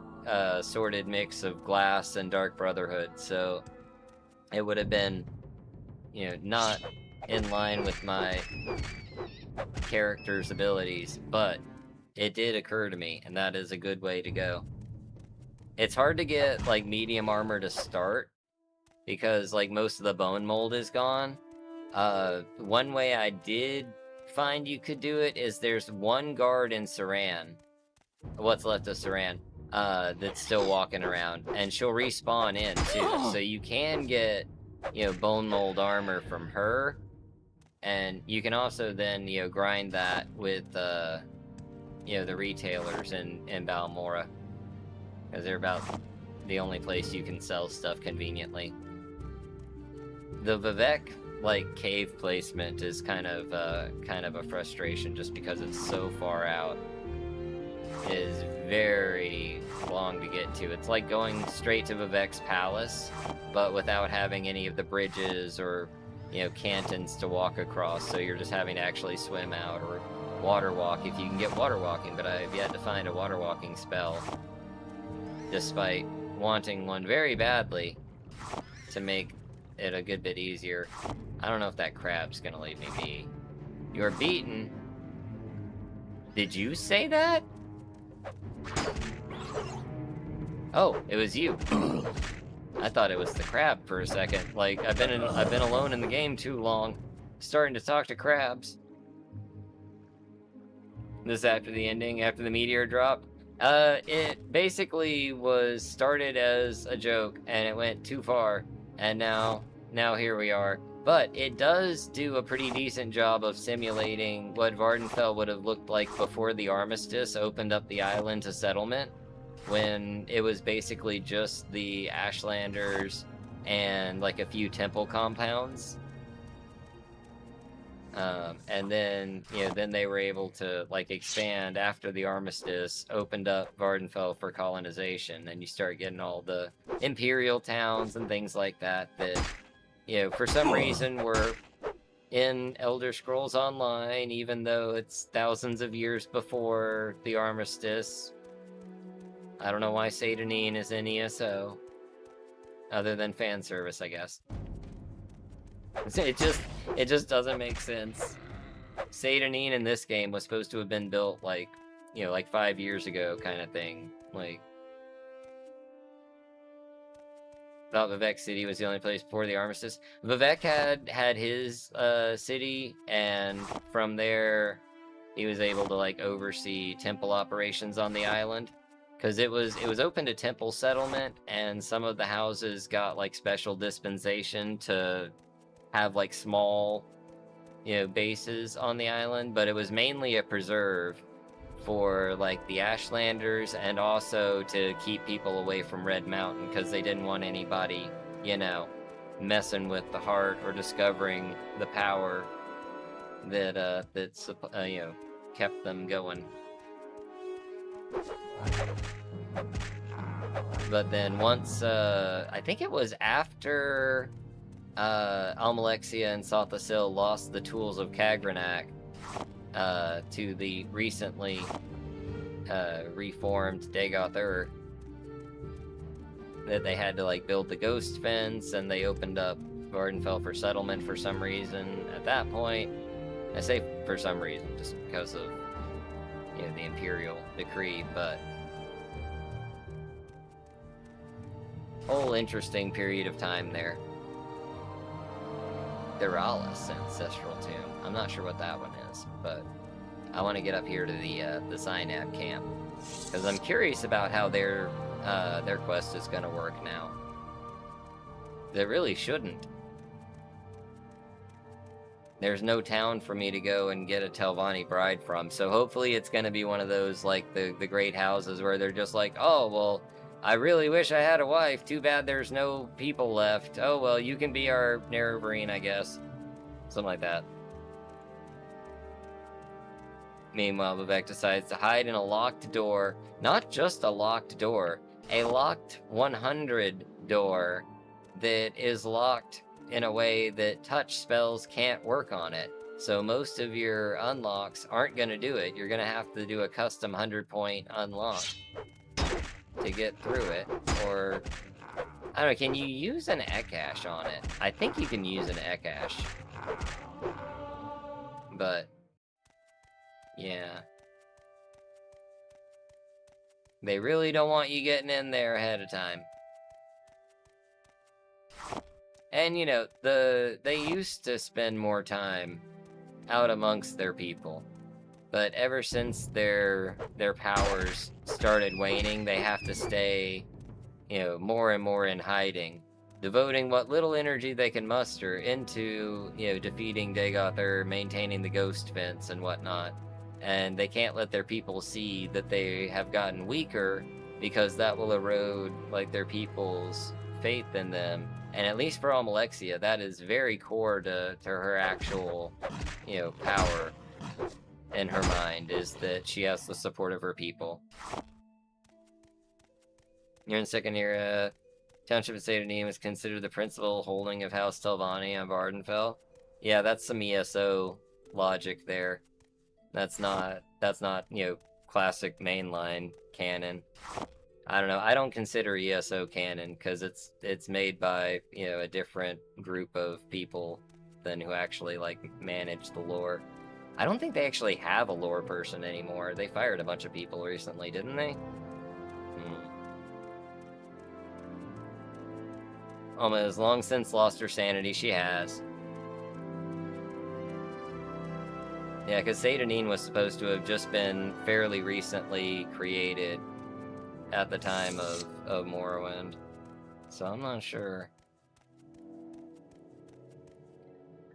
sorted mix of glass and Dark Brotherhood, so it would have been, you know, not in line with my character's abilities, but it did occur to me, and that is a good way to go. It's hard to get, like, medium armor to start, because, like, most of the bone mold is gone. One way I did find you could do it is there's one guard in Saran, what's left of Saran, that's still walking around, and she'll respawn in, too, so you can get, you know, bone mold armor from her, and you can also then, you know, grind that with, you know, the retailers in Balmora, because they're about the only place you can sell stuff conveniently. The Vivek, like, cave placement is kind of a frustration, just because it's so far out. It is very long to get to. It's like going straight to Vivek's palace, but without having any of the bridges or, you know, cantons to walk across, so you're just having to actually swim out or water walk if you can get water walking, but I've yet to find a water walking spell, despite wanting one very badly to make it a good bit easier. I don't know if that crab's gonna leave me be. You're beaten. Did you say that? Oh, it was you. I thought it was the crab for a second. Like, I've been alone in the game too long, starting to talk to crabs. This after the ending, after the meteor drop. It basically was started as a joke, and it went too far, and now here we are. But it does do a pretty decent job of simulating what Vardenfell would have looked like before the Armistice opened up the island to settlement, when it was basically just the Ashlanders and, like, a few temple compounds. And then, you know, then they were able to, like, expand after the Armistice, opened up Vardenfell for colonization, and you start getting all the Imperial towns and things like that, you know, for some reason were in Elder Scrolls Online, even though it's thousands of years before the Armistice. I don't know why Satanine is in ESO, other than fan service, I guess. It just doesn't make sense. Satanine in this game was supposed to have been built, like, you know, like 5 years ago, kind of thing. Like, thought Vivek City was the only place before the Armistice. Vivek had his city, and from there, he was able to, like, oversee temple operations on the island. Because it was open to temple settlement, and some of the houses got, like, special dispensation to have, like, small, you know, bases on the island, but it was mainly a preserve for, like, the Ashlanders, and also to keep people away from Red Mountain, because they didn't want anybody, you know, messing with the heart or discovering the power that you know, kept them going. But then once, I think it was after Almalexia and Sothasil lost the tools of Kagranak to the recently reformed Dagoth, that they had to, like, build the ghost fence, and they opened up Vardenfell for settlement for some reason at that point. I say for some reason, just because of, you know, the Imperial decree, but whole interesting period of time there. Duralis Ancestral Tomb. I'm not sure what that one is, but I want to get up here to the Synab camp, because I'm curious about how their quest is going to work now. They really shouldn't. There's no town for me to go and get a Telvanni bride from, so hopefully it's going to be one of those, like, the great houses where they're just like, oh, well, I really wish I had a wife. Too bad there's no people left. Oh, well, you can be our Nerevarine, I guess. Something like that. Meanwhile, Vivek decides to hide in a locked door. Not just a locked door. A locked 100 door that is locked in a way that touch spells can't work on it. So most of your unlocks aren't going to do it. You're going to have to do a custom 100-point unlock to get through it, or... I don't know, can you use an Ekash on it? I think you can use an Ekash. But... yeah. They really don't want you getting in there ahead of time. And, you know, they used to spend more time out amongst their people. But ever since their powers started waning, they have to stay, you know, more and more in hiding, devoting what little energy they can muster into, you know, defeating Dagoth or maintaining the ghost fence and whatnot. And they can't let their people see that they have gotten weaker, because that will erode, like, their people's faith in them. And at least for Almalexia, that is very core to her actual, you know, power in her mind, is that she has the support of her people. You're in second era. Township of Satanim is considered the principal holding of House Telvanni on Vardenfell. Yeah, that's some ESO logic there. That's not, you know, classic mainline canon. I don't know, I don't consider ESO canon, because it's made by, you know, a different group of people than who actually, like, manage the lore. I don't think they actually have a lore person anymore. They fired a bunch of people recently, didn't they? Alma has long since lost her sanity. She has. Yeah, because Satanin was supposed to have just been fairly recently created at the time of Morrowind. So I'm not sure.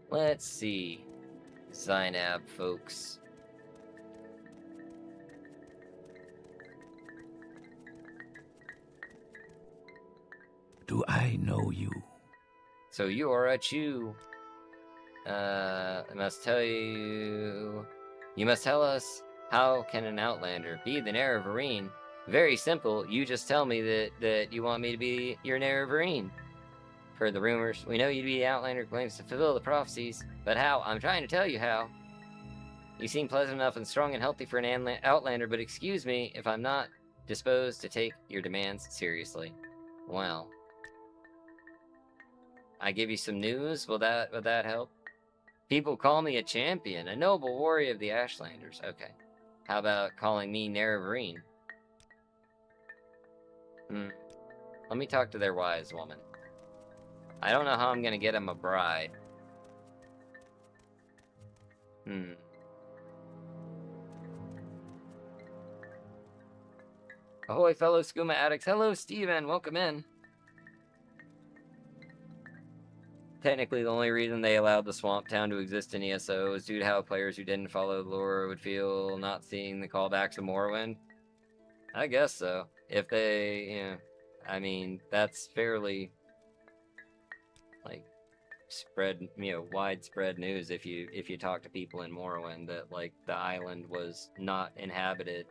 Let's see. Zainab, folks. Do I know you? So you are a Chew. I must tell you... You must tell us, how can an Outlander be the Nerevarine? Very simple, you just tell me that you want me to be your Nerevarine. Heard the rumors, we know you'd be the Outlander who claims to fulfill the prophecies, but how? I'm trying to tell you how. You seem pleasant enough and strong and healthy for an Outlander, but excuse me if I'm not disposed to take your demands seriously. Well... I give you some news, will that help? People call me a champion, a noble warrior of the Ashlanders. Okay. How about calling me Nerevarine? Let me talk to their wise woman. I don't know how I'm gonna get him a bride. Ahoy, fellow skooma addicts. Hello, Steven. Welcome in. Technically, the only reason they allowed the Swamp Town to exist in ESO is due to how players who didn't follow the lore would feel not seeing the callbacks of Morrowind. I guess so. If they, you know, I mean, that's fairly, like, widespread news if you talk to people in Morrowind that, like, the island was not inhabited,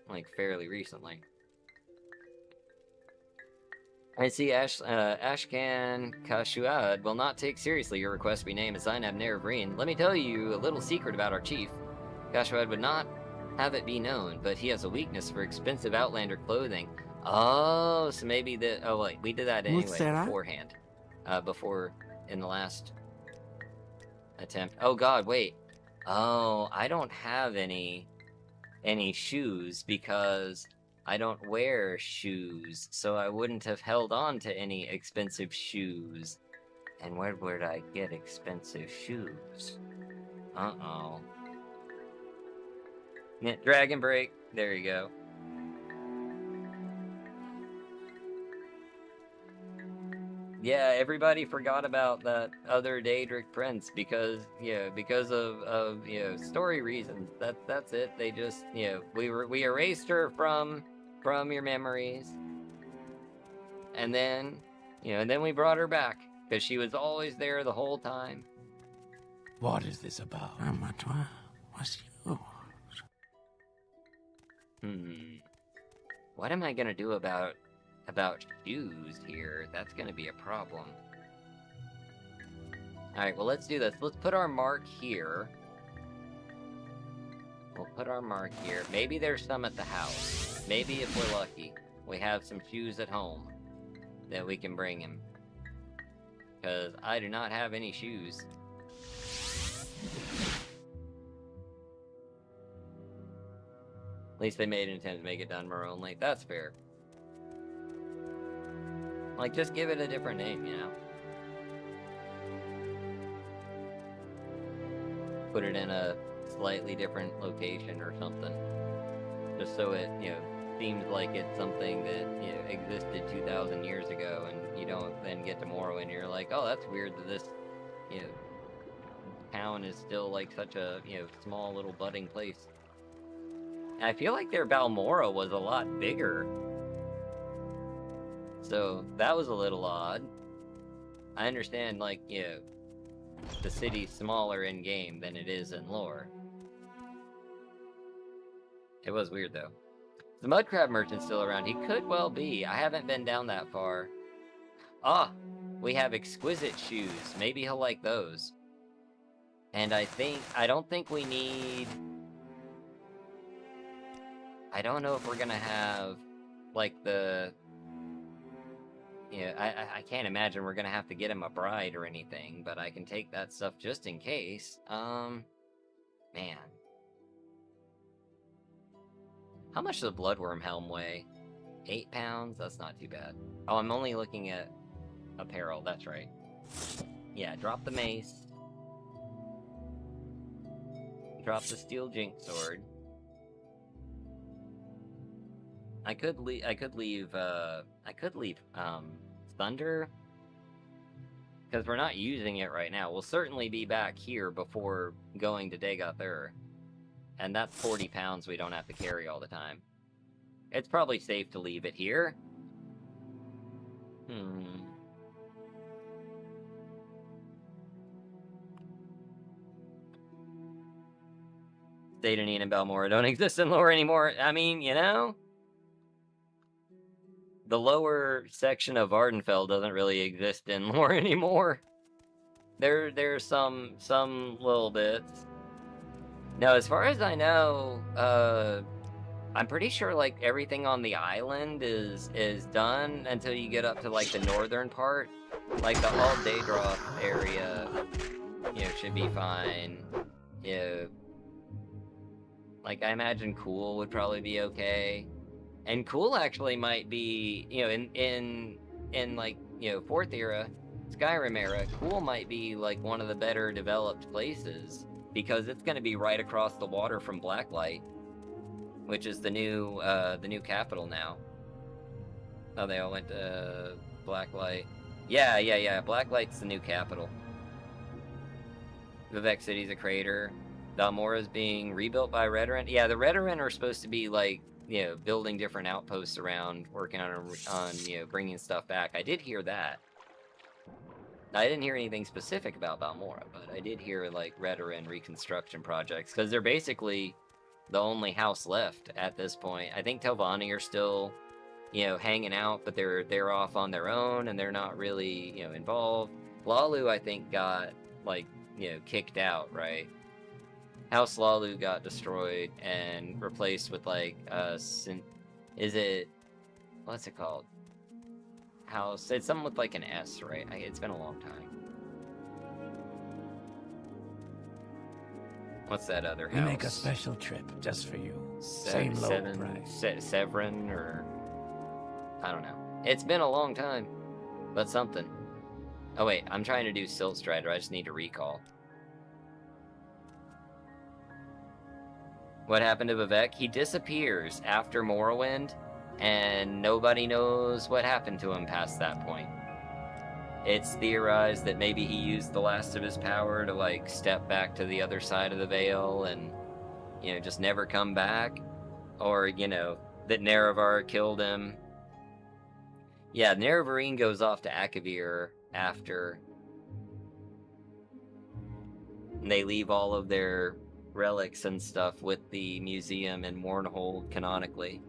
like, fairly recently. I see Ashkan Kashuad will not take seriously your request to be named as Zainab Nerevarine. Let me tell you a little secret about our chief. Kashuad would not have it be known, but he has a weakness for expensive Outlander clothing. Oh, so maybe oh wait, we did that anyway beforehand. Before, in the last attempt. Oh god, wait. Oh, I don't have any shoes because I don't wear shoes, so I wouldn't have held on to any expensive shoes. And where would I get expensive shoes? Uh-oh. Yeah, Dragon Break. There you go. Yeah, everybody forgot about that other Daedric prince because of story reasons. That's it. They just, we erased her from your memories. And then, and then we brought her back because she was always there the whole time. What is this about? Amatwa was yours. What am I gonna do about shoes here? That's gonna be a problem. Alright, well let's do this. Let's put our mark here. We'll put our mark here. Maybe there's some at the house. Maybe if we're lucky, we have some shoes at home that we can bring him. Because I do not have any shoes. At least they made an attempt to make it Dunmer only. That's fair. Like, just give it a different name, you know? Put it in a slightly different location or something. Just so it, you know, seems like it's something that, you know, existed 2,000 years ago, and you don't then get to Morrowind and you're like, oh, that's weird that this, you know, town is still like such a, you know, small little budding place. And I feel like their Balmora was a lot bigger. So, that was a little odd. I understand, like, you know, the city's smaller in-game than it is in lore. It was weird, though. The Mudcrab Merchant's still around. He could well be. I haven't been down that far. Ah! We have exquisite shoes. Maybe he'll like those. And I don't think we need... I don't know if we're gonna have, like, the... Yeah, I can't imagine we're gonna have to get him a bride or anything, but I can take that stuff just in case. Man. How much does a Bloodworm helm weigh? 8 pounds? That's not too bad. Oh, I'm only looking at apparel, that's right. Yeah, drop the mace. Drop the steel jink sword. I could leave Thunder, because we're not using it right now. We'll certainly be back here before going to Dagoth, and that's 40 pounds we don't have to carry all the time. It's probably safe to leave it here. Stadenine and Balmora don't exist in lore anymore. I mean, you know? The lower section of Vardenfell doesn't really exist in lore anymore. There's some little bits. No, as far as I know, I'm pretty sure like everything on the island is done until you get up to like the northern part. Like the All Daedroth area, you know, should be fine. You know, like I imagine Cool would probably be okay. And Cool actually might be, you know, in like, you know, 4th era, Skyrim era, Cool might be like one of the better developed places because it's going to be right across the water from Blacklight, which is the new capital now. Oh, they all went to Blacklight. Yeah. Blacklight's the new capital. Vivek City's a crater. Balmora's being rebuilt by Redoran. Yeah, the Redoran are supposed to be like, you know, building different outposts around, working on you know, bringing stuff back. I did hear that. I didn't hear anything specific about Balmora, but I did hear, like, Redoran reconstruction projects, because they're basically the only house left at this point. I think Telvanni are still, you know, hanging out, but they're off on their own, and they're not really, you know, involved. Lalu, I think, got, like, you know, kicked out, right? House Lalu got destroyed and replaced with like is it, what's it called? House, it's something with like an S, right? It's been a long time. What's that other house? We make a special trip just for you. Same low price. Severin, or I don't know. It's been a long time, but something. Oh wait, I'm trying to do Silt Strider. I just need to recall. What happened to Vivek? He disappears after Morrowind, and nobody knows what happened to him past that point. It's theorized that maybe he used the last of his power to, like, step back to the other side of the Veil and, you know, just never come back. Or, you know, that Nerevar killed him. Yeah, Nerevarine goes off to Akavir after. And they leave all of their relics and stuff with the museum in Mournhold, canonically.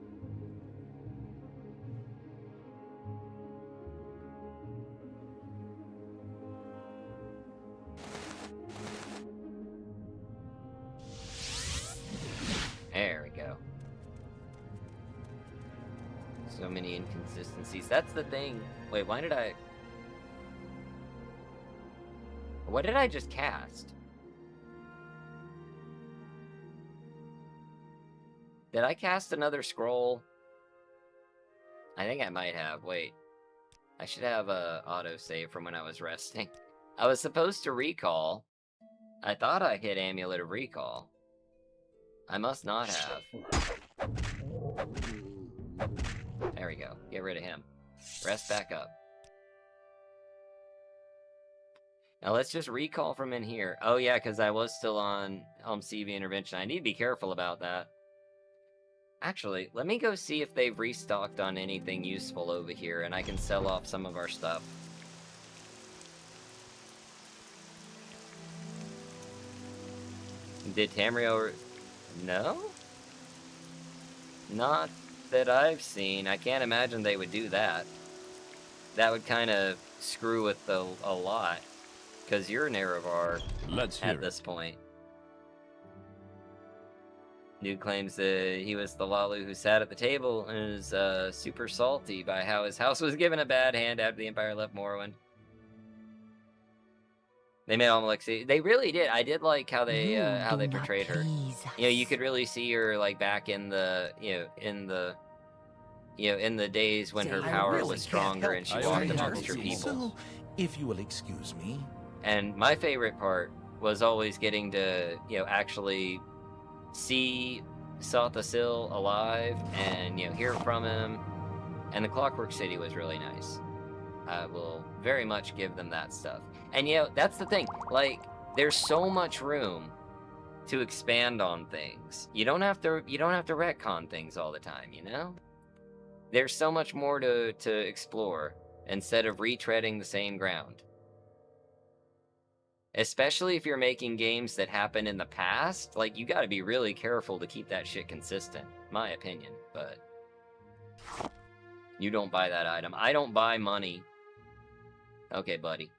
So many inconsistencies. That's the thing. Wait, why did I... What did I just cast? Did I cast another scroll? I think I might have. Wait. I should have a autosave from when I was resting. I was supposed to recall. I thought I hit Amulet of Recall. I must not have. There we go. Get rid of him. Rest back up. Now let's just recall from in here. Oh yeah, because I was still on CV intervention. I need to be careful about that. Actually, let me go see if they've restocked on anything useful over here, and I can sell off some of our stuff. Did Tamriel... No? Not that I've seen. I can't imagine they would do that. That would kind of screw with a lot. Because you're Nerevar at this point. Dude claims that he was the Lalu who sat at the table and is super salty by how his house was given a bad hand after the Empire left Morrowind. They made Almalexi. They really did. I did like how they portrayed her. You know, you could really see her like back in the in the days when her power was stronger and she walked amongst her people. If you will excuse me. And my favorite part was always getting to actually see Sathasil alive and hear from him. And the Clockwork City was really nice. I will very much give them that stuff. And that's the thing. Like, there's so much room to expand on things. You don't have to retcon things all the time, There's so much more to explore instead of retreading the same ground. Especially if you're making games that happen in the past, like, you gotta be really careful to keep that shit consistent, my opinion, but... You don't buy that item. I don't buy money. Okay, buddy.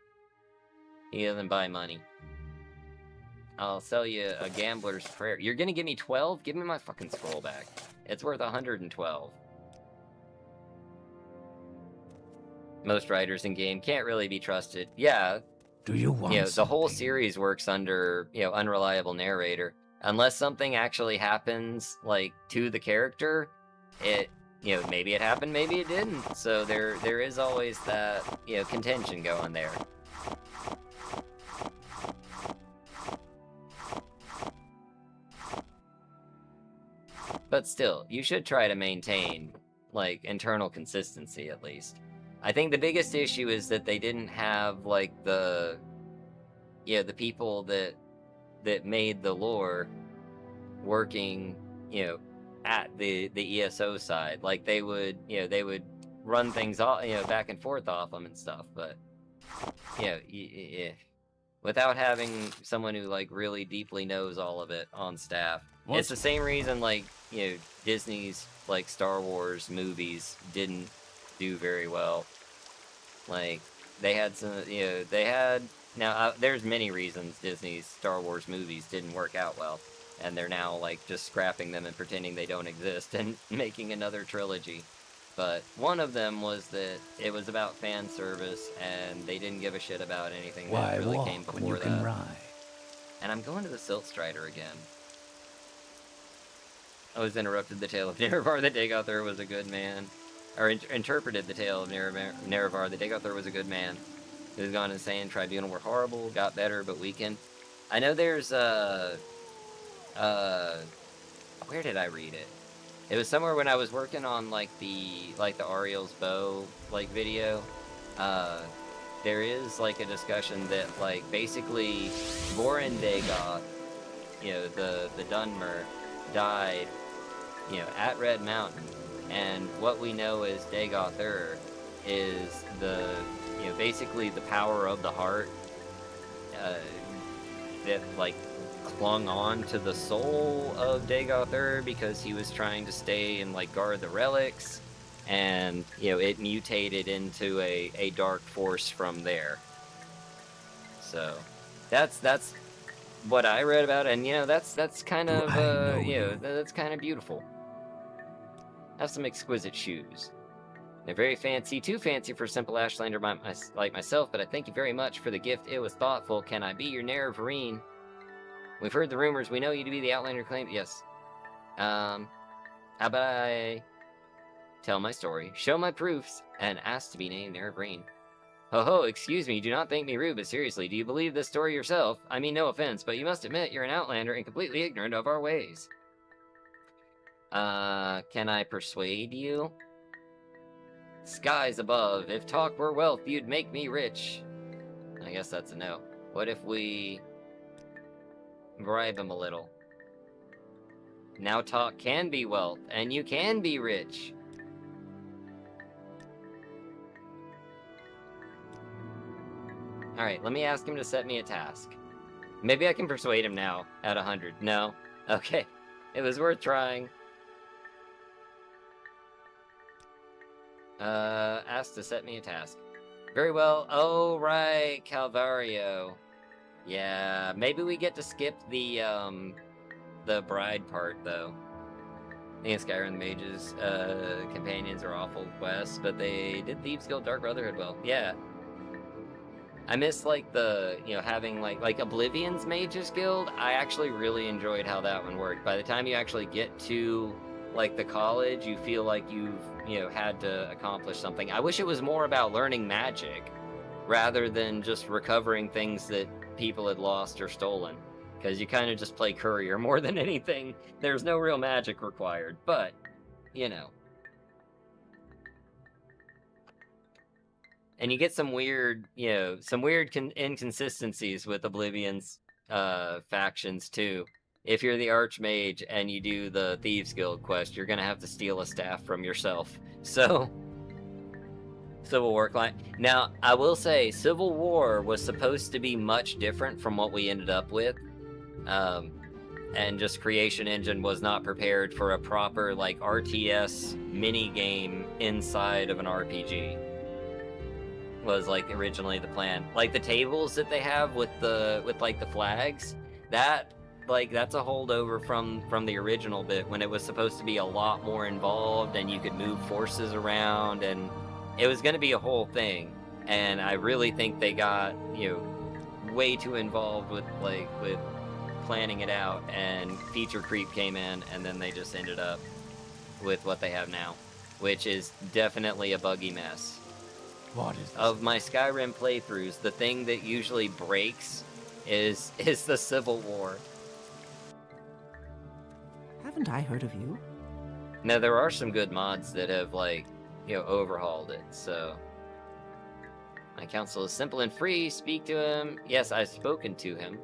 He doesn't buy money. I'll sell you a gambler's prayer. You're gonna give me 12? Give me my fucking scroll back. It's worth 112. Most writers in game can't really be trusted. Yeah. Do you want the whole series works under, unreliable narrator. Unless something actually happens, like, to the character, maybe it happened, maybe it didn't. So there is always that, contention going there. But still, you should try to maintain, like, internal consistency at least. I think the biggest issue is that they didn't have, like, the people that made the lore working, at the ESO side. Like, they would run things off, back and forth off them and stuff, but, without having someone who, like, really deeply knows all of it on staff. It's the same reason, like, Disney's, like, Star Wars movies didn't do very well. Like, they had some, now, there's many reasons Disney's Star Wars movies didn't work out well, and they're now, like, just scrapping them and pretending they don't exist and making another trilogy. But one of them was that it was about fan service, and they didn't give a shit about anything that really came before when you that. can ride? And I'm going to the Silt Strider again. I was interrupted the tale of Nerevar, the Dagothur was a good man. Or interpreted the tale of Nerevar, the Dagothur was a good man. He was gone insane, Tribunal were horrible, got better, but weakened. I know there's where did I read it? It was somewhere when I was working on, like, the Ariel's Bow, like, video. There is, like, a discussion that, like, basically, Vorin Dagoth, the Dunmer, died, at Red Mountain. And what we know as Dagothur is basically the power of the heart that, like, clung on to the soul of Dagothur because he was trying to stay and, like, guard the relics, and it mutated into a dark force from there. So that's what I read about, and that's kind of that's kind of beautiful. Have some exquisite shoes. They're very fancy, too fancy for a simple Ashlander like myself, but I thank you very much for the gift. It was thoughtful. Can I be your Nerevarine? We've heard the rumors. We know you to be the Outlander claimed. Yes. How about I tell my story, show my proofs, and ask to be named Nerevarine? Ho ho, excuse me, do not think me rude, but seriously, do you believe this story yourself? I mean, no offense, but you must admit you're an Outlander and completely ignorant of our ways. Can I persuade you? Skies above, if talk were wealth, you'd make me rich. I guess that's a no. What if we bribe him a little? Now talk can be wealth, and you can be rich. Alright, let me ask him to set me a task. Maybe I can persuade him now, at 100. No? Okay. It was worth trying. Ask to set me a task. Very well. Oh, right, Calvario. Yeah, maybe we get to skip the bride part, though. I think in Skyrim, mages, companions are awful quests, but they did Thieves Guild Dark Brotherhood well. Yeah. I miss, like, the, you know, having, like Oblivion's Mages Guild. I actually really enjoyed how that one worked. By the time you actually get to, like, the college, you feel like you've, you know, had to accomplish something. I wish it was more about learning magic, rather than just recovering things that people had lost or stolen. Because you kind of just play courier more than anything. There's no real magic required, but, you know. And you get some weird, you know, some weird inconsistencies with Oblivion's factions, too. If you're the Archmage and you do the Thieves Guild quest, you're gonna have to steal a staff from yourself. So, Civil War client. Now, I will say, Civil War was supposed to be much different from what we ended up with. And just Creation Engine was not prepared for a proper, like, RTS mini-game inside of an RPG. Was, like, originally the plan. Like, the tables that they have with like, the flags, that, like, that's a holdover from the original bit, when it was supposed to be a lot more involved, and you could move forces around, and it was gonna be a whole thing. And I really think they got, you know, way too involved with planning it out, and feature creep came in, and then they just ended up with what they have now, which is definitely a buggy mess. What is this? Of my Skyrim playthroughs, the thing that usually breaks is the Civil War. Haven't I heard of you? Now, there are some good mods that have, like, you know, overhauled it, so... My counsel is simple and free. Speak to him. Yes, I've spoken to him.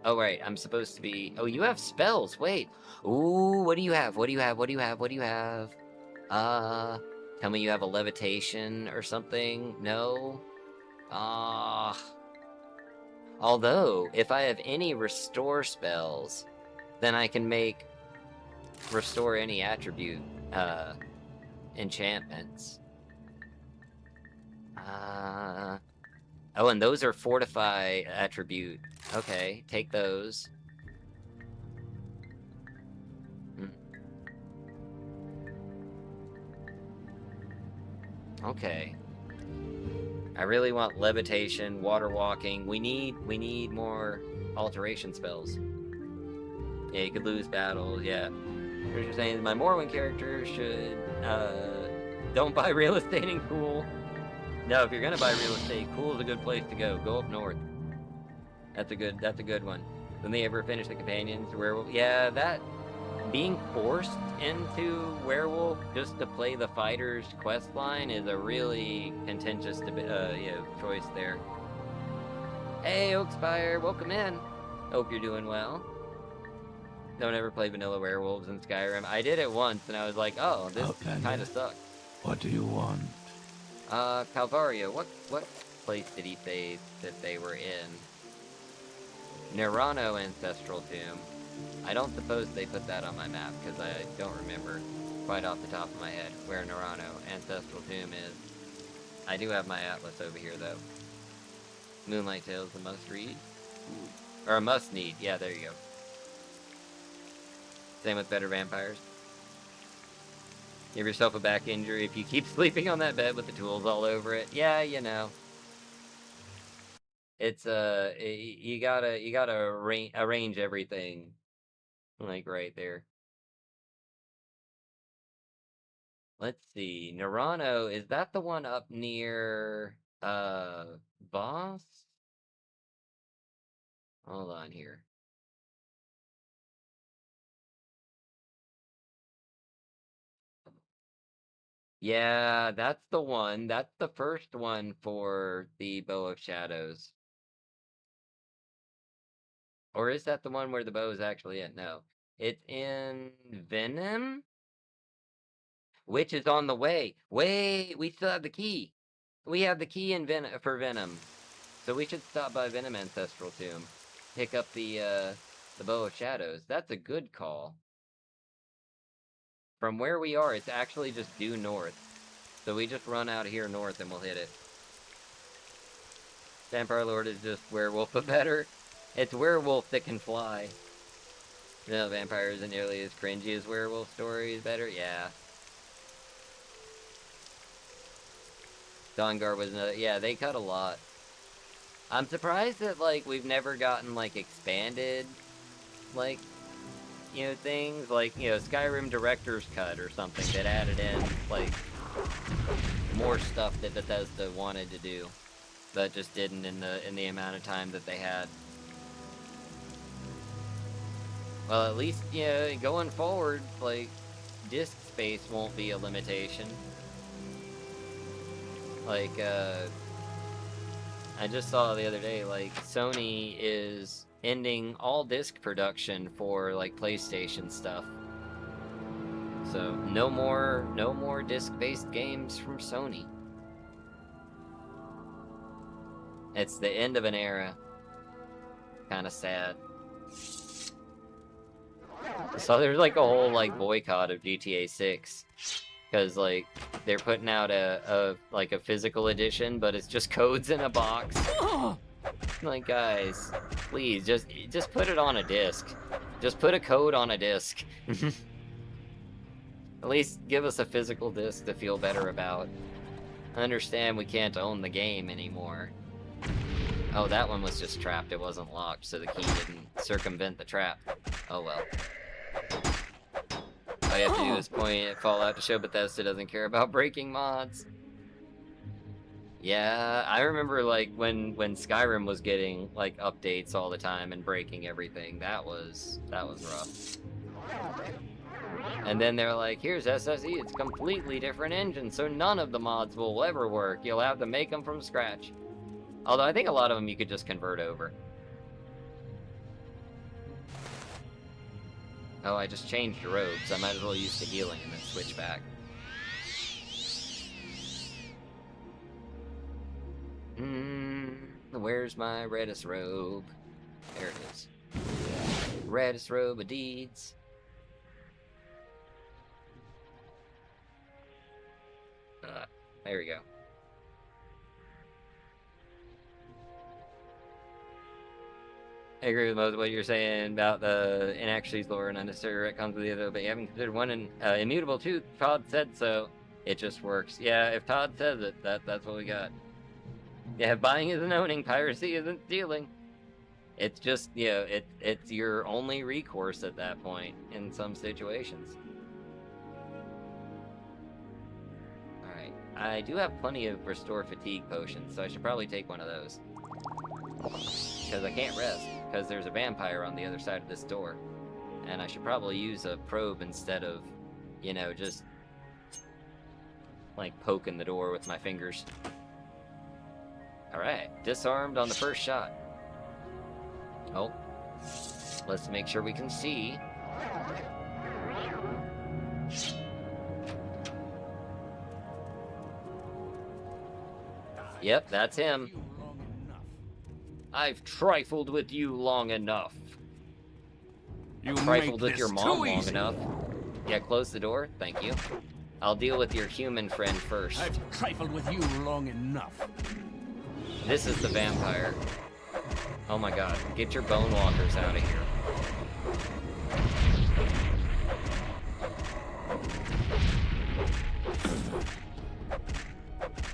Oh, right, I'm supposed to be... Oh, you have spells. Wait. Ooh, what do you have? What do you have? What do you have? What do you have? Tell me you have a levitation or something? No? Although, if I have any restore spells, then I can make restore any attribute, enchantments. Oh, and those are fortify attribute. Okay, take those. Okay. I really want levitation, water walking. We need more alteration spells. Yeah, you could lose battles, yeah. You're saying my Morrowind character should don't buy real estate in Cool. No, if you're gonna buy real estate, Cool is a good place to go. Go up north. That's a good one. Then they ever finish the companions, werewolf. Yeah, that being forced into werewolf just to play the fighter's quest line is a really contentious choice there. Hey, Oakspire, welcome in. Hope you're doing well. Don't ever play vanilla werewolves in Skyrim. I did it once, and I was like, oh, this kind of sucks. What do you want? Calvario, what place did he say that they were in? Nerano Ancestral Tomb. I don't suppose they put that on my map, because I don't remember quite off the top of my head where Nerano Ancestral Tomb is. I do have my atlas over here, though. Moonlight Tales, a must-read. Or a must-need, yeah, there you go. Same with Better Vampires. Give yourself a back injury if you keep sleeping on that bed with the tools all over it. Yeah, you know. It's you gotta arrange everything like right there. Let's see. Nerano, is that the one up near Boss? Hold on here. Yeah, that's the one. That's the first one for the Bow of Shadows. Or is that the one where the bow is actually in? No. It's in Venom? Which is on the way. Wait, we still have the key. We have the key in for Venom. So we should stop by Venom Ancestral Tomb. Pick up the Bow of Shadows. That's a good call. From where we are, it's actually just due north. So we just run out here north and we'll hit it. Vampire Lord is just werewolf, but better. It's werewolf that can fly. No, vampire isn't nearly as cringy as werewolf stories. Better? Yeah. Dawnguard was another. Yeah, they cut a lot. I'm surprised that, like, we've never gotten, like, expanded, like, you know, things. Like, you know, Skyrim Director's Cut or something that added in, like, more stuff that Bethesda wanted to do. But just didn't in the amount of time that they had. Well, at least, you know, going forward, like, disk space won't be a limitation. Like, I just saw the other day, like, Sony is ending all disc production for, like, PlayStation stuff. So, no more disc-based games from Sony. It's the end of an era. Kinda sad. So there's like a whole like boycott of GTA 6 because like they're putting out a physical edition, but it's just codes in a box. Like, guys, please just put it on a disc. Just put a code on a disc. At least give us a physical disc to feel better about. I understand we can't own the game anymore. Oh, that one was just trapped. It wasn't locked, so the key didn't circumvent the trap. Oh well. All you have to do is point at Fallout to show Bethesda doesn't care about breaking mods. Yeah, I remember like when Skyrim was getting like updates all the time and breaking everything. That was rough. And then they're like, here's SSE, it's a completely different engine, so none of the mods will ever work. You'll have to make them from scratch. Although I think a lot of them you could just convert over. Oh, I just changed robes. I might as well use the healing and then switch back. Where's my reddest robe? There it is. Reddest robe of deeds. There we go. I agree with most of what you're saying about the inaccuracies lore and unnecessary retcons of the other, but you haven't considered one in immutable too. Todd said so. It just works. Yeah, if Todd says it, that's what we got. Yeah, buying isn't owning, piracy isn't stealing. It's just, you know, it's your only recourse at that point in some situations. Alright, I do have plenty of restore fatigue potions, so I should probably take one of those. Because I can't rest, because there's a vampire on the other side of this door. And I should probably use a probe instead of, you know, just like poking the door with my fingers. Alright, disarmed on the first shot. Oh, let's make sure we can see. Yep, that's him. I've trifled with you long enough. You Trifled make with your this mom too long easy. enough. Yeah, close the door. Thank you. I'll deal with your human friend first. I've trifled with you long enough. This is the vampire. Oh my god. Get your bone walkers out of here.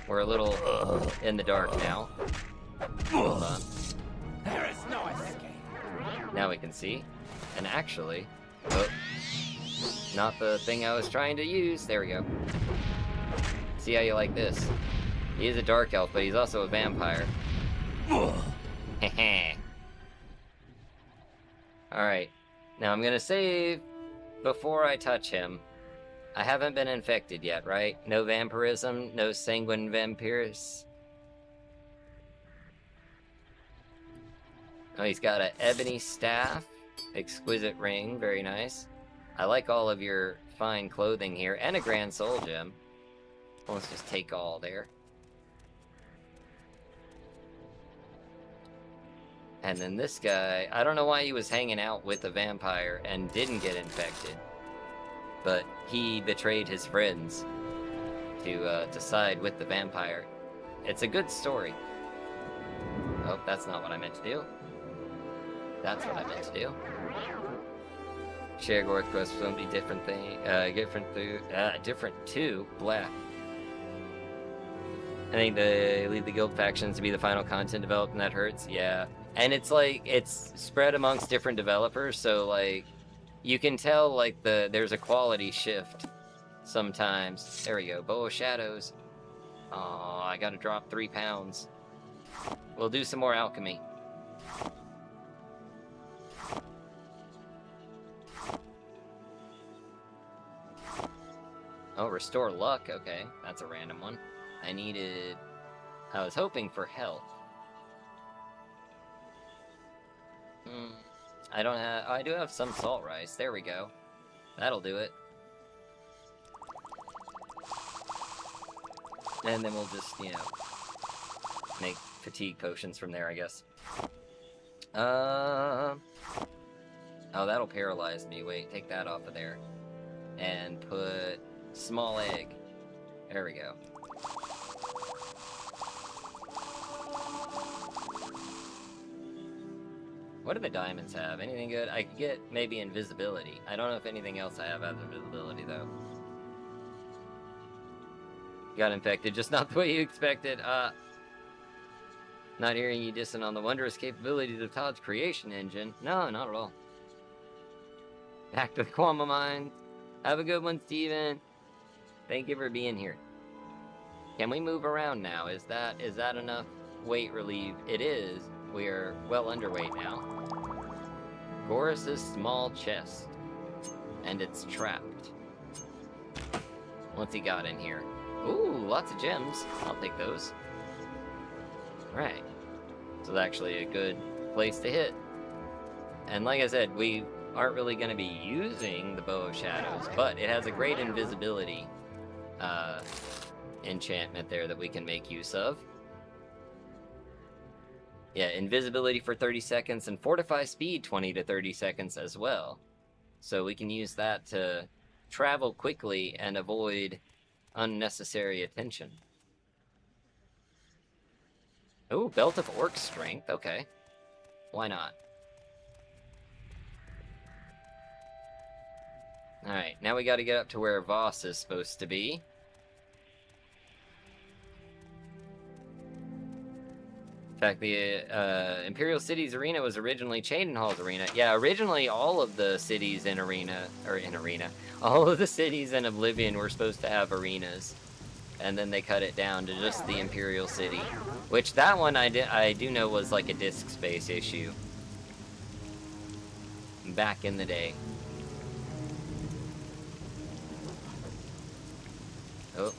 We're a little in the dark now. Hold on. There is no escape. Now we can see. And actually... Oh. Not the thing I was trying to use. There we go. See how you like this. He is a dark elf, but he's also a vampire. Heh. Alright. Now I'm gonna save before I touch him. I haven't been infected yet, right? No vampirism, no sanguine vampires. Oh, he's got an ebony staff. Exquisite ring, very nice. I like all of your fine clothing here, and a grand soul gem. Let's just take all there. And then this guy, I don't know why he was hanging out with a vampire and didn't get infected. But he betrayed his friends to side with the vampire. It's a good story. Oh, that's not what I meant to do. That's what I meant to do. Share Gorth quest won't be different thing. Different too. Blah. I think they leave the guild factions to be the final content developed, and that hurts. Yeah, and it's like it's spread amongst different developers, so like you can tell like there's a quality shift sometimes. There we go. Bow of Shadows. Oh, I gotta drop 3 pounds. We'll do some more alchemy. Oh, restore luck. Okay, that's a random one. I was hoping for health. I do have some salt rice. There we go. That'll do it. And then we'll just, you know, make fatigue potions from there, I guess. Oh, that'll paralyze me. Wait, take that off of there. And put small egg. There we go. What do the diamonds have? Anything good? I could get maybe invisibility. I don't know if anything else I have has invisibility, though. Got infected, just not the way you expected. Not hearing you dissing on the wondrous capabilities of Todd's creation engine. No, not at all. Back to the Quama Mines. Have a good one, Steven. Thank you for being here. Can we move around now? Is that enough weight relief? It is. We are well underweight now. Goros's small chest. And it's trapped. What's he got in here? Ooh, lots of gems. I'll take those. Right. So it's actually a good place to hit. And like I said, we aren't really going to be using the Bow of Shadows, but it has a great invisibility enchantment there that we can make use of. Yeah, invisibility for 30 seconds and fortify speed 20 to 30 seconds as well. So we can use that to travel quickly and avoid unnecessary attention. Ooh, Belt of Orc Strength, okay. Why not? Alright, now we gotta get up to where Voss is supposed to be. In fact, the Imperial Cities Arena was originally Chaindenhall's Arena. Yeah, originally all of the cities in all of the cities in Oblivion were supposed to have arenas. And then they cut it down to just the Imperial City. Which, that one I do know was like a disk space issue. Back in the day. Oh.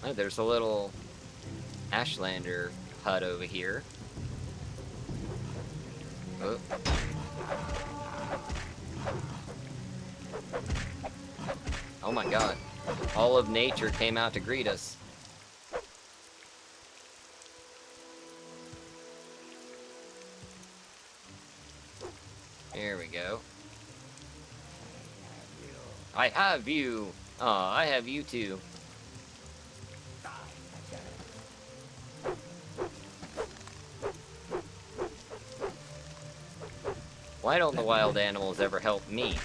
Oh, there's a little Outlander hut over here. Oh. Oh my god. All of nature came out to greet us. Here we go. I have you! Aw, I have you too. Why don't the wild animals ever help me?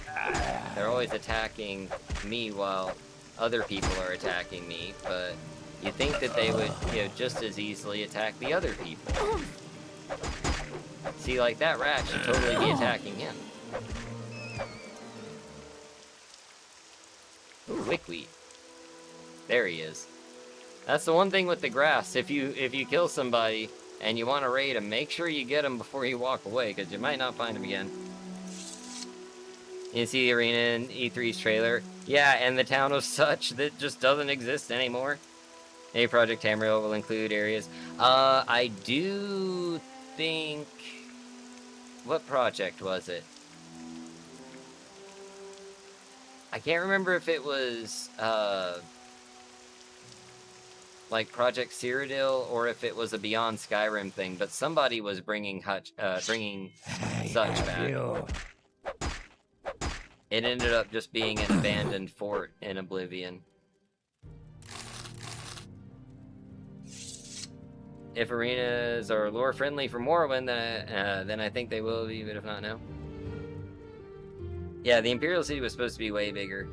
They're always attacking me while other people are attacking me, but you think that they would, just as easily attack the other people. See, like, that rat should totally be attacking him. Ooh, wickweed. There he is. That's the one thing with the grass. If you kill somebody and you want to raid him, make sure you get him before you walk away, because you might not find him again. You see the arena in E3's trailer? Yeah, and the town of Such that just doesn't exist anymore. A Project Tamriel will include areas. I do think... What project was it? I can't remember if it was, like Project Cyrodiil, or if it was a Beyond Skyrim thing, but somebody was bringing Such back. It ended up just being an abandoned fort in Oblivion. If arenas are lore friendly for Morrowind, then I think they will be, but if not, no. Yeah, the Imperial City was supposed to be way bigger.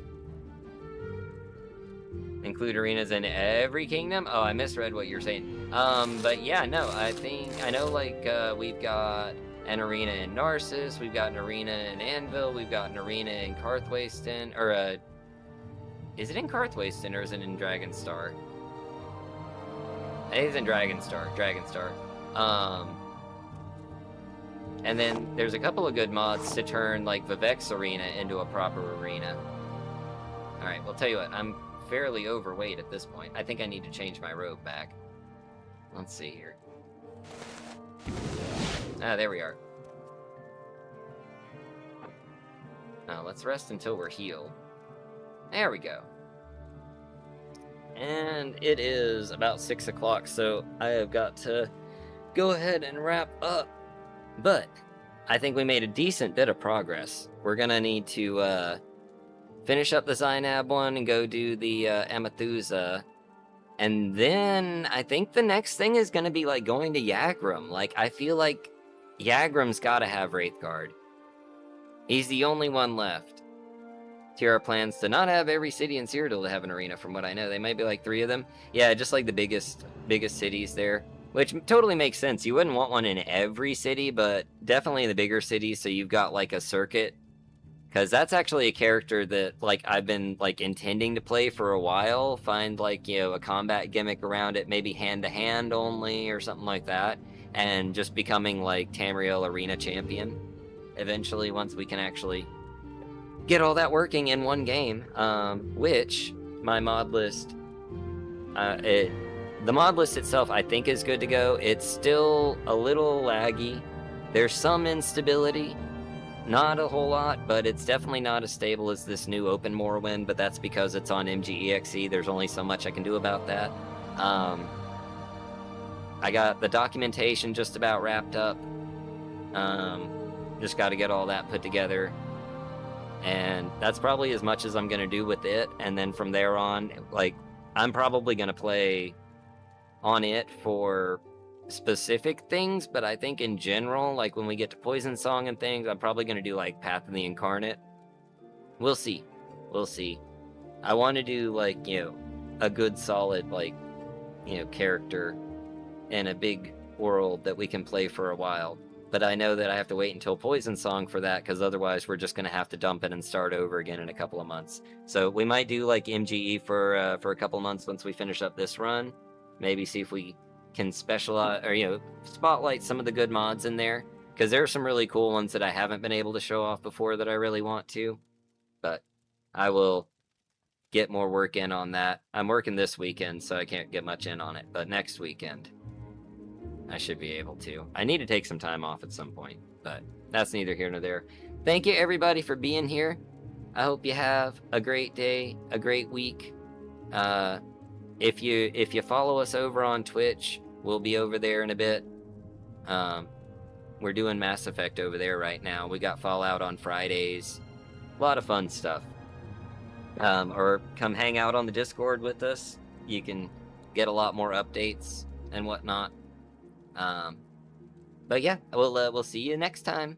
Include arenas in every kingdom? Oh, I misread what you're saying. But yeah, no, I know, like, we've got an arena in Narcissus, we've got an arena in Anvil, we've got an arena in Karthwasten, or, is it in Karthwasten, or is it in Dragonstar? I think it's in Dragonstar. And then there's a couple of good mods to turn, like, Vivek's arena into a proper arena. Alright, well, tell you what, I'm fairly overweight at this point. I think I need to change my robe back. Let's see here. Ah, there we are. Now, let's rest until we're healed. There we go. And it is about 6 o'clock, so I have got to go ahead and wrap up. But I think we made a decent bit of progress. We're gonna need to finish up the Zainab one and go do the Amethusa. And then I think the next thing is gonna be like going to Yagram. Like, I feel like Yagram's gotta have Wraithguard. He's the only one left. Tierra plans to not have every city in Cyrodiil to have an arena, from what I know. They might be like 3 of them. Yeah, just like the biggest cities there. Which totally makes sense. You wouldn't want one in every city, but definitely in the bigger cities, so you've got like a circuit. Because that's actually a character that, like, I've been, like, intending to play for a while. Find, like, a combat gimmick around it, maybe hand-to-hand only, or something like that. And just becoming, like, Tamriel Arena Champion. Eventually, once we can actually get all that working in one game. Which, my mod list... The mod list itself, I think, is good to go. It's still a little laggy. There's some instability. Not a whole lot, but it's definitely not as stable as this new open Morrowind, but that's because it's on MGEXE. There's only so much I can do about that. I got the documentation just about wrapped up. Just got to get all that put together. And that's probably as much as I'm going to do with it. And then from there on, like, I'm probably going to play on it for specific things, but I think in general, like when we get to Poison Song and things, I'm probably going to do like Path of the Incarnate. We'll see. I want to do like, a good solid, like, character in a big world that we can play for a while. But I know that I have to wait until Poison Song for that, because otherwise we're just going to have to dump it and start over again in a couple of months. So we might do like MGE for a couple of months once we finish up this run. Maybe see if we can specialize, or, spotlight some of the good mods in there. Because there are some really cool ones that I haven't been able to show off before that I really want to. But I will get more work in on that. I'm working this weekend, so I can't get much in on it. But next weekend, I should be able to. I need to take some time off at some point, but that's neither here nor there. Thank you, everybody, for being here. I hope you have a great day, a great week. If you follow us over on Twitch, we'll be over there in a bit. We're doing Mass Effect over there right now. We got Fallout on Fridays. A lot of fun stuff. Or come hang out on the Discord with us. You can get a lot more updates and whatnot. But yeah, we'll see you next time.